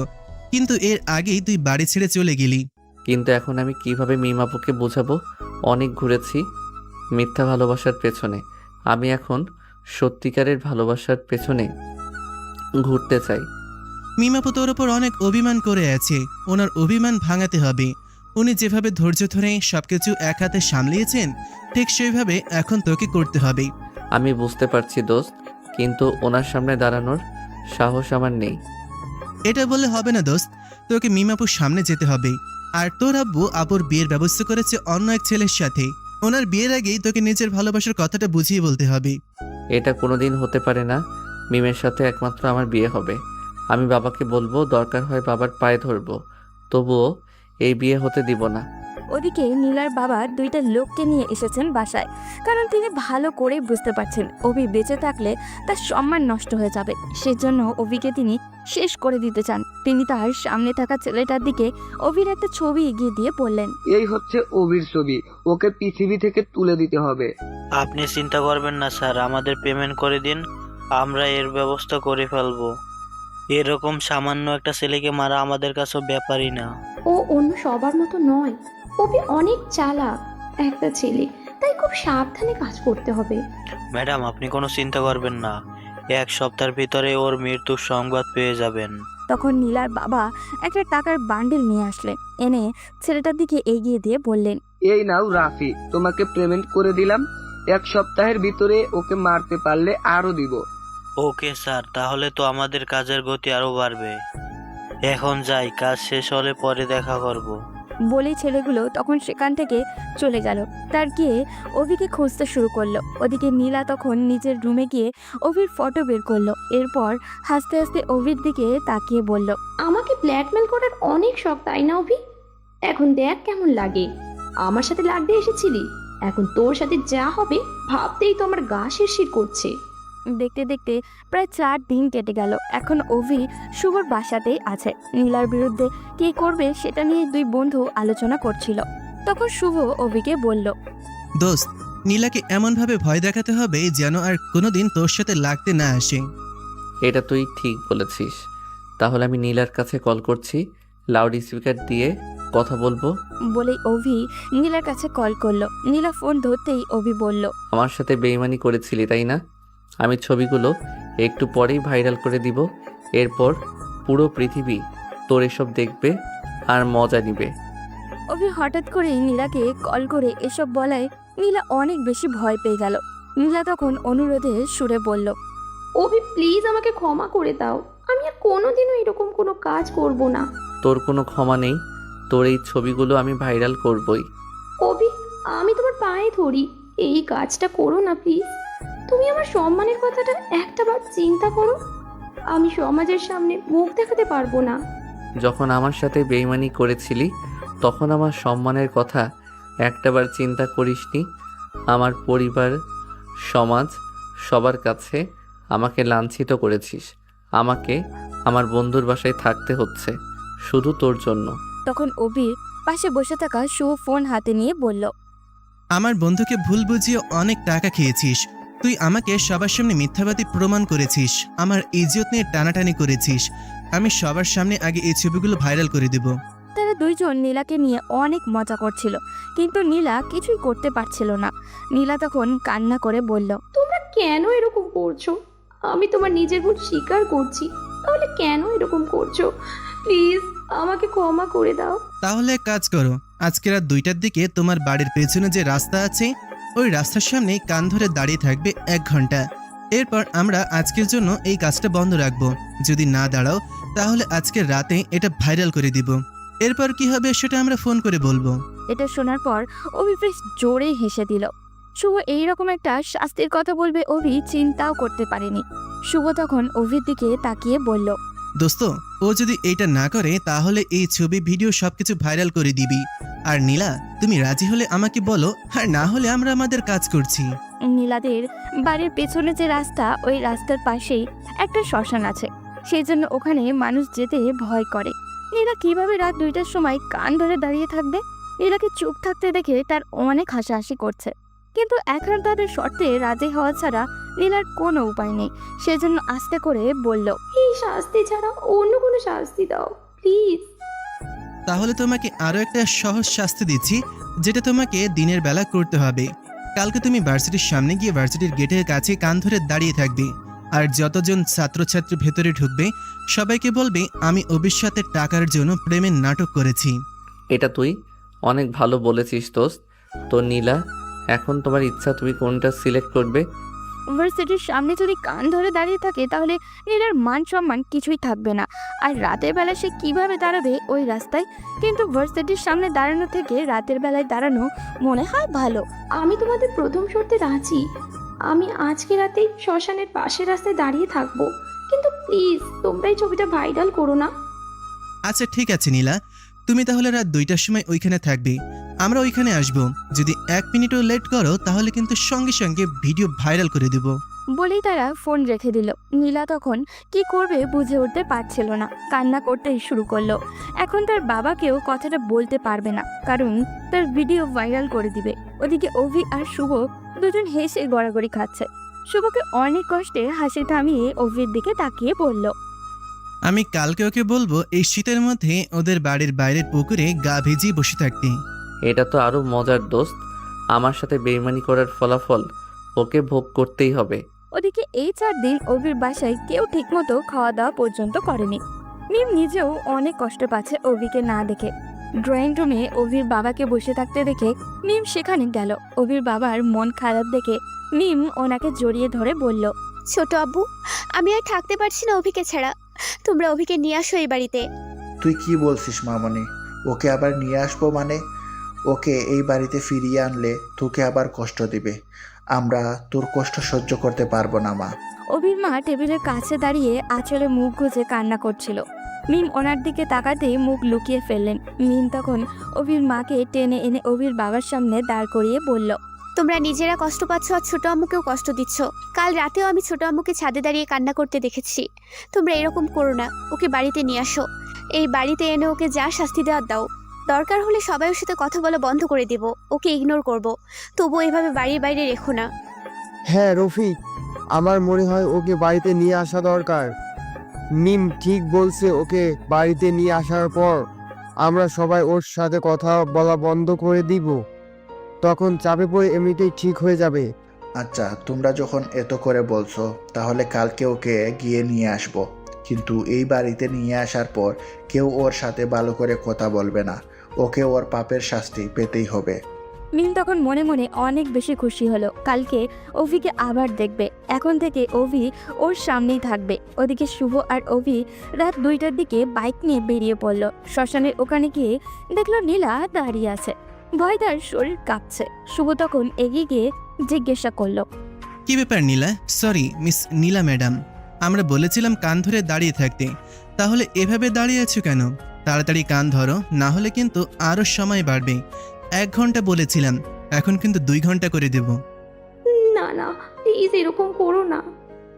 কিন্তু এর আগেই তুই বাড়ি ছেড়ে চলে গেলি। কিন্তু এখন আমি কিভাবে মিম আপুকে বোঝাবো? অনেক ঘুরেছি মিথ্যা ভালোবাসার পেছনে। আমি এখন সত্যিকারের ভালোবাসার পেছনে ঘুরতে চাই। মিমাপু তোর ওপর অনেক অভিমান করে আছে, ওনার অভিমান ভাঙাতে হবে। উনি যেভাবে ধৈর্য ধরে সবকিছু এক হাতে সামলিয়েছেন, ঠিক সেইভাবে এখন তোকে করতে হবে। আমি বুঝতে পারছি দোস্ত, কিন্তু ওনার সামনে দাঁড়ানোর সাহস আমার নেই। এটা বললে হবে না দোস্ত, তোকে মিমাপুর সামনে যেতে হবে। আর তোর আব্বু আপুর বিয়ের ব্যবস্থা করেছে অন্য এক ছেলের সাথে। ওনার বিয়ের আগেই তোকে নিজের ভালোবাসার কথাটা বুঝিয়ে বলতে হবে। এটা কোনোদিন হতে পারে না। মিমের সাথে একমাত্র আমার বিয়ে হবে। আমি বাবাকে বলবো, দরকার হয় বাবার পায়ে ধরবো, তবুও এই বিয়ে হতে দিব না। ওদিকে নীলার বাবা 2টা লোককে নিয়ে এসেছেন বাসায়, কারণ তিনি ভালো করে বুঝতে পারছেন অভি বেঁচে থাকলে তার সম্মান নষ্ট হয়ে যাবে। সেজন্য অভিকে তিনি শেষ করে দিতে চান। তিনি তার সামনে থাকা ছেলেটার দিকে অভির একটা ছবি এগিয়ে দিয়ে বললেন, এই হচ্ছে অভির ছবি, ওকে পৃথিবী থেকে তুলে দিতে হবে। আপনি চিন্তা করবেন না স্যার, আমাদের পেমেন্ট করে দিন, আমরা এর ব্যবস্থা করে ফেলবো। এরকম সামান্য একটা ছেলেকে মারা আমাদের কাছেও ব্যাপারই না। ও অন্য সবার মতো নয়, অভি অনেক চালাক একটা ছেলে, তাই খুব সাবধানে কাজ করতে হবে। ম্যাডাম, আপনি কোনো চিন্তা করবেন না, 1 সপ্তাহের ভিতরে ওর মৃত্যুর সংবাদ পেয়ে যাবেন। তখন নীলার বাবা একটা টাকার বান্ডিল নিয়ে আসলেন, এনে ছেলেটার দিকে এগিয়ে দিয়ে বললেন, এই নাও রাফি, তোমাকে পেমেন্ট করে দিলাম। 1 সপ্তাহের ভিতরে ওকে মারতে পারলে আরো দিব। ওকে স্যার, তাহলে তো আমাদের কাজের গতি আরো বাড়বে। এখন যাই, কাজ শেষ হলে পরে দেখা করব। বলেই ছেলেগুলো তখন সেখান থেকে চলে গেল। তার গিয়ে অভিকে খুঁজতে শুরু করলো। ওদিকে নীলা তখন নিজের রুমে গিয়ে অভির ফটো বের করলো। এরপর হাসতে হাসতে অভির দিকে তাকিয়ে বলল, আমাকে ব্ল্যাকমেল করার অনেক শখ, তাই না অভি? এখন দেখ কেমন লাগে। আমার সাথে লাগতে এসেছিলি, এখন তোর সাথে যা হবে ভাবতেই তো আমার গা শিরশির করছে। দেখতে দেখতে প্রায় 4 দিন কেটে গেল। এখন অভি শুভর বাসাতেই আছে। নীলার বিরুদ্ধে কি করবে সেটা নিয়ে 2 বন্ধু আলোচনা করছিল। তখন শুভ অভিকে বলল, দোস্ত, নীলাকে এমনভাবে ভয় দেখাতে হবে যেন আর কোনোদিন তোর সাথে লাগতে না আসে। এটা তুই ঠিক বলেছিস। তাহলে আমি নীলার কাছে কল করছি, লাউড স্পিকার দিয়ে কথা বলবো। বলেই অভি নীলার কাছে কল করলো। নীলা ফোন ধরতেই অভি বলল, আমার সাথে বেইমানি করেছিলি তাই না? আমি ছবিগুলো একটু পরেই ভাইরাল করে দিব। এরপর পুরো পৃথিবী তোর এসব দেখবে আর মজা নিবে। অভি হঠাৎ করেই নীলাকে কল করে এসব বলায় নীলা অনেক বেশি ভয় পেয়ে গেল। নীলা তখন অনুরোধে সুরে বলল, অভি প্লিজ আমাকে ক্ষমা করে দাও, আমি আর কোনোদিনও এরকম কোনো কাজ করব না। তোর কোনো ক্ষমা নেই, তোর এই ছবিগুলো আমি ভাইরাল করবই। অভি, আমি তোমার পায়ে ধরি, এই কাজটা করো না প্লিজ। তুমি আমার সম্মানের কথাটা একটাবার চিন্তা করো, আমি সমাজের সামনে মুখ দেখাতে পারবো না। যখন আমার সাথে বেইমানি করেছিলি তখন আমার সম্মানের কথা একটাবার চিন্তা করিসনি? আমার পরিবার, সমাজ, সবার কাছে আমাকে লাঞ্ছিত করেছিস। আমাকে আমার বন্ধুর বাসায় থাকতে হচ্ছে শুধু তোর জন্য। তখন অভির পাশে বসে থাকা শুভ ফোন হাতে নিয়ে বলল, আমার বন্ধুকে ভুল বুঝিয়ে অনেক টাকা খেয়েছিস। তুই আমাকে সবার সামনে মিথ্যাবাদী প্রমাণ করেছিস, আমার ইজ্জত নিয়ে টানাটানি করেছিস। আমি সবার সামনে আগে এই ছবিগুলো ভাইরাল করে দেব। তারা দুইজন নীলাকে নিয়ে অনেক মজা করছিল, কিন্তু নীলা কিছুই করতে পারছিল না। নীলা তখন কান্না করে বলল, তোমরা কেন এরকম করছো? আমি তোমার নিজের ভুল স্বীকার করছি, তাহলে কেন এরকম করছো? প্লিজ আমাকে ক্ষমা করে দাও। তাহলে এক কাজ করো, আজকে রাত 2টার দিকে তোমার বাড়ির পেছনে যে রাস্তা আছে ওই রাস্তার সামনে কান ধরে দাঁড়িয়ে থাকবে 1 ঘন্টা। এরপর আমরা আজকের জন্য এই কাজটা বন্ধ রাখবো। যদি না দাঁড়াও তাহলে আজকের রাতে এটা ভাইরাল করে দিব। এরপর কি হবে সেটা আমরা ফোন করে বলবো। এটা শোনার পর অভি বেশ জোরে হেসে দিল। শুভ এইরকম একটা শাস্তির কথা বলবে অভি চিন্তাও করতে পারেনি। শুভ তখন অভির দিকে তাকিয়ে বলল, দোস্ত, ও যদি এইটা না করে তাহলে এই ছবি ভিডিও সবকিছু ভাইরাল করে দিবি। আর নীলা, তুমি রাজি হলে আমাকে বলো, আর না হলে আমরা আমাদের কাজ করছি। নীলাদের বাড়ির পেছনে যে রাস্তা, ওই রাস্তার পাশেই একটা শ্মশান আছে, সেই জন্য ওখানে মানুষ যেতে ভয় করে। নীলা কিভাবে রাত 2টার সময় কান ধরে দাঁড়িয়ে থাকবে? নীলাকে চুপ থাকতে দেখে তার অনেক হাসাহাসি করছে, কিন্তু এখন তাদের শর্তে রাজি হওয়া ছাড়া নীলার কোনো উপায় নেই। সেজন্য আস্তে করে বলল, এই শাস্তি ছাড়া অন্য কোনো শাস্তি দাও প্লিজ। তাহলে তোমাকে আরো একটা সহজ শাস্তি দিচ্ছি, যেটা তোমাকে দিনের বেলা করতে হবে। কালকে তুমি ভার্সিটির সামনে গিয়ে ভার্সিটির গেটের কাছে কান ধরে দাঁড়িয়ে থাকবে, আর যতজন ছাত্রছাত্রী ভেতরে ঢুকবে সবাইকে বলবে আমি অভির সাথে টাকার জন্য প্রেমের নাটক করেছি। এটা তুই অনেক ভালো বলেছিস দোস্ত। তো নীলা, এখন তোমার ইচ্ছা, তুমি কোনটা সিলেক্ট করবে? ইউনিভার্সিটির সামনে যদি কান ধরে দাঁড়িয়ে থাকে তাহলে নীলার মান সম্মান কিছুই থাকবে না। আর রাতের বেলা সে কিভাবে দাঁড়াবে ওই রাস্তায়? কিন্তু ভার্সিটির সামনে দাঁড়ানো থেকে রাতের বেলায় দাঁড়ানো মনে হয় ভালো। আমি তোমাদের প্রথম শর্তে রাজি, আমি আজকে রাতেই শ্মশানের পাশের রাস্তায় দাঁড়িয়ে থাকবো, কিন্তু প্লিজ তোমরা এই ছবিটা ভাইরাল করো না। আচ্ছা ঠিক আছে নীলা, তুমি তাহলে রাত 2টার সময় ওইখানে থাকবে, আমরা ওইখানে আসবো। যদি 1 মিনিটও লেট করো তাহলে কিন্তু সঙ্গে সঙ্গে ভিডিও ভাইরাল করে দেব। বলেই তারা ফোন রেখে দিল। নীলা তখন কি করবে বুঝে উঠতে পারছিল না, কান্না করতেই শুরু করলো। এখন তার বাবাকেও কথাটা বলতে পারবে না, কারণ তার ভিডিও ভাইরাল করে দিবে। ওদিকে অভি আর শুভ দুজন হেসে গড়াগড়ি খাচ্ছে। শুভকে অনেক কষ্টে হাসি থামিয়ে অভির দিকে তাকিয়ে বলল, আমি কালকে ওকে বলবো এই শীতের মধ্যে ওদের বাড়ির বাইরের পুকুরে গা ভিজিয়ে বসে থাকতে। এটা তো আরো মজার দোস্ত। আমার সাথে বেইমানি করার ফলাফল ওকে ভোগ করতেই হবে। ওদিকে এই 4 দিন অভির বাসায় কেউ ঠিকমতো খাওয়া দাওয়া পর্যন্ত করেনি। মিম নিজেও অনেক কষ্ট পাচ্ছে অভিকে না দেখে। ড্রয়িং রুমে অভির বাবাকে বসে থাকতে দেখে মিম সেখানে গেল। অভির বাবার মন খারাপ দেখে মিম ওনাকে জড়িয়ে ধরে বলল, ছোট আব্বু, আমি আর থাকতে পারছি না অভিকে ছাড়া। তোমরা অভিকে নিয়ে আসো এই বাড়িতে। তুই কি বলছিস মামনি? ওকে আবার নিয়ে আসবো মানে? ওকে এই বাড়িতে ফিরিয়ে আনলে তোকে আবার কষ্ট দিবে। আমরা তোর কষ্ট সহ্য করতে পারবো না মা। অভির মা টেবিলের কাছে দাঁড়িয়ে আঁচলে মুখ গুজে কান্না করছিল। মিম ওনার দিকে তাকাতেই মুখ লুকিয়ে ফেললেন। মিম তখন অভির মাকে টেনে এনে অভির বাবার সামনে দাঁড় করিয়ে বলল, তোমরা নিজেরা কষ্ট পাচ্ছ আর ছোট আম্মুকেও কষ্ট দিচ্ছ। কাল রাতেও আমি ছোট আম্মুকে ছাদে দাঁড়িয়ে কান্না করতে দেখেছি। তোমরা এরকম করো না, ওকে বাড়িতে নিয়ে আসো। এই বাড়িতে এনে ওকে যা শাস্তি দেওয়ার দাও। দরকার হলে সবাই ওর সাথে কথা বলা বন্ধ করে দেব, ওকে ইগনোর করব। তবুও এভাবে বাড়ির বাইরে রেখো না। হ্যাঁ রফিক, আমার মনে হয় ওকে বাড়িতে নিয়ে আসা দরকার। মিম ঠিক বলছে, ওকে বাড়িতে নিয়ে আসার পর আমরা সবাই ওর সাথে কথা বলা বন্ধ করে দিব, তখন চাপে পড়ে এমনিতেই ঠিক হয়ে যাবে। আচ্ছা, তোমরা যখন এত করে বলছো তাহলে কালকে ওকে গিয়ে নিয়ে আসবো। কিন্তু এই বাড়িতে নিয়ে আসার পর কেউ ওর সাথে ভালো করে কথা বলবে না। ওকে ওর পাপের শাস্তি পেতেই হবে। মিম তখন মনে মনে অনেক বেশি খুশি হলো। কালকে অভিকে আবার দেখবে। এখন থেকে অভি ওর সামনেই থাকবে। ওদিকে শুভ আর অভি রাত 2টার দিকে বাইক নিয়ে বেরিয়ে পড়ল। শ্মশানের ওখানে গিয়ে দেখলো নীলা দাঁড়িয়ে আছে। ভয় তার শরীর কাঁপছে। শুভ তখন এগিয়ে গিয়ে জিজ্ঞাসা করলো, কি ব্যাপার নীলা? সরি মিস নীলা ম্যাডাম, আমরা বলেছিলাম কান ধরে দাঁড়িয়ে থাকতে, তাহলে এভাবে দাঁড়িয়ে আছো কেন? তাড়াতাড়ি কান ধরো, না হলে কিন্তু আরও সময় বাড়বে। 1 ঘন্টা বলেছিলাম, এখন কিন্তু 2 ঘন্টা করে দেব। না না, প্লিজ এরকম করো না।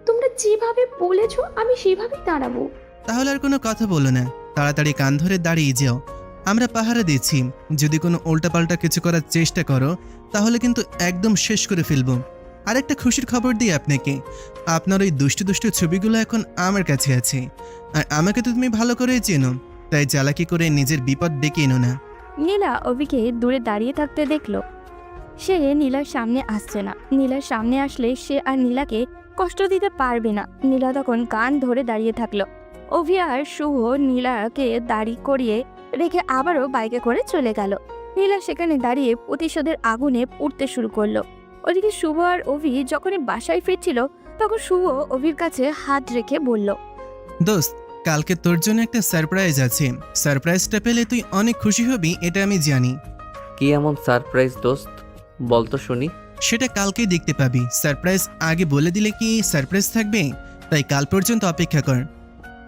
তোমরা যেভাবে বলেছো আমি সেভাবেই দাঁড়াবো। তাহলে আর কোনো কথা বলো না, তাড়াতাড়ি কান ধরে দাঁড়িয়ে যাও। আমরা পাহারা দিচ্ছি, যদি কোনো উল্টাপাল্টা কিছু করার চেষ্টা করো তাহলে কিন্তু একদম শেষ করে ফেলবো। আরেকটা খুশির খবর দিই আপনাকে, আপনার ওই দুষ্টু দুষ্টু ছবিগুলো এখন আমার কাছে আছে। আর আমাকে তো তুমি ভালো করেই চেনো, তাই চালাকি করে নিজের বিপদ ডেকে এনো না। নীলা অভিকে দূরে দাঁড়িয়ে থাকতে দেখলো। সে নীলার সামনে আসছে না। নীলার সামনে আসলে সে আর নীলাকে কষ্ট দিতে পারবে না। নীলা তখন কান ধরে দাঁড়িয়ে থাকলো। অভি আর শুভ নীলাকে দাঁড়ি করিয়ে রেখে আবারও বাইকে করে চলে গেল। নীলা সেখানে দাঁড়িয়ে প্রতিশোধের আগুনে পুড়তে শুরু করলো। ওদিকে শুভ আর অভি যখনই বাসায় ফিরছিল তখন শুভ অভির কাছে হাত রেখে বলল, দোস্ত, কালকে তোর জন্য একটা সারপ্রাইজ আছে। সারপ্রাইজটা পেলে তুই অনেক খুশি হবি, এটা আমি জানি। কি এমন সারপ্রাইজ দোস্ত, বল তো শুনি। সেটা কালকেই দেখতে পাবি। সারপ্রাইজ আগে বলে দিলে কি সারপ্রাইজ থাকবে? তাই কাল পর্যন্ত অপেক্ষা কর।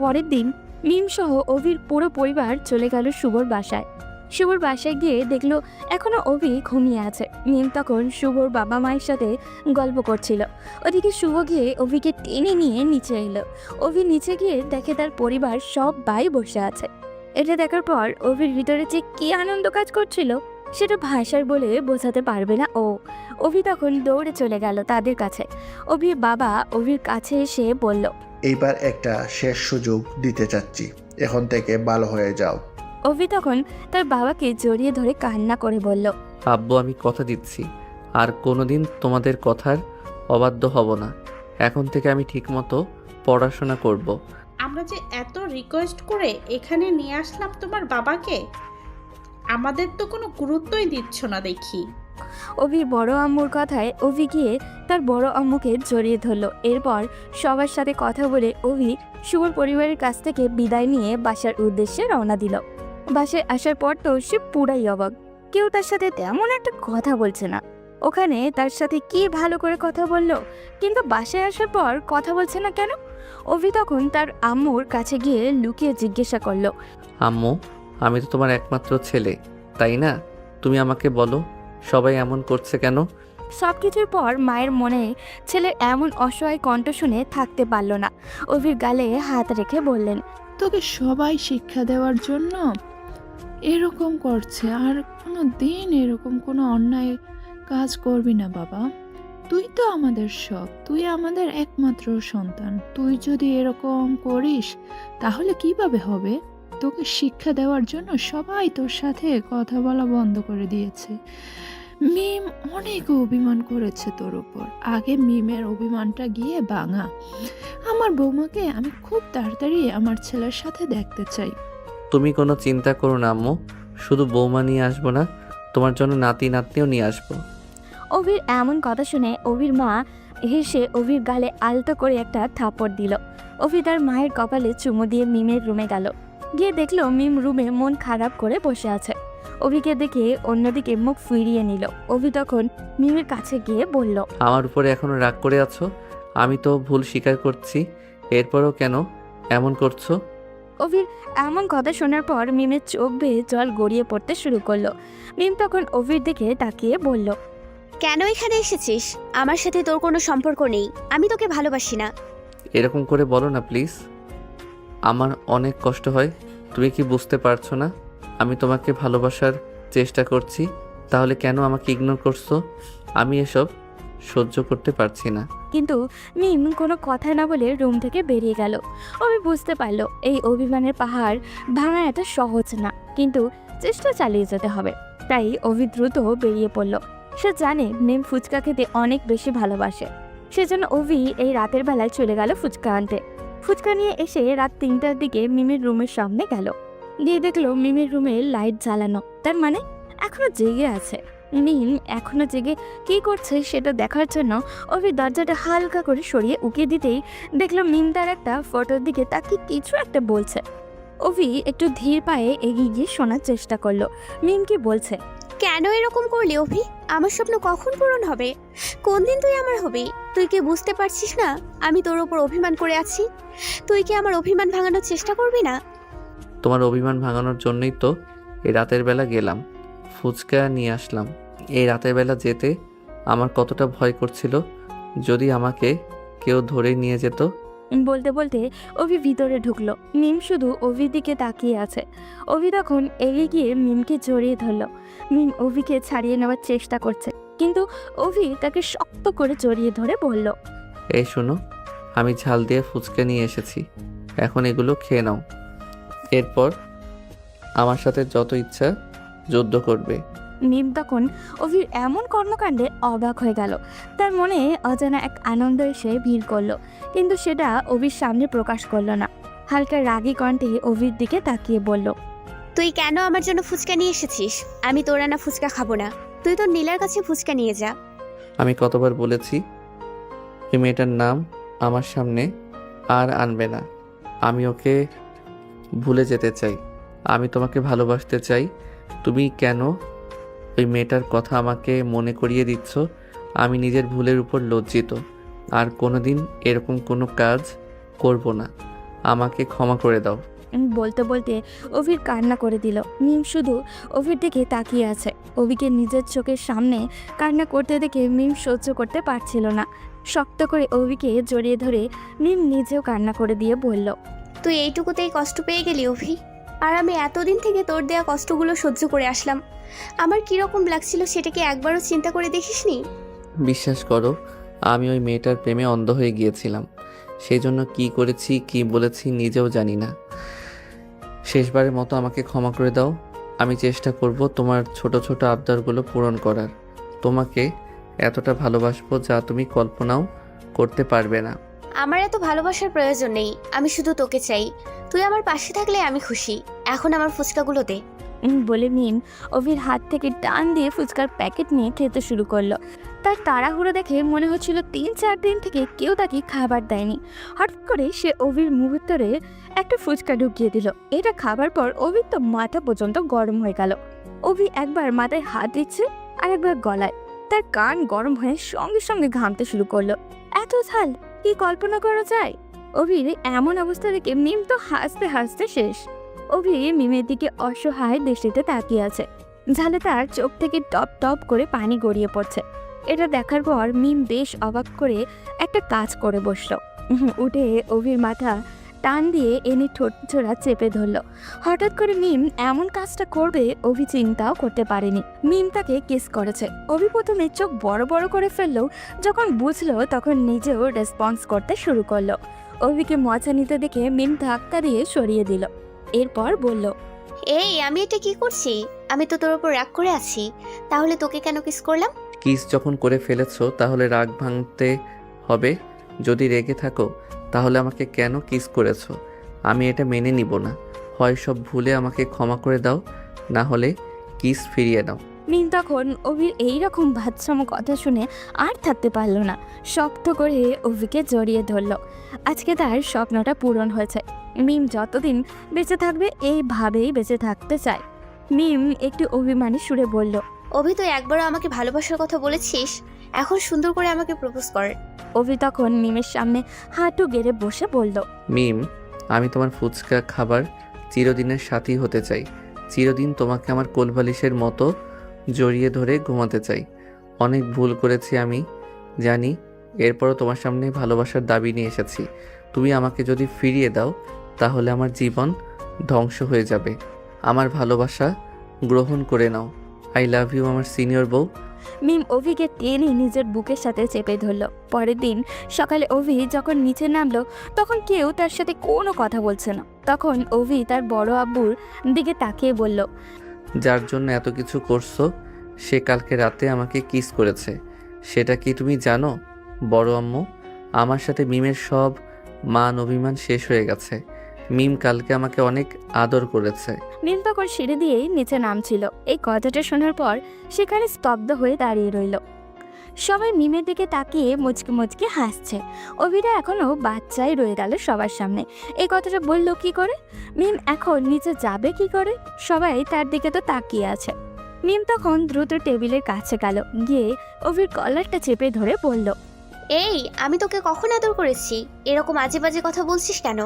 পরের দিন মিম সহ অভির পুরো পরিবার চলে গেল শুভর বাসায়। শুভর বাসায় গিয়ে দেখলো এখনো অভি ঘুমিয়ে আছে। মিম তখন শুভর বাবা মায়ের সাথে গল্প করছিল। ওদিকে শুভ গিয়ে অভিকে টেনে নিয়ে নিচে এলো। অভি নিচে গিয়ে দেখে তার পরিবার সবাই বসে আছে। এটা দেখার পর অভির ভিতরে যে কি আনন্দ কাজ করছিল সেটা ভাষার বলে বোঝাতে পারবে না ও। অভি তখন দৌড়ে চলে গেল তাদের কাছে। অভির বাবা অভির কাছে এসে বলল, এইবার একটা শেষ সুযোগ দিতে চাচ্ছি, এখন থেকে ভালো হয়ে যাও। অভি তখন তার বাবাকে জড়িয়ে ধরে কান্না করে বলল, আব্বু আমি কথা দিচ্ছি আর কোনোদিন তোমাদের কথার অবাধ্য হব না। এখন থেকে আমি ঠিকমতো পড়াশোনা করব। আমরা যে এত রিকোয়েস্ট করে এখানে নিয়ে আসলাম তোমার বাবাকে, আমাদের তো কোনো গুরুত্বই দিচ্ছ না দেখি। অভির বড় আম্মুর কথায় অভি গিয়ে তার বড় আম্মুকে জড়িয়ে ধরলো। এরপর সবার সাথে কথা বলে অভি শুভর পরিবারের কাছ থেকে বিদায় নিয়ে বাসার উদ্দেশ্যে রওনা দিল। বাসায় আসার পর তো সে পুরাই অবাক। কেউ তার সাথে তেমন একটা কথা বলছে না। ওখানে তার সাথে কি ভালো করে কথা বললো, কিন্তু বাসায় আসার পর কথা বলছে না কেন? অভি তখন তার আম্মুর কাছে গিয়ে লুকিয়ে জিজ্ঞাসা করলো, আম্মু, আমি তো তোমার একমাত্র ছেলে, তাই না? তুমি আমাকে বলো সবাই এমন করছে কেন? সবকিছুর পর মায়ের মনে ছেলের এমন অসহায় কণ্ঠ শুনে থাকতে পারল না। অভির গালে হাত রেখে বললেন, তোকে সবাই শিক্ষা দেওয়ার জন্য এরকম করছে, আর কোনো দিন এরকম কোনো অন্যায় কাজ করবি না বাবা। তুই তো আমাদের সব, তুই আমাদের একমাত্র সন্তান। তুই যদি এরকম করিস তাহলে কিভাবে হবে? তোকে শিক্ষা দেওয়ার জন্য সবাই তোর সাথে কথা বলা বন্ধ করে দিয়েছে। মিম অনেক অভিমান করেছে তোর উপর। আগে মিমের অভিমানটা গিয়ে ভাঙা। আমার বৌমাকে আমি খুব তাড়াতাড়ি আমার ছেলের সাথে দেখতে চাই। তুমি কোনো চিন্তা করো না আম্মু, শুধু বৌমা নিয়ে আসবো না, তোমার জন্য নাতি নাতনিও নিয়ে আসবো। অভির এমন কথা শুনে অভির মা হেসে অভির গালে আলতো করে একটা থাপড় দিল। অভি তার মায়ের কপালে চুমু দিয়ে মিমের রুমে গেল। গিয়ে দেখলো মিম রুমে মন খারাপ করে বসে আছে। অভিকে দেখে অন্যদিকে মুখ ফিরিয়ে নিল। অভি তখন মিমের কাছে গিয়ে বলল, আমার উপরে এখনো রাগ করে আছো? আমি তো ভুল স্বীকার করছি, এরপরও কেন এমন করছো? অভির এমন কথা শোনার পর মিমের চোখ বেয়ে জল গড়িয়ে পড়তে শুরু করলো। মিম তখন অভির দিকে তাকিয়ে বলল, কেন এখানে এসেছিস? আমার সাথে তোর কোনো সম্পর্ক নেই, আমি তোকে ভালোবাসি না। এরকম করে বলো না প্লিজ, আমার অনেক কষ্ট হয়। তুমি কি বুঝতে পারছো না আমি তোমাকে ভালোবাসার চেষ্টা করছি? তাহলে কেন আমাকে ইগনোর করছো? আমি এসব সহ্য করতে পারছি না। কিন্তু মিম কোনো কথা না বলে রুম থেকে বেরিয়ে গেল। অভি বুঝতে পারলো এই অভিমানের পাহাড় ভাঙা এত সহজ না, কিন্তু চেষ্টা চালিয়ে যেতে হবে। তাই অভি দ্রুত বেরিয়ে পড়ল। সে জানে মিম ফুচকা খেতে অনেক বেশি ভালোবাসে, সেজন্য অভি এই রাতের বেলায় চলে গেল ফুচকা আনতে। ফুচকা নিয়ে এসে রাত 3টার দিকে মিমের রুমের সামনে গেল। গিয়ে দেখলো মিমের রুমে লাইট জ্বালানো, তার মানে এখনো জেগে আছে। মিম এখনো জেগে কী করছে সেটা দেখার জন্য অভি দরজাটা হালকা করে সরিয়ে উকি দিতেই দেখলো মিম তার একটা ফটোর দিকে তাকে কিছু একটা বলছে। অভি একটু ধীর পায়ে এগিয়ে গিয়ে শোনার চেষ্টা করলো মিম কি বলছে। কেন এরকম করলি অভি? আমার স্বপ্ন কখন পূরণ হবে? কোন দিন তুই আমার হবি? তুই কি বুঝতে পারছিস না আমি তোর ওপর অভিমান করে আছি? তুই কি আমার অভিমান ভাঙানোর চেষ্টা করবি না? তোমার অভিমান ভাঙানোর জন্যই তো এই রাতের বেলা গেলাম, ফুচকা নিয়ে আসলাম। এই রাতের বেলা যেতে আমার কতটা ভয় করছিল, যদি আমাকে কেউ ধরে নিয়ে যেত। বলতে বলতে অভি ভিতরে ঢুকলো। মিম শুধু অভির দিকে তাকিয়ে আছে। অভি তখন এগিয়ে গিয়ে মিমকে জড়িয়ে ধরলো। মিম অভিকে ছাড়িয়ে নেওয়ার চেষ্টা করছে, কিন্তু অভি তাকে শক্ত করে জড়িয়ে ধরে বলল, এই শোনো, আমি ঝাল দিয়ে ফুচকা নিয়ে এসেছি, এখন এগুলো খেয়ে নাও। এরপর আমার সাথে যত ইচ্ছা যুদ্ধ করবে। মিম তখন অভির এমন কর্মকাণ্ডে অবাক হয়ে গেল। তার মনে অজানা এক আনন্দ এসে ভিড় করলো, কিন্তু সেটা অভির সামনে প্রকাশ করলো না। হালকা রাগী কণ্ঠে অভির দিকে তাকিয়ে বলল, তুই কেন আমার জন্য ফুচকা নিয়ে এসেছিস? আমি তোর আনা ফুচকা খাবো না, তুই তোর নীলার কাছে ফুচকা নিয়ে যা। আমি কতবার বলেছি ওই মেয়েটার নাম আমার সামনে আর আনবে না। আমি ওকে ভুলে যেতে চাই, আমি তোমাকে ভালোবাসতে চাই। তুমি কেন ওই মেয়েটার কথা আমাকে মনে করিয়ে দিচ্ছ? আমি নিজের ভুলের উপর লজ্জিত, আর কোনোদিন এরকম কোনো কাজ করব না। আমাকে ক্ষমা করে দাও। বলতে বলতে অভির কান্না করে দিল। মিম শুধু অভির দিকে তাকিয়ে আছে। অভিকে নিজের চোখের সামনে কান্না করতে দেখে মিম সহ্য করতে পারছিল না। শক্ত করে অভিকে জড়িয়ে ধরে মিম নিজেও কান্না করে দিয়ে বলল, তুই এইটুকুতেই কষ্ট পেয়ে গেলি অভি? আর আমি এতদিন থেকে তোর দেয়া কষ্টগুলো সহ্য করে আসলাম, আমার কীরকম লাগছিল সেটা কি একবারও চিন্তা করে দেখিসনি? বিশ্বাস করো, আমি ওই মেয়েটার প্রেমে অন্ধ হয়ে গিয়েছিলাম। সেই জন্য কী করেছি কী বলেছি নিজেও জানি না। শেষবারের মতো আমাকে ক্ষমা করে দাও। আমি চেষ্টা করব তোমার ছোট ছোট আবদারগুলো পূরণ করার। তোমাকে এতটা ভালোবাসবো যা তুমি কল্পনাও করতে পারবে না। আমার এত ভালোবাসার প্রয়োজন নেই, আমি শুধু তোকে চাই। তুই আমার পাশে থাকলে আমি খুশি। এখন আমার ফুচকাগুলো দে। বলে মিম অভির হাত থেকে টান দিয়ে ফুচকার প্যাকেট নিয়ে খেতে শুরু করলো। তার তাড়াহুড়ো দেখে মনে হচ্ছিল 3-4 দিন থেকে কেউ তাকে খাবার দেয়নি। হঠাৎ করে সে অভির মুহূর্তে একটা ফুচকা ঢুকিয়ে দিল। এটা খাবার পর অভির তো মাথা পর্যন্ত গরম হয়ে গেল। অভি একবার মাথায় হাত দিচ্ছে আর একবার গলায়। তার কান গরম হয়ে সঙ্গে সঙ্গে ঘামতে শুরু করলো। এত ঝাল কি কল্পনা করা যায়? অভির এমন অবস্থা দেখে মিম তো হাসতে হাসতে শেষ। অভি মিমের দিকে অসহায় দৃষ্টিতে তাকিয়ে আছে। ঝালে তার চোখ থেকে টপ টপ করে পানি গড়িয়ে পড়ছে। এটা দেখার পর মিম বেশ অবাক করে একটা কাজ করে বসলো। উঠে অভির মাথা টান দিয়ে এনে ঠোঁট ছোড়া চেপে ধরলো। হঠাৎ করে মিম এমন কাজটা করবে অভি চিন্তাও করতে পারেনি। মিম তাকে কিস করেছে। অভি প্রথমে চোখ বড় বড় করে ফেললো। যখন বুঝলো তখন নিজেও রেসপন্স করতে শুরু করলো। অভিকে মজা নিতে দেখে মিম ধাক্কা দিয়ে সরিয়ে দিল। এরপর বলল, এই আমি এটা কি করছি? আমি তো তোর উপর রাগ করে আছি, তাহলে তোকে কেন কিস করলাম? কিস যখন করে ফেলেছো তাহলে রাগ ভাঙতে হবে। যদি রেগে থাকো তাহলে আমাকে কেন কিস করেছো আমি এটা মেনে নিব না। হয় সব ভুলে আমাকে ক্ষমা করে দাও, না হলে কিস ফিরিয়ে নাও। মিম তখন অভির এইরকম বাচ্চামো কথা শুনে আর থাকতে পারল না। শক্ত করে অভিকে জড়িয়ে ধরল। আজকে তার স্বপ্নটা পূরণ হয়েছে। মিম যতদিন বেঁচে থাকবে এইভাবেই বেঁচে থাকতে চায়। মিম একটু অভিমানী সুরে বলল, অভি তুই একবারও আমাকে ভালোবাসার কথা বলেছিস, এখন সুন্দর করে আমাকে প্রপোজ কর। অভি তখন মিমের সামনে হাঁটু গেড়ে বসে বলল, মিম, আমি তোমার ফুচকা খাবার চিরদিনের সাথী হতে চাই। চিরদিন তোমাকে আমার কোলবালিশের মতো জড়িয়ে ধরে ঘুমাতে চাই। অনেক ভুল করেছি আমি জানি, এরপরও তোমার সামনে ভালোবাসার দাবি নিয়ে এসেছি। তুমি আমাকে যদি ফিরিয়ে দাও তাহলে আমার জীবন ধ্বংস হয়ে যাবে। আমার ভালোবাসা গ্রহণ করে নাও। আই লাভ ইউ আমার সিনিয়র বউ। মিম অভিকে টেনে নিজের বুকের সাথে চেপে ধরল। পরের দিন সকালে অভি যখন নিচে নামলো তখন কেউ তার সাথে কোনো কথা বলছে না। তখন অভি তার বড় আব্বুর দিকে তাকিয়ে বলল, যার জন্য এত কিছু করছো সে কালকে রাতে আমাকে কিস করেছে। সেটা কি তুমি জানো বড় আম্মু? আমার সাথে মিমের সব মান অভিমান শেষ হয়ে গেছে। মিম কালকে আমাকে অনেক আদর করেছে। মিম তখন সিঁড়ি দিয়েই নিচে নামছিল। এই কথাটা শোনার পর সেখানে স্তব্ধ হয়ে দাঁড়িয়ে রইল। সবাই মিমের দিকে তাকিয়ে মুচকে মুচকে হাসছে। অভিরা এখনো বাচ্চাই রয়ে গেল সবার সামনে। এই কথাটা বললো কি করে? মিম এখন নিচে যাবে কি করে? সবাই তার দিকে তো তাকিয়ে আছে। মিম তখন দ্রুত টেবিলের কাছে গেল, গিয়ে অভির কলারটা চেপে ধরে বলল, এই, আমি তোকে কখন আদর করেছি? এরকম আজে বাজে কথা বলছিস কেন?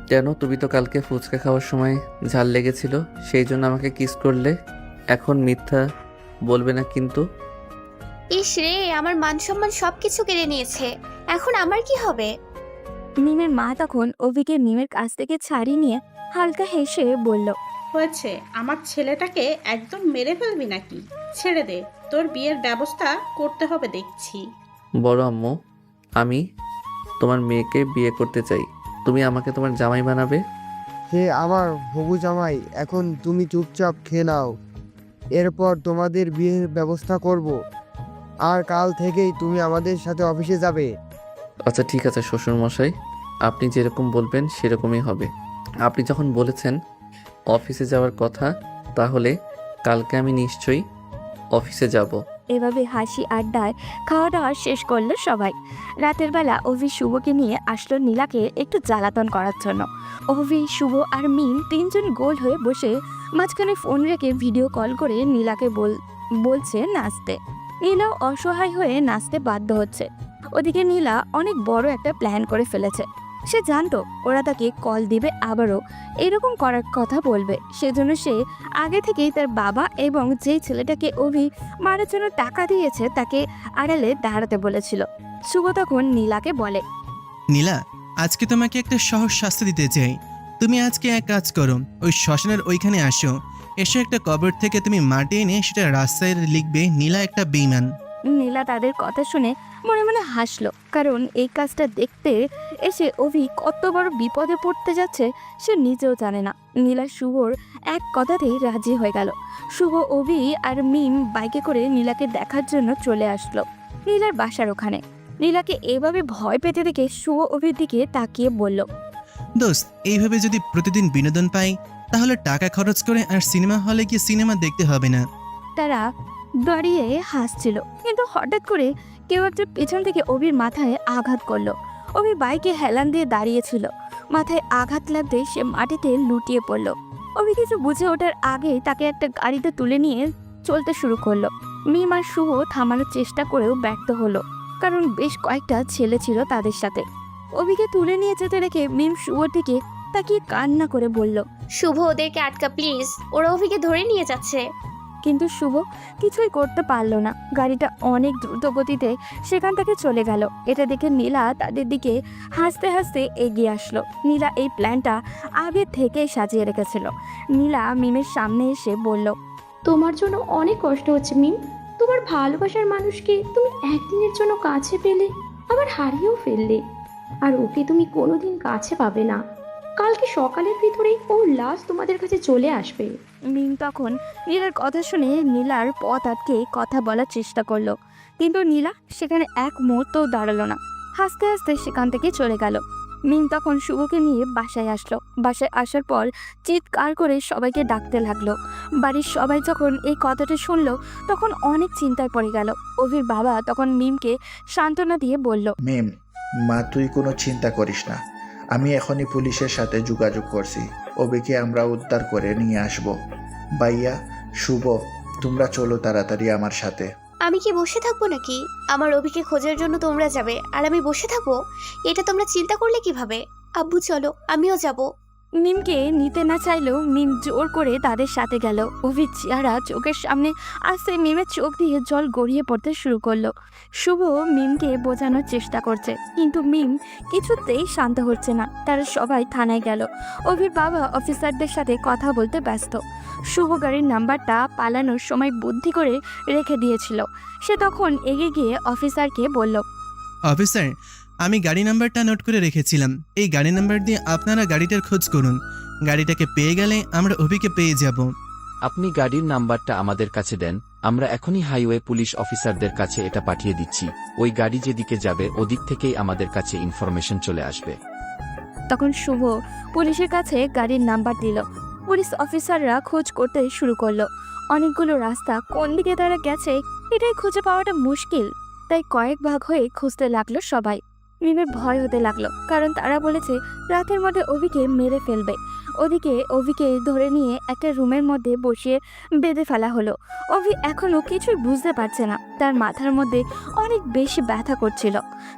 কেন, তুমি তো কালকে ফুচকা খাওয়ার সময় ঝাল লেগেছিল, সেই জন্য আমাকে কিস করলে। এখন মিথ্যা বলবে না কিন্তু। ইস রে, আমার মান সম্মান সবকিছু কেড়ে নিয়েছে, এখন আমার কি হবে? মিমের মা তখন অভিকে মিমের কাছ থেকে ছাড়িয়ে নিয়ে হালকা হেসে বলল, হয়েছে, আমার ছেলেটাকে একদম মেরে ফেলবি নাকি? ছেড়ে দে, তোর বিয়ের ব্যবস্থা করতে হবে দেখছি। বড় আম্মু, আমি তোমার মেয়েকে বিয়ে করতে চাই। তুমি আমাকে তোমার জামাই বানাবে? হে আমার হবু জামাই, এখন তুমি চুপচাপ খেয়ে নাও, এরপর তোমাদের বিয়ের ব্যবস্থা করব। আর কাল থেকেই তুমি আমাদের সাথে অফিসে যাবে। আচ্ছা ঠিক আছে শ্বশুরমশাই, আপনি যেরকম বলবেন সেরকমই হবে। আপনি যখন বলেছেন অফিসে যাওয়ার কথা, তাহলে কালকে আমি নিশ্চয়ই অফিসে যাব। এভাবে হাসি আড্ডায় খাওয়া দাওয়া শেষ করলো সবাই। রাতের বেলা অভি শুভকে নিয়ে আসলো নীলাকে একটু জ্বালাতন করার জন্য। অভি, শুভ আর মিম তিনজন গোল হয়ে বসে মাঝখানে ফোন রেখে ভিডিও কল করে নীলাকে বলছে নাচতে। নীলাও অসহায় হয়ে নাচতে বাধ্য হচ্ছে। ওদিকে নীলা অনেক বড় একটা প্ল্যান করে ফেলেছে। সে জানতো ওরা তাকে কল দিবে, আবারও এরকম করার কথা বলবে। সেজন্য সে আগে থেকেই তার বাবা এবং যেই ছেলেটাকে অভি মারার জন্য টাকা দিয়েছে তাকে আড়ালে দাঁড়াতে বলেছিল। শুভ তখন নীলাকে বলে, নীলা, আজকে তোমাকে একটা সহজ শাস্তি দিতে চাই। তুমি আজকে এক কাজ করো, ওই শ্মশানের ওইখানে আসো, এসে একটা কবর থেকে তুমি মাটি এনে সেটা রাস্তায় লিখবে নীলা একটা বেঈমান। নীলা তাদের কথা শুনে মনে মনে হাসলো, কারণ এই কাজটা দেখতে এসে অভি কত বড় বিপদে পড়তে যাচ্ছে সে নিজেও জানে না। নীলা শুভর এক কথাতেই রাজি হয়ে গেল। শুভ, অভি আর মিম বাইকে করে নীলাকে দেখার জন্য চলে আসলো নীলার বাসার ওখানে। নীলাকে এভাবে ভয় পেতে দেখে শুভ অভির দিকে তাকিয়ে বলল, দোস্ত, এইভাবে যদি প্রতিদিন বিনোদন পাই তাহলে টাকা খরচ করে আর সিনেমা হলে গিয়ে সিনেমা দেখতে হবে না। তারা দাঁড়িয়ে হাসছিল, কিন্তু হঠাৎ করে কেউ একটা পেছন থেকে অভির মাথায় আঘাত করলো। অভি বাইকে হেলান দিয়ে দাঁড়িয়েছিল, মাথায় আঘাত লাগতে সে মাটিতে লুটিয়ে পড়ল। অভি কিছু বুঝে ওঠার আগেই তাকে একটা গাড়িতে তুলে নিয়ে চলতে শুরু করলো। মিম আর শুভ থামানোর চেষ্টা করেও ব্যর্থ হলো, কারণ বেশ কয়েকটা ছেলে ছিল তাদের সাথে। অভিকে তুলে নিয়ে যেতে রেখে মিম শুভর দিকে তাকিয়ে কান্না করে বলল, শুভ, ওদেরকে আটকা প্লিজ, ওরা অভিকে ধরে নিয়ে যাচ্ছে। কিন্তু শুভ কিছুই করতে পারলো না। গাড়িটা অনেক দ্রুত গতিতে সেখান থেকে চলে গেল। এটা দেখে নীলা তাদের দিকে হাসতে হাসতে এগিয়ে আসলো। নীলা এই প্ল্যানটা আগে থেকেই সাজিয়ে রেখেছিল। নীলা মিমের সামনে এসে বলল, তোমার জন্য অনেক কষ্ট হচ্ছে মিম। তোমার ভালোবাসার মানুষকে তুমি একদিনের জন্য কাছে পেলে, আবার হারিয়েও ফেললে। আর ওকে তুমি কোনোদিন কাছে পাবে না। কালকে সকালের ভিতরেই ওর লাশ তোমাদের কাছে চলে আসবে। মিম তখন নীলার কথা শুনে নীলার পথ আটকে কথা বলার চেষ্টা করলো, কিন্তু নীলা সেখানে এক মুহূর্তও দাঁড়ালো না। হাসতে হাসতে সেখান থেকে চলে গেল। মিম তখন শুভকে নিয়ে বাসায় আসলো। বাসায় আসার পর চিৎকার করে সবাইকে ডাকতে লাগলো। বাড়ির সবাই যখন এই কথাটা শুনলো তখন অনেক চিন্তায় পড়ে গেল। অভির বাবা তখন মিমকে সান্ত্বনা দিয়ে বলল, মিম, মা তুই কোনো চিন্তা করিস না, আমি এখনই পুলিশের সাথে যোগাযোগ করছি, অভিকে আমরা উদ্ধার করে নিয়ে আসব। ভাইয়া, শুভ, তোমরা চলো তাড়াতাড়ি আমার সাথে। আমি কি বসে থাকবো নাকি? আমার অভিকে খোঁজার জন্য তোমরা যাবে আর আমি বসে থাকবো? এটা তোমরা চিন্তা করলে কিভাবে? আব্বু চলো, আমিও যাব। মিমকে নিতে না চাইলেও মিম জোর করে তাদের সাথে গেল। অভির চেহারা চোখের সামনে আসতে মিমের চোখ দিয়ে জল গড়িয়ে পড়তে শুরু করলো। শুভ মিমকে বোঝানোর চেষ্টা করছে, কিন্তু মিম কিছুতেই শান্ত হচ্ছে না। তারা সবাই থানায় গেল। অভির বাবা অফিসারদের সাথে কথা বলতে ব্যস্ত। শুভ গাড়ির নাম্বারটা পালানোর সময় বুদ্ধি করে রেখে দিয়েছিল। সে তখন এগিয়ে গিয়ে অফিসারকে বলল, অফিসার, আমি গাড়ি নাম্বারটা নোট করে রেখেছিলাম। এই গাড়ি নাম্বার দিয়ে আপনারা গাড়িটার খোঁজ করুন। গাড়িটাকে পেয়ে গেলে আমরা অভিকে পেয়ে যাব। আপনি গাড়ির নাম্বারটা আমাদের কাছে দেন, আমরা এখনই হাইওয়ে পুলিশ অফিসারদের কাছে এটা পাঠিয়ে দিচ্ছি। ওই গাড়ি যেদিকে যাবে ওদিক থেকেই আমাদের কাছে ইনফরমেশন চলে আসবে। তখন শুভ পুলিশের কাছে গাড়ির নাম্বার দিল। পুলিশ অফিসাররা খোঁজ করতে শুরু করলো। অনেকগুলো রাস্তা কোন দিকে তারা গেছে এটাই খুঁজে পাওয়াটা মুশকিল, তাই কয়েক ভাগ হয়ে খুঁজতে লাগলো সবাই। মিমের ভয় হতে লাগলো, কারণ তারা বলেছে রাতের মধ্যে অভিকে মেরে ফেলবে। ওদিকে অভিকে ধরে নিয়ে একটা রুমের মধ্যে বসিয়ে বেঁধে ফেলা হলো। অভি এখনো কিছুই বুঝতে পারছে না, তার মাথার মধ্যে অনেক বেশি ব্যথা করছিল।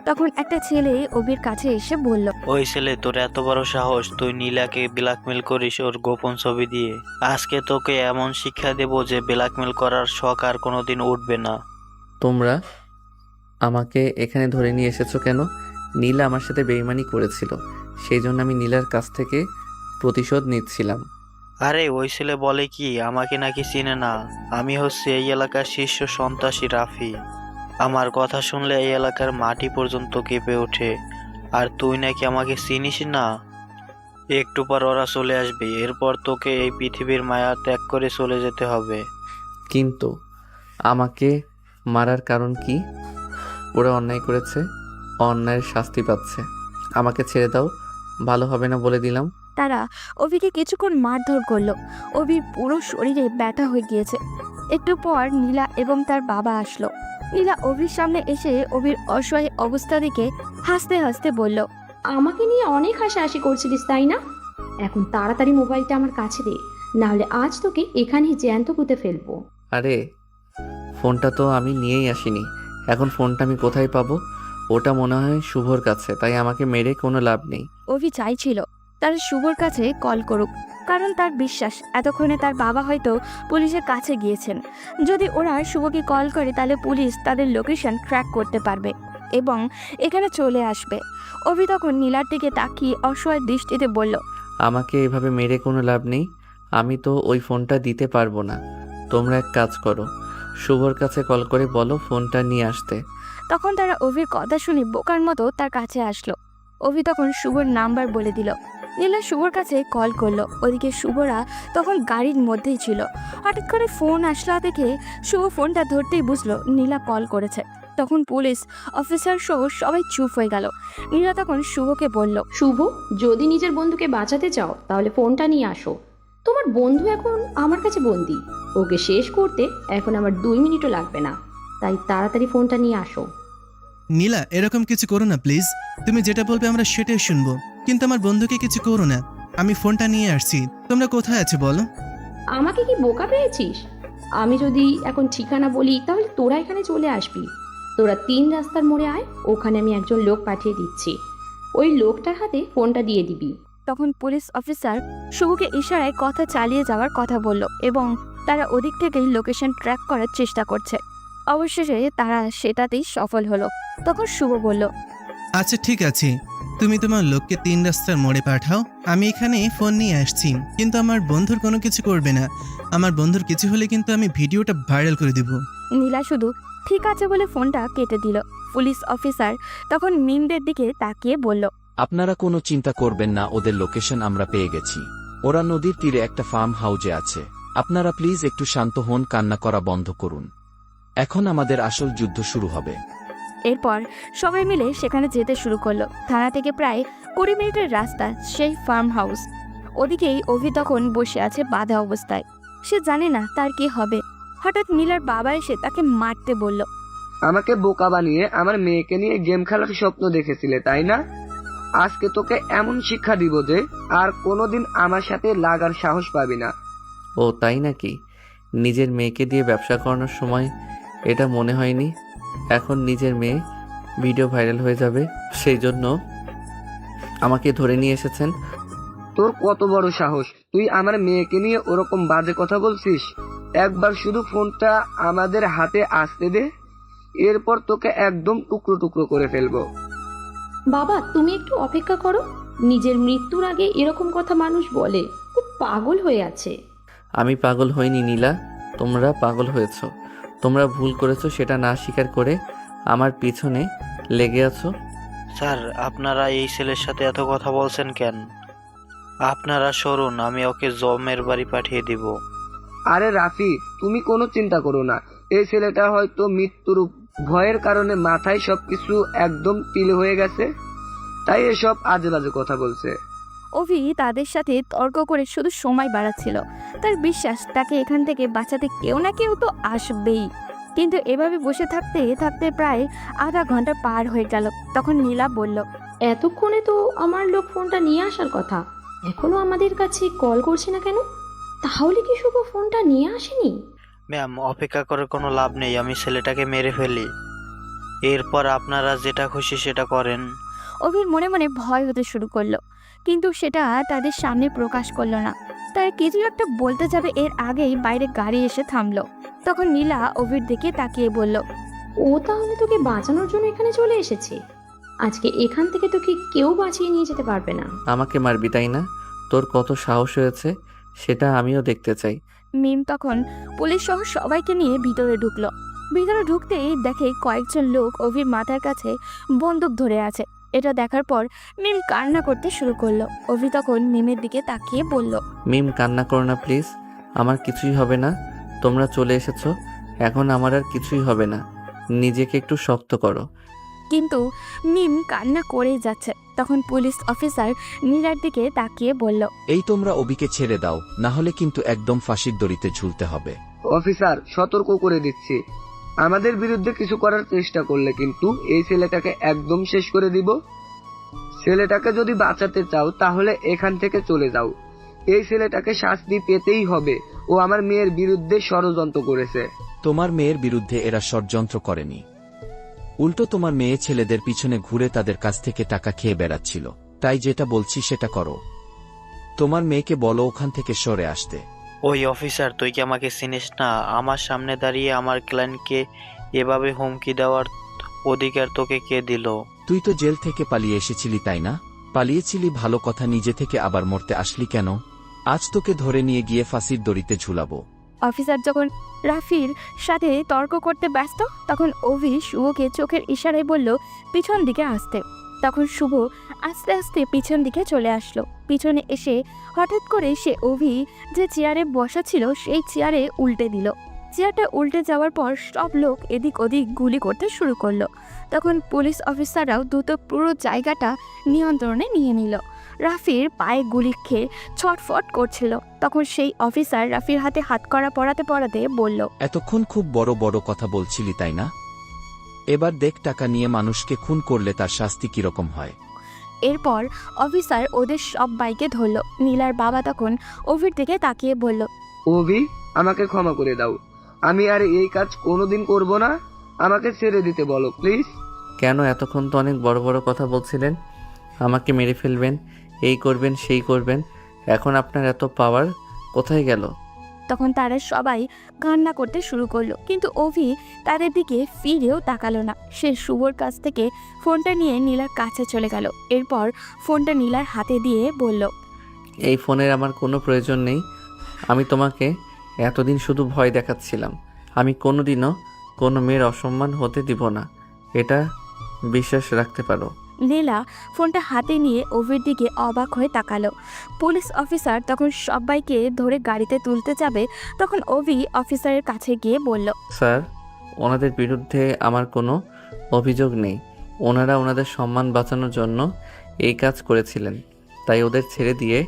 তখন একটা ছেলে অভির কাছে এসে বলল, ওই ছেলে, তোর এত বড় সাহস, তুই নীলাকে ব্ল্যাকমেল করিস ওর গোপন ছবি দিয়ে। আজকে তোকে এমন শিক্ষা দেব যে ব্ল্যাকমেল করার শখ আর কোনোদিন উঠবে না। তোমরা আমাকে এখানে ধরে নিয়ে এসেছো কেন? নীলা আমার সাথে বেইমানি করেছিল, সেই জন্য আমি নীলার কাছ থেকে প্রতিশোধ নিচ্ছিলাম। আরে ওই ছেলে বলে কি আমাকে নাকি চিনে না। আমি হচ্ছে এই এলাকার শীর্ষ সন্ত্রাসী রাফি। আমার কথা শুনলে এই এলাকার মাটি পর্যন্ত কেঁপে ওঠে। আর তুই নাকি আমাকে চিনিস না। একটু পর ওরা চলে আসবে, এরপর তোকে এই পৃথিবীর মায়া ত্যাগ করে চলে যেতে হবে। কিন্তু আমাকে মারার কারণ কি? ওরা অন্যায় করেছে, অন্যায়ের শাস্তি পাচ্ছে। আমাকে ছেড়ে দাও, ভালো হবে না বলে দিলাম। তারা অভিকে কিছুক্ষণ মারধর করলো। অভির পুরো শরীরে ব্যথা হয়ে গিয়েছে। একটু পর নীলা এবং তার বাবা আসলো। নীলা অভির সামনে এসে অভির অসহায় অবস্থা দেখে হাসতে হাসতে বলল, আমাকে নিয়ে অনেক হাসাহাসি করছিলিস তাই না? এখন তাড়াতাড়ি মোবাইলটা আমার কাছে দে, নাহলে আজ তোকে এখানেই জ্যান্ত পুঁতে ফেলবো। আরে ফোনটা তো আমি নিয়েই আসিনি, এখন ফোনটা আমি কোথায় পাবো? ওটা মনে হয় শুভর কাছে, তাই আমাকে মেরে কোনো লাভ নেই। অভি চাইছিল তার শুভর কাছে কল করুক, কারণ তার বিশ্বাস এতক্ষণে তার বাবা হয়তো পুলিশের কাছে গিয়েছেন। যদি ওরা শুভকে কল করে তাহলে পুলিশ তাদের লোকেশন ট্র্যাক করতে পারবে এবং এখানে চলে আসবে। অভি তখন নীলার দিকে তাকিয়ে অসহায় দৃষ্টিতে বলল, আমাকে এভাবে মেরে কোনো লাভ নেই, আমি তো ওই ফোনটা দিতে পারবো না। তোমরা এক কাজ করো, শুভর কাছে কল করে বলো ফোনটা নিয়ে আসতে। তখন তারা অভির কথা শুনে বোকার মতো তার কাছে আসলো। অভি তখন শুভর নাম্বার বলে দিল। নীলা শুভর কাছে কল করলো। ওদিকে শুভরা তখন গাড়ির মধ্যেই ছিল। হঠাৎ করে ফোন আসলা দেখে শুভ ফোনটা ধরতেই বুঝলো নীলা কল করেছে। তখন পুলিশ অফিসার সহ সবাই চুপ হয়ে গেল। নীলা তখন শুভকে বলল, শুভ, যদি নিজের বন্ধুকে বাঁচাতে চাও তাহলে ফোনটা নিয়ে আসো। তোমার বন্ধু এখন আমার কাছে বন্দি, ওকে শেষ করতে এখন আমার 2 মিনিটও লাগবে না, তাই তাড়াতাড়ি ফোনটা নিয়ে আসো। নীলা, এরকম কিছু করো না প্লিজ। তুমি যেটা বলবে আমরা সেটাই শুনবো, কিন্তু আমার বন্ধুকে কিছু করো না। আমি ফোনটা নিয়ে আসছি, তোমরা কোথায় আছো বলো। আমাকে কি বোকা পেয়েছিস? আমি যদি এখন ঠিকানা বলি তাহলে তোরা এখানে চলে আসবি। তোরা 3 রাস্তার মোড়ে আয়, ওখানে আমি একজন লোক পাঠিয়ে দিচ্ছি। ওই লোকটার হাতে ফোনটা দিয়ে দিবি। তখন পুলিশ অফিসার শুভকে ইশারায় কথা চালিয়ে যাওয়ার কথা বলল এবং তারা ওদিক থেকেই লোকেশন ট্র্যাক করার চেষ্টা করছে। অবশেষে তারা সেটাতেই সফল হলো। তখন শুভ বলল, আচ্ছা ঠিক আছে, তুমি তোমার লোককে 3 রাস্তার মোড়ে পাঠাও, আমি এখানে ফোন নিয়ে আসছি। কিন্তু আমার বন্ধুর কোনো কিছু করবে না। আমার বন্ধুর কিছু হলে কিন্তু আমি ভিডিওটা ভাইরাল করে দেব। নীলা শুধু ঠিক আছে বলে ফোনটা কেটে দিল। পুলিশ অফিসার তখন মিমদের দিকে তাকিয়ে বলল, আপনারা কোনো চিন্তা করবেন না, ওদের লোকেশন আমরা পেয়ে গেছি। ওরা নদীর তীরে একটা ফার্ম হাউজে আছে। আপনারা প্লিজ একটু শান্ত হন, কান্না করা বন্ধ করুন। এখন আমাদের আসল যুদ্ধ শুরু হবে। এরপর সবাই মিলে সেখানে যেতে শুরু করলো। থানা থেকে প্রায় 20 মিনিটের রাস্তা সেই ফার্ম হাউস। ওদিকেই অভি তখন বসে আছে বাঁধা অবস্থায়। সে জানে না তার কি হবে। হঠাৎ নীলার বাবা এসে তাকে মারতে বলল, আমাকে বোকা বানিয়ে আমার মেয়েকে নিয়ে গেম খেলার স্বপ্ন দেখেছিলে তাই না? আজকে তোকে এমন শিক্ষা দিব যে আর কোনোদিন আমার সাথে লাগার সাহস পাবি না। ও তাই নাকি? নিজের মেয়েকে দিয়ে ব্যবসা করানোর সময় এটা মনে হয়নি? এখন নিজের মেয়ে ভিডিও ভাইরাল হয়ে যাবে, সেই জন্য আমাকে ধরে নিয়ে এসেছেন? তোর কত বড় সাহস, তুই আমার মেয়েকে নিয়ে ওরকম বাজে কথা বলছিস? একবার শুধু ফোনটা আমাদের হাতে আসতে দে, এরপর তোকে একদম টুকরো টুকরো করে ফেলবো। বাবা, তুমি একটু অপেক্ষা করো। নিজের মৃত্যুর আগে এরকম কথা মানুষ বলে? খুব পাগল হয়ে আছে। আমি পাগল হইনি নীলা, তোমরা পাগল হয়েছো। তোমরা ভুল করেছো সেটা না স্বীকার করে আমার পিছনে লেগে আছো। স্যার, আপনারা এই ছেলের সাথে এত কথা বলছেন কেন? আপনারা সরুন, আমি ওকে জমের বাড়ি পাঠিয়ে দিব। আরে রাফি, তুমি কোনো চিন্তা করো না। এই ছেলেটা হয়তো মৃত্যুর ভয়ের কারণে মাথায় সবকিছু একদম তিল হয়ে গেছে। তাই এসব আজে বাজে কথা বলছে। অভি তাদের সাথে তর্ক করে শুধু সময় বাড়াচ্ছিল। তার বিশ্বাস তাকে এখান থেকে বাঁচাতে কেউ না কেউ তো আসবেই। কিন্তু এভাবে বসে থাকতে থাকতে প্রায় আধা ঘন্টা পার হয়ে গেল। তখন নীলা বলল, এতক্ষণে তো আমার লোক ফোনটা নিয়ে আসার কথা, এখনো আমাদের কাছে কল করছে না কেন? তাহলে কি শুভ ফোনটা নিয়ে আসেনি? ম্যাম, অপেক্ষা করে কোনো লাভ নেই, আমি ছেলেটাকে মেরে ফেলি, এরপর আপনারা যেটা খুশি সেটা করেন। অভির মনে মনে ভয় হতে শুরু করলো, কিন্তু সেটা তাদের সামনে প্রকাশ করলো না। তার কিছু একটা বলতে যাবে এর আগেই বাইরে গাড়ি এসে থামলো। তখন নীলা অভির দিকে তাকিয়ে বলল, ও তাহলে তোকে বাঁচানোর জন্য এখানে চলে এসেছে। আজকে এখান থেকে তোকে কেউ বাঁচিয়ে নিয়ে যেতে পারবে না। আমাকে মারবি তাই না? তোর কত সাহস হয়েছে সেটা আমিও দেখতে চাই। মিম তখন পুলিশ সহ সবাইকে নিয়ে ভিতরে ঢুকলো। ভিতরে ঢুকতেই দেখে কয়েকজন লোক অভির মাথার কাছে বন্দুক ধরে আছে। এটা দেখার পর মিম কান্না করতে শুরু করলো। অভি তখন মিমের দিকে তাকিয়ে বলল, মিম, কান্না করো না প্লিজ, আমার কিছুই হবে না। তোমরা চলে এসেছো, এখন আমার আর কিছুই হবে না। নিজেকে একটু শক্ত করো। কিন্তু মিম কান্না করেই যাচ্ছে। তখন পুলিশ অফিসার নীলার দিকে তাকিয়ে বলল, এই তোমরা অবিকে ছেড়ে দাও, না হলে কিন্তু একদম ফাঁসির দড়িতে ঝুলতে হবে। অফিসার, সতর্ক করে দিচ্ছি, আমাদের বিরুদ্ধে কিছু করার চেষ্টা করলে কিন্তু এই ছেলেটাকে একদম শেষ করে দিব। ছেলেটাকে যদি বাঁচাতে চাও তাহলে এখান থেকে চলে যাও। এই ছেলেটাকে শাস্তি পেতেই হবে, ও আমার মেয়ের বিরুদ্ধে ষড়যন্ত্র করেছে। তোমার মেয়ের বিরুদ্ধে এরা ষড়যন্ত্র করেনি, উল্টো তোমার মেয়ে ছেলেদের পিছনে ঘুরে তাদের কাছ থেকে টাকা খেয়ে বেড়াচ্ছিল। তাই যেটা বলছি সেটা করো। তোমার মেয়েকে বলো ওখান থেকে সরে আসতে। ওই অফিসার, তুই কি আমাকে চিনিস না? আমার সামনে দাঁড়িয়ে আমার ক্লায়েন্টকে এভাবে হুমকি দেওয়ার অধিকার তোকে কে দিল? তুই তো জেল থেকে পালিয়ে এসেছিলি তাই না? পালিয়েছিলি ভালো কথা, নিজে থেকে আবার মরতে আসলি কেন? আজ তোকে ধরে নিয়ে গিয়ে ফাঁসির দড়িতে ঝুলাবো। অফিসার যখন রাফির সাথে তর্ক করতে ব্যস্ত, তখন অভি শুভকে চোখের ইশারায় বলল পিছন দিকে আসতে। তখন শুভ আস্তে আস্তে পিছন দিকে চলে আসলো। পিছনে এসে হঠাৎ করে সে অভি যে চেয়ারে বসা ছিল সেই চেয়ারে উল্টে দিল। চেয়ারটা উল্টে যাওয়ার পর সব লোক এদিক ওদিক গুলি করতে শুরু করলো। তখন পুলিশ অফিসাররাও দ্রুত পুরো জায়গাটা নিয়ন্ত্রণে নিয়ে নিল। রাফির পায়ে গুলি খেয়ে ছটফট করছিল। তখন সেই অফিসার রাফির হাতে হাতকড়া পরাতে পরাতে বলল, এতক্ষণ খুব বড় বড় কথা বলছিলি তাই না? এবার দেখ টাকা নিয়ে মানুষকে খুন করলে তার শাস্তি কিরকম হয়। এরপর অফিসার ওদের সব বাইকে ধরল। নীলার বাবা তখন অভির দিকে তাকিয়ে বলল, অভি, আমাকে ক্ষমা করে দাও, আমি আর এই কাজ কোনোদিন করব না, আমাকে ছেড়ে দিতে বলো প্লিজ। কেন? এতক্ষণ তো অনেক বড় বড় কথা বলছিলেন, আমাকে মেরে ফেলবেন, এই করবেন সেই করবেন, এখন আপনার এত পাওয়ার কোথায় গেল? তখন তারা সবাই কান্না করতে শুরু করলো। কিন্তু অভি তাদের দিকে ফিরেও তাকালো না। সে শুভর কাছ থেকে ফোনটা নিয়ে নীলার কাছে চলে গেল। এরপর ফোনটা নীলার হাতে দিয়ে বলল, এই ফোনের আমার কোনো প্রয়োজন নেই। আমি তোমাকে এতদিন শুধু ভয় দেখাচ্ছিলাম। আমি কোনোদিনও কোনো মেয়ের অসম্মান হতে দিব না, এটা বিশ্বাস রাখতে পারো। নীলা ফোনটা হাতে নিয়ে অভির দিকে অবাক হয়ে তাকালো। পুলিশ অফিসার তখন সবাইকে ধরে গাড়িতে তুলতে যাবে। তখন অভি অফিসারের কাছে গিয়ে বলল, স্যার, ওনাদের বিরুদ্ধে আমার কোনো অভিযোগ নেই। ওনারা ওনাদের সম্মান বাঁচানোর জন্য এই কাজ করেছিলেন, তাই ওদের ছেড়ে দিয়ে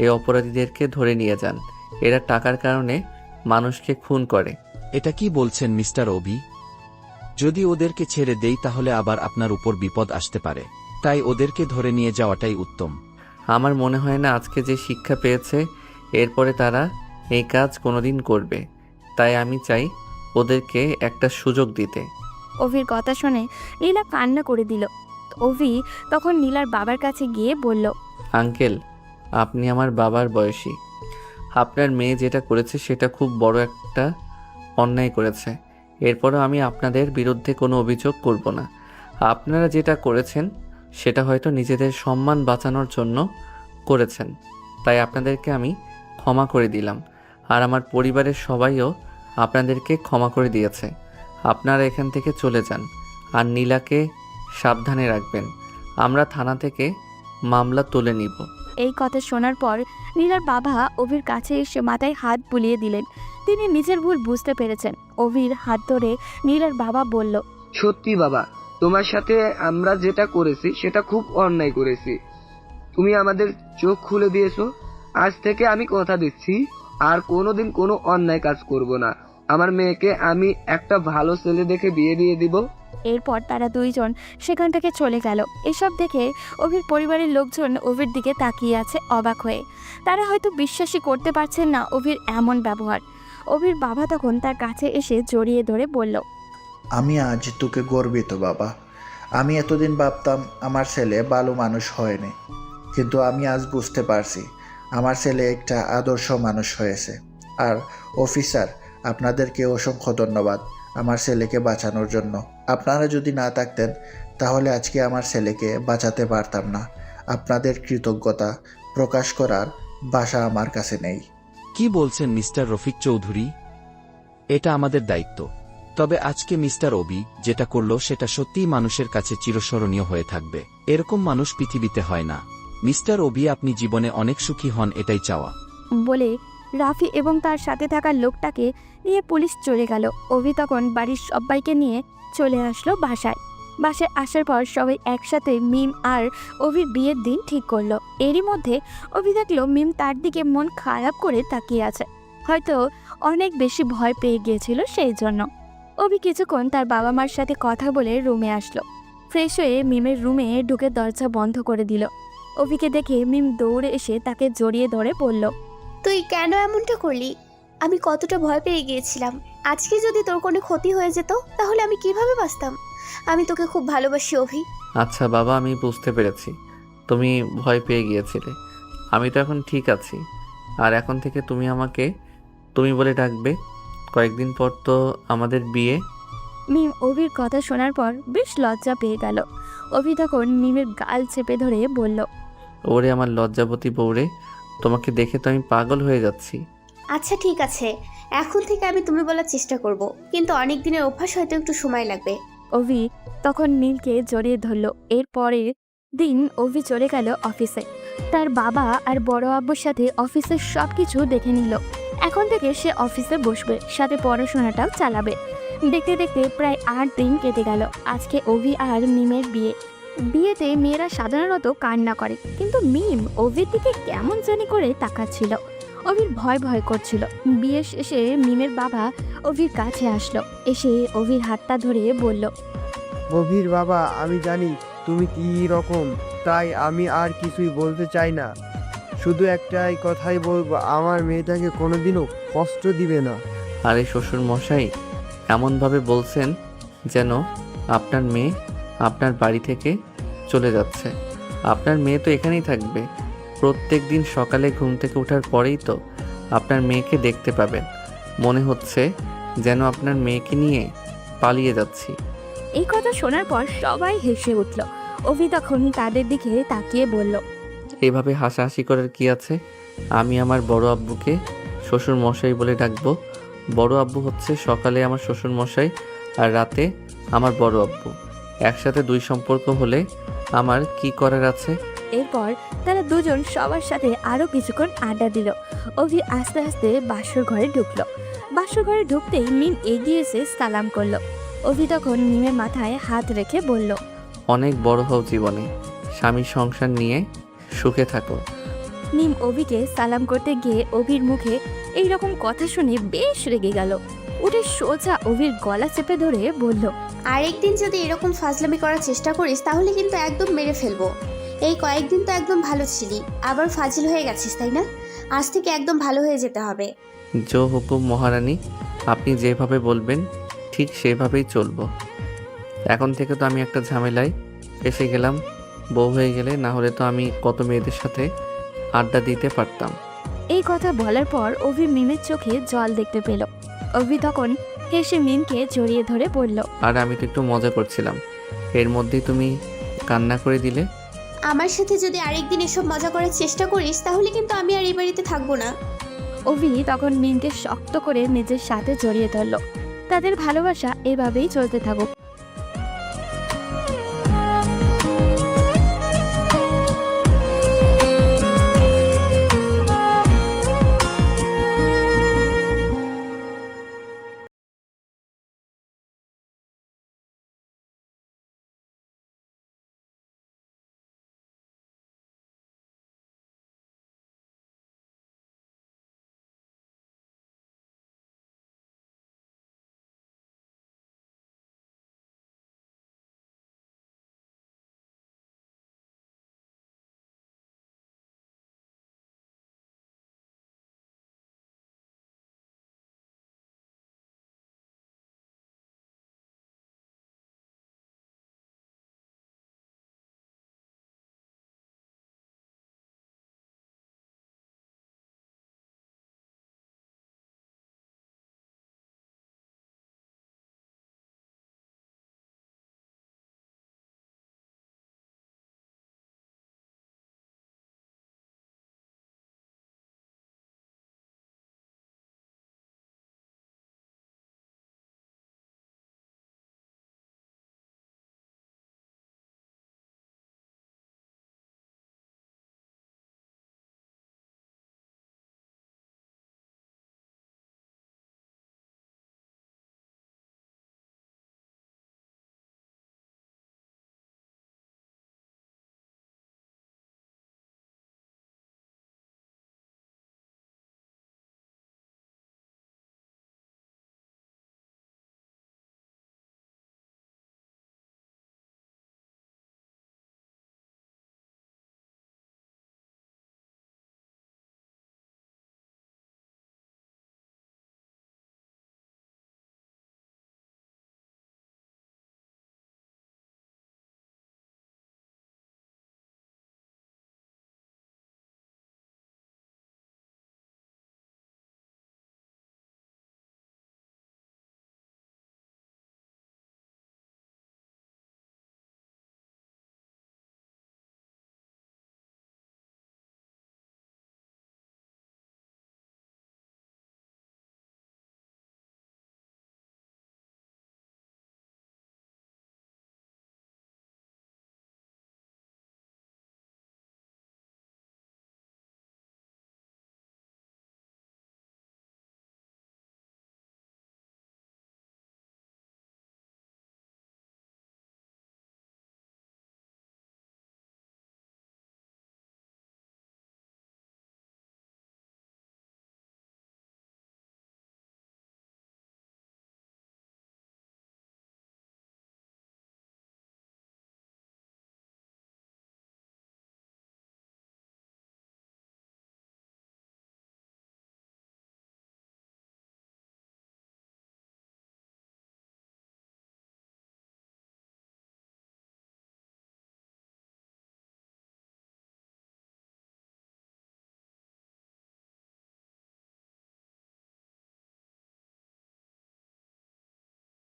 এই অপরাধীদেরকে ধরে নিয়ে যান। এরা টাকার কারণে মানুষকে খুন করে। এটা কি বলছেন মিস্টার অভি? যদি ওদেরকে ছেড়ে দেই তাহলে আবার আপনার উপর বিপদ আসতে পারে, তাই ওদেরকে ধরে নিয়ে যাওয়াটাই উত্তম। আমার মনে হয় না আজকে যে শিক্ষা পেয়েছে এরপরে তারা এই কাজ কোনোদিন করবে, তাই আমি চাই ওদেরকে একটা সুযোগ দিতে। অভির কথা শুনে নীলা কান্না করে দিল। অভি তখন নীলার বাবার কাছে গিয়ে বলল, আঙ্কেল, আপনি আমার বাবার বয়সী। আপনার মেয়ে যেটা করেছে সেটা খুব বড় একটা অন্যায় করেছে। এরপরও আমি আপনাদের বিরুদ্ধে কোনো অভিযোগ করব না। আপনারা যেটা করেছেন সেটা হয়তো নিজেদের সম্মান বাঁচানোর জন্য করেছেন, তাই আপনাদেরকে আমি ক্ষমা করে দিলাম। আর আমার পরিবারের সবাইও আপনাদেরকে ক্ষমা করে দিয়েছে। আপনারা এখান থেকে চলে যান, আর নীলাকে সাবধানে রাখবেন। আমরা থানা থেকে মামলা তুলে নিব। এই কথা শোনার পর নীলার বাবা অভির কাছে এসে মাথায় হাত বুলিয়ে দিলেন। তিনি নিজের ভুল বুঝতে পেরেছেন। অভির হাত ধরে নীলার বাবা বলল, সত্যি বাবা, তোমার সাথে আমরা যেটা করেছি সেটা খুব অন্যায় করেছি। তুমি আমাদের চোখ খুলে দিয়েছো। আজ থেকে আমি কথা দিচ্ছি আর কোনোদিন কোনো অন্যায় কাজ করব না। আমার মেয়েকে আমি একটা ভালো ছেলে দেখে বিয়ে দিয়ে দিব। এরপর তারা দুইজন সেখান থেকে চলে গেল। এসব দেখে অভির পরিবারের লোকজন অভির দিকে তাকিয়ে আছে অবাক হয়ে। তারা হয়তো বিশ্বাসই করতে পারছেন না অভির এমন ব্যবহার। অভির বাবা তখন তার কাছে এসে জড়িয়ে ধরে বলল, আমি আজ তোকে গর্বিত বাবা। আমি এতদিন ভাবতাম আমার ছেলে ভালো মানুষ হয়নি, কিন্তু আমি আজ বুঝতে পারছি আমার ছেলে একটা আদর্শ মানুষ হয়েছে। আর অফিসার, আপনাদেরকে অসংখ্য ধন্যবাদ আমার ছেলেকে বাঁচানোর জন্য। আপনারা যদি না থাকতেন তাহলে আজকে আমার ছেলেকে বাঁচাতে পারতাম না। আপনাদের কৃতজ্ঞতা প্রকাশ করার ভাষা আমার কাছে নেই। কি বলছেন মিস্টার রফিক চৌধুরী? এটা আমাদের দায়িত্ব। তবে আজকে মিস্টার অবি যেটা করলো সেটা সত্যিই মানুষের কাছে চিরস্মরণীয় হয়ে থাকবে। এরকম মানুষ পৃথিবীতে হয় না। মিস্টার অবি, আপনি জীবনে অনেক সুখী হন, এটাই চাওয়া। বলে রাফি এবং তার সাথে থাকা লোকটাকে নিয়ে পুলিশ চলে গেল। অভি তখন বাড়ির সবাইকে নিয়ে চলে আসলো বাসায়। বাসায় আসার পর সবাই একসাথে মিম আর অভির বিয়ের দিন ঠিক করলো। এরই মধ্যে অভি দেখলো মিম তার দিকে মন খারাপ করে তাকিয়ে আছে। হয়তো অনেক বেশি ভয় পেয়ে গিয়েছিল সেই জন্য। অভি কিছুক্ষণ তার বাবা মার সাথে কথা বলে রুমে আসলো। ফ্রেশ হয়ে মিমের রুমে ঢুকে দরজা বন্ধ করে দিল। অভিকে দেখে মিম দৌড়ে এসে তাকে জড়িয়ে ধরে বলল, তুই কেন এমনটা করলি? আমি কতটা ভয় পেয়ে গিয়েছিলাম। আজকে যদি তোর কোনো ক্ষতি হয়ে যেত তাহলে আমি কিভাবে বাঁচতাম? আমি তোকে খুব ভালোবাসি অভি। আচ্ছা বাবা, আমি বুঝতে পেরেছি তুমি ভয় পেয়ে গিয়েছিলে। আমি তো এখন ঠিক আছি। আর এখন থেকে তুমি আমাকে তুমি বলে ডাকবে। কয়েকদিন পর তো আমাদের বিয়ে। মিম অভির কথা শোনার পর বেশ লজ্জা পেয়ে গেল। অভি তখন মিমের গাল চেপে ধরে বলল, ওরে আমার লজ্জাবতী বউরে, তোমাকে দেখে তো আমি পাগল হয়ে যাচ্ছি। আচ্ছা ঠিক আছে, এখন থেকে আমি তুমি বলার চেষ্টা করব, কিন্তু অনেক দিনের অভ্যাস হয়তো একটু সময় লাগবে। অভি তখন মিমকে জড়িয়ে ধরল। এরপরের দিন অভি চলে গেল অফিসে। তার বাবা আর বড় আব্বুর সাথে অফিসের সব কিছু দেখে নিল। এখন থেকে সে অফিসে বসবে, সাথে পড়াশোনাটাও চালাবে। দেখতে দেখতে প্রায় 8 দিন কেটে গেল। আজকে অভি আর মিমের বিয়ে। বিয়েতে মেয়েরা সাধারণত কান্না করে, কিন্তু মিম অভির দিকে কেমন জানি করে তাকাচ্ছিল। অভির ভয় ভয় করছিল। বিয়ে শেষে মিমের বাবা অভির কাছে আসলো। এসে অভির হাতটা ধরে বলল, অভির বাবা, আমি জানি তুমি কি রকম, তাই আমি আর কিছুই বলতে চাই না। শুধু একটাই কথাই বলবো, আমার মেয়েটাকে কোনোদিনও কষ্ট দিবে না। আরে শ্বশুর মশাই, এমনভাবে বলছেন যেন আপনার মেয়ে আপনার বাড়ি থেকে চলে যাচ্ছে। আপনার মেয়ে তো এখানেই থাকবে। প্রত্যেক দিন সকালে ঘুম থেকে ওঠার পরেই তো আপনার মেয়েকে দেখতে পাবেন। মনে হচ্ছে যেন আপনার মেয়েকে নিয়ে পালিয়ে যাচ্ছি। এই কথা শোনার পর সবাই হেসে উঠল। অভি তখন তাদের দিকে তাকিয়ে বলল, এভাবে হাসাহাসি করার কি আছে? আমি আমার বড় আব্বুকে শ্বশুর মশাই বলে ডাকবো। বড় আব্বু হচ্ছে সকালে আমার শ্বশুর মশাই আর রাতে আমার বড় আব্বু। একসাথে দুই সম্পর্ক হলে আমার কি করার আছে? এরপর তারা দুজন সবার সাথে আরো কিছুক্ষণ আড্ডা দিল। অভি আস্তে আস্তে বাসর ঘরে ঢুকলো। বাসর ঘরে ঢুকতেই মিম এগিয়ে এসে সালাম করলো। অভি তখন মিমের মাথায় হাত রেখে বলল, অনেক বড় হও জীবনে, স্বামী সংসার নিয়ে সুখে থাকো। মিম অভিকে সালাম করতে গিয়ে অভির মুখে এই রকম কথা শুনে বেশ রেগে গেল। উঠে সোজা অভির গলা চেপে ধরে বলল, আরেকদিন যদি এরকম ফাজলামি করার চেষ্টা করিস তাহলে কিন্তু একদম মেরে ফেলবো। এই কয়েকদিন তো একদম ভালো ছিলি, আবার ফাজিল হয়ে গেছিস তাই না? আজ থেকে একদম ভালো হয়ে যেতে হবে। জো হুকুম মহারানী, আপনি যেভাবে বলবেন ঠিক সেভাবেই চলবো। এখন থেকে তো আমি একটা ঝামেলায় এসে গেলাম। বউ হয়ে গেলে না হলে তো আমি কত মেয়েদের সাথে আড্ডা দিতে পারতাম। এই কথা বলার পর অভি মিমের চোখে জল দেখতে পেল। অভি তখন হেসে মিমকে জড়িয়ে ধরে বলল, আর আমি তো একটু মজা করছিলাম, এর মধ্যেই তুমি কান্না করে দিলে। আমার সাথে যদি আরেকদিন এসব মজা করার চেষ্টা করিস তাহলে কিন্তু আমি আর এই বাড়িতে থাকবো না। অভি তখন মিমকে শক্ত করে নিজের সাথে জড়িয়ে ধরল। তাদের ভালোবাসা এভাবেই চলতে থাকুক।